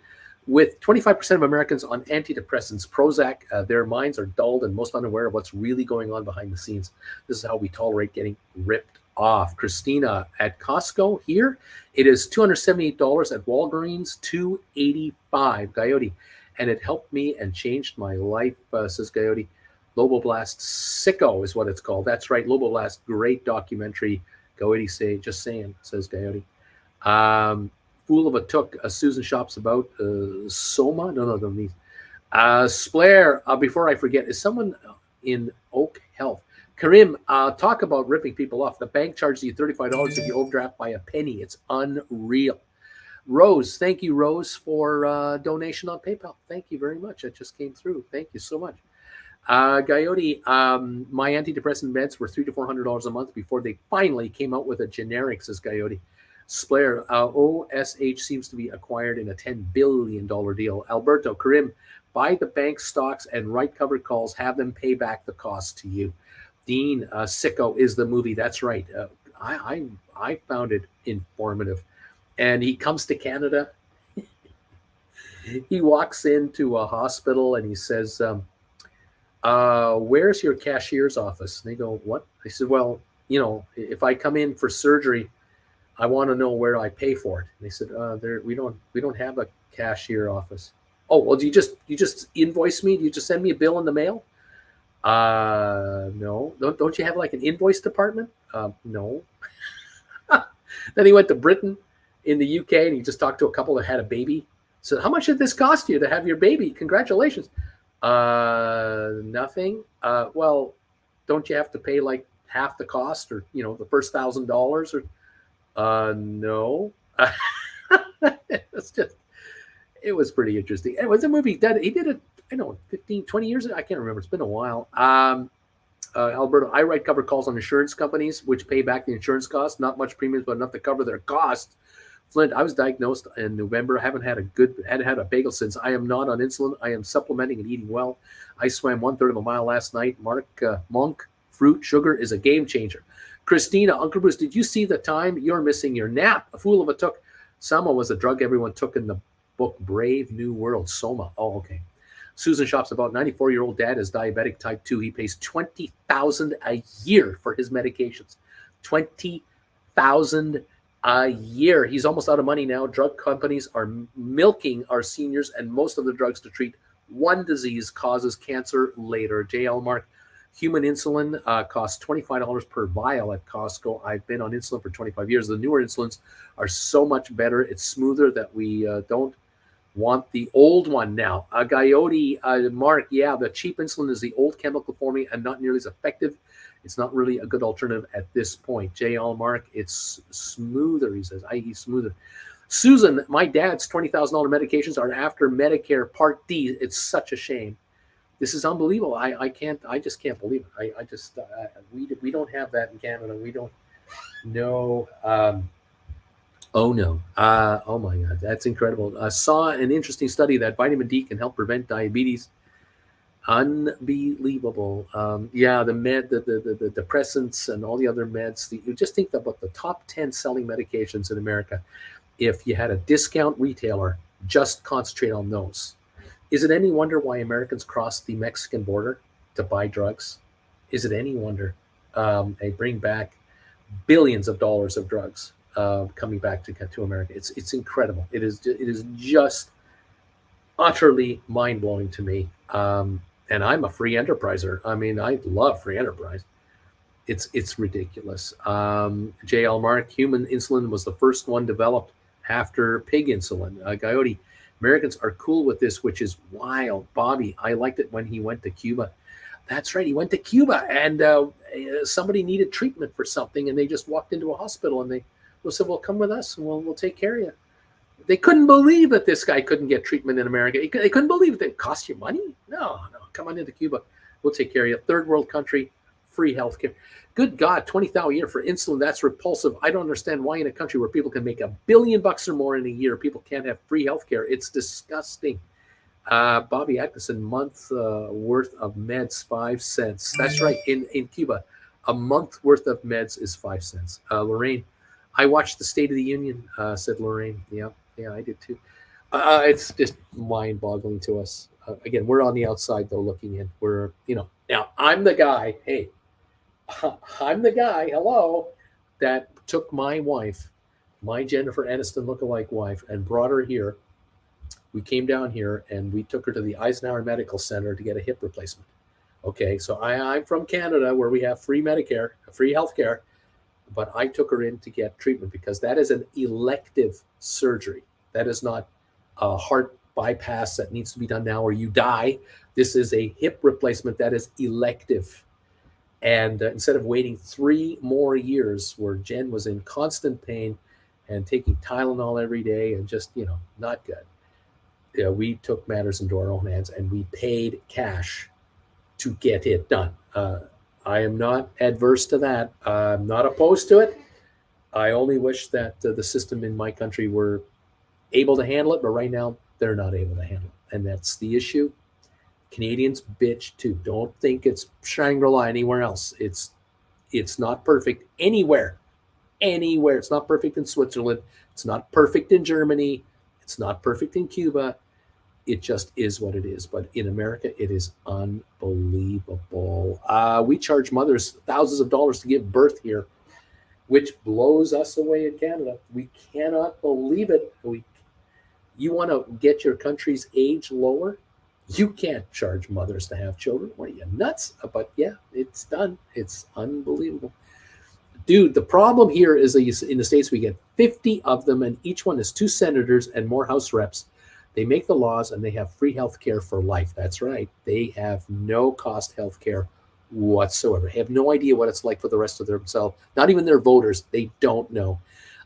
with 25% of Americans on antidepressants, Prozac, their minds are dulled and most unaware of what's really going on behind the scenes. This is how we tolerate getting ripped off. Christina, at Costco here, it is $278. At Walgreens, $285. Coyote, and it helped me and changed my life, says Coyote. Loboblast Sicko is what it's called. That's right, Loboblast, great documentary. Coyote just saying, says Coyote. Fool of a Took, Susan shops about Soma. No, don't need. Splair, before I forget, is someone in Oak Health? Karim, talk about ripping people off. The bank charges you $35 if you overdraft by a penny. It's unreal. Rose, thank you, Rose, for donation on PayPal. Thank you very much. It just came through. Thank you so much. Coyote, my antidepressant meds were $300 to $400 a month before they finally came out with a generic, says Coyote. Splair, OSH seems to be acquired in a $10 billion deal. Alberto, Karim, buy the bank stocks and write covered calls. Have them pay back the cost to you. Dean, Sicko is the movie. That's right. I found it informative. And he comes to Canada. He walks into a hospital and he says, where's your cashier's office? And they go, what? I said, well, if I come in for surgery, I want to know where I pay for it. And they said, we don't have a cashier office. Oh, well, do you just invoice me? Do you just send me a bill in the mail? No. Don't you have like an invoice department? No. Then he went to Britain in the UK and he just talked to a couple that had a baby. So how much did this cost you to have your baby? Congratulations. Nothing. Well, don't you have to pay like half the cost or, the first $1,000 or, no. It was pretty interesting. It was a movie that he did it, 15, 20 years ago. I can't remember. It's been a while. Alberto, I write cover calls on insurance companies, which pay back the insurance costs. Not much premiums, but enough to cover their costs. Flint, I was diagnosed in November. I haven't had a bagel since. I am not on insulin. I am supplementing and eating well. I swam 1/3 of a mile last night. Monk, fruit, sugar is a game changer. Christina, Uncle Bruce, did you see the time? You're missing your nap. A fool of a took. Soma was a drug everyone took in the book Brave New World. Soma. Oh, okay. Susan shops about 94-year-old dad is diabetic type 2. He pays $20,000 a year for his medications. $20,000 a year. He's almost out of money now. Drug companies are milking our seniors, and most of the drugs to treat one disease causes cancer later. JL Mark, human insulin costs $25 per vial at Costco. I've been on insulin for 25 years. The newer insulins are so much better. It's smoother that we don't Want the old one now. Coyote, Mark, yeah, the cheap insulin is the old chemical formula and not nearly as effective. It's not really a good alternative at this point. JL Mark, it's smoother, he says, i.e. smoother. Susan, my dad's $20,000 medications are after Medicare Part D. It's such a shame. This is unbelievable. I just can't believe it. We don't have that in Canada. We don't know. Oh no. Oh my God. That's incredible. I saw an interesting study that vitamin D can help prevent diabetes. Unbelievable. Yeah, the depressants and all the other meds. You just think about the top 10 selling medications in America. If you had a discount retailer, just concentrate on those. Is it any wonder why Americans cross the Mexican border to buy drugs? Is it any wonder? They bring back billions of dollars of drugs coming back to America. It's incredible. It is just utterly mind blowing to me. And I'm a free enterpriser. I mean, I love free enterprise. It's ridiculous. JL Mark, human insulin was the first one developed after pig insulin. Coyote, Americans are cool with this, which is wild. Bobby, I liked it when he went to Cuba. That's right. He went to Cuba and somebody needed treatment for something and they just walked into a hospital and they said, well, come with us and we'll take care of you. They couldn't believe that this guy couldn't get treatment in America. They couldn't believe it. It cost you money? No. Come on into Cuba. We'll take care of you. Third world country, free healthcare. Good God, $20,000 a year for insulin. That's repulsive. I don't understand why in a country where people can make $1 billion or more in a year, people can't have free healthcare. It's disgusting. Bobby Atkinson, month worth of meds, 5 cents. That's right. In Cuba, a month worth of meds is 5 cents. Lorraine, I watched the State of the Union, said Lorraine. Yeah, I did too. It's just mind-boggling to us. Again, we're on the outside though, looking in. We're, now I'm the guy. Hey, I'm the guy. Hello, that took my wife, my Jennifer Aniston lookalike wife, and brought her here. We came down here and we took her to the Eisenhower Medical Center to get a hip replacement. Okay, so I'm from Canada where we have free Medicare, free healthcare, but I took her in to get treatment because that is an elective surgery. That is not a heart bypass that needs to be done now or you die. This is a hip replacement that is elective. And instead of waiting 3 more years where Jen was in constant pain and taking Tylenol every day and just, not good. We took matters into our own hands and we paid cash to get it done. I am not adverse to that. I'm not opposed to it. I only wish that the system in my country were able to handle it, but right now they're not able to handle it. And that's the issue. Canadians bitch too. Don't think it's Shangri-La anywhere else. It's not perfect anywhere. It's not perfect in Switzerland. It's not perfect in Germany. It's not perfect in Cuba. It just is what it is. But in America, it is unbelievable. We charge mothers thousands of dollars to give birth here, which blows us away in Canada. We cannot believe it. You want to get your country's age lower? You can't charge mothers to have children. What are you, nuts? But yeah, it's done. It's unbelievable. Dude, the problem here is that in the States, we get 50 of them, and each one is 2 senators and more House reps. They make the laws, and they have free health care for life. That's right. They have no cost health care whatsoever. They have no idea what it's like for the rest of themselves. Not even their voters. They don't know.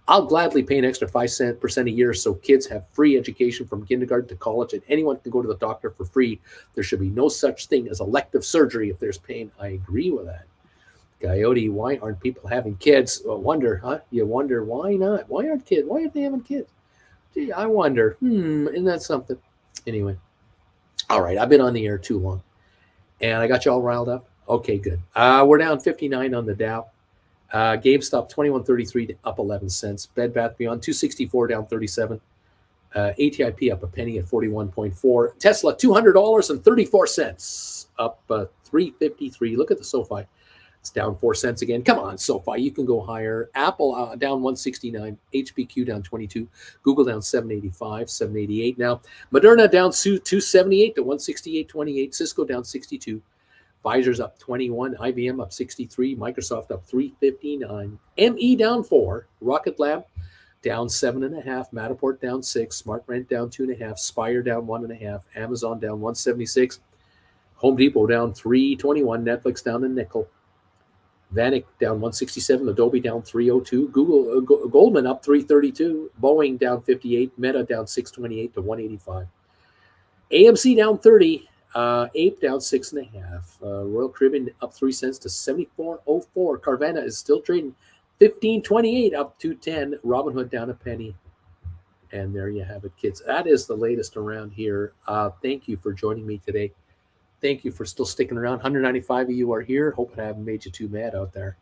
I'll gladly pay an extra 5% a year so kids have free education from kindergarten to college, and anyone can go to the doctor for free. There should be no such thing as elective surgery if there's pain. I agree with that. Coyote, why aren't people having kids? You wonder why not? Why aren't they having kids? Gee, I wonder. Isn't that something? Anyway, all right. I've been on the air too long, and I got you all riled up. Okay, good. We're down 59 on the Dow. GameStop 21.33 up 11 cents. Bed Bath Beyond 264 down 37. ATIP up a penny at 41.4. Tesla $200.34 up 353. Look at the SoFi. It's down 4 cents again. Come on, SoFi, you can go higher. Apple down 169. HPQ down 22. Google down 785, 788 now. Moderna down 278 to 168.28. Cisco down 62. Pfizer's up 21, IBM up 63, Microsoft up 359, ME down 4, Rocket Lab down 7.5%, Matterport down 6%, SmartRent down 2.5%, Spire down 1.5%, Amazon down 176%, Home Depot down 321, Netflix down a nickel, Vanik down 167, Adobe down 302, Goldman up 332, Boeing down 58, Meta down 628 to 185, AMC down 30, Ape down 6.5, Royal Caribbean up 3 cents to 74.04, Carvana is still trading 15.28 up 210, Robinhood down a penny. And there you have it, kids. That is the latest around here. Thank you for joining me today. Thank you for still sticking around. 195 of you are here. Hope I haven't made you too mad out there.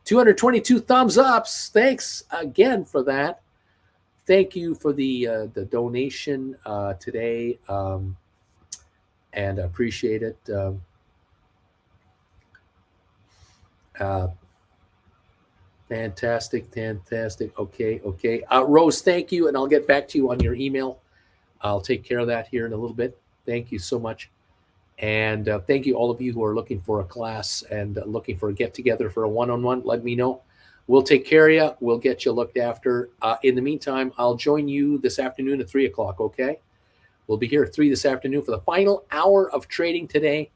222 thumbs ups. Thanks again for that. Thank you for the donation today, and I appreciate it. Fantastic. Okay. Rose, thank you, and I'll get back to you on your email. I'll take care of that here in a little bit. Thank you so much. And thank you, all of you who are looking for a class and looking for a get-together for a one-on-one. Let me know. We'll take care of you. We'll get you looked after. In the meantime, I'll join you this afternoon at 3 o'clock, okay? We'll be here at 3 this afternoon for the final hour of trading today.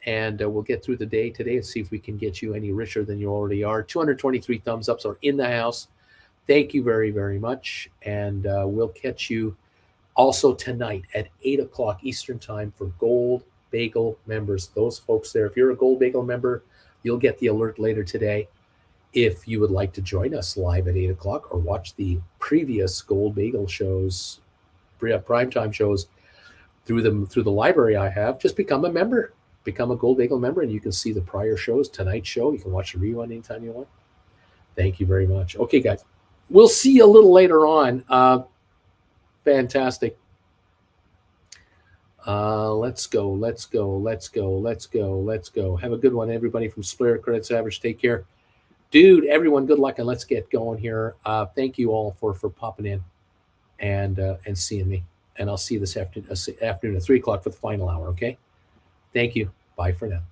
And we'll get through the day today and see if we can get you any richer than you already are. 223 thumbs ups are in the house. Thank you very, very much. And we'll catch you also tonight at 8 o'clock Eastern time for Gold Bagel members. Those folks there, if you're a Gold Bagel member, you'll get the alert later today. If you would like to join us live at 8 o'clock or watch the previous Gold Bagel shows, primetime shows through the library I have, just become a member. Become a Gold Bagel member, and you can see the prior shows. Tonight's show, you can watch the rerun anytime you want. Thank you very much. Okay, guys. We'll see you a little later on. Fantastic. Let's go. Have a good one, everybody from Splayer Credit Savage. Take care. Dude, everyone, good luck, and let's get going here. Thank you all for popping in and seeing me. And I'll see you this afternoon at 3 o'clock for the final hour, okay? Thank you. Bye for now.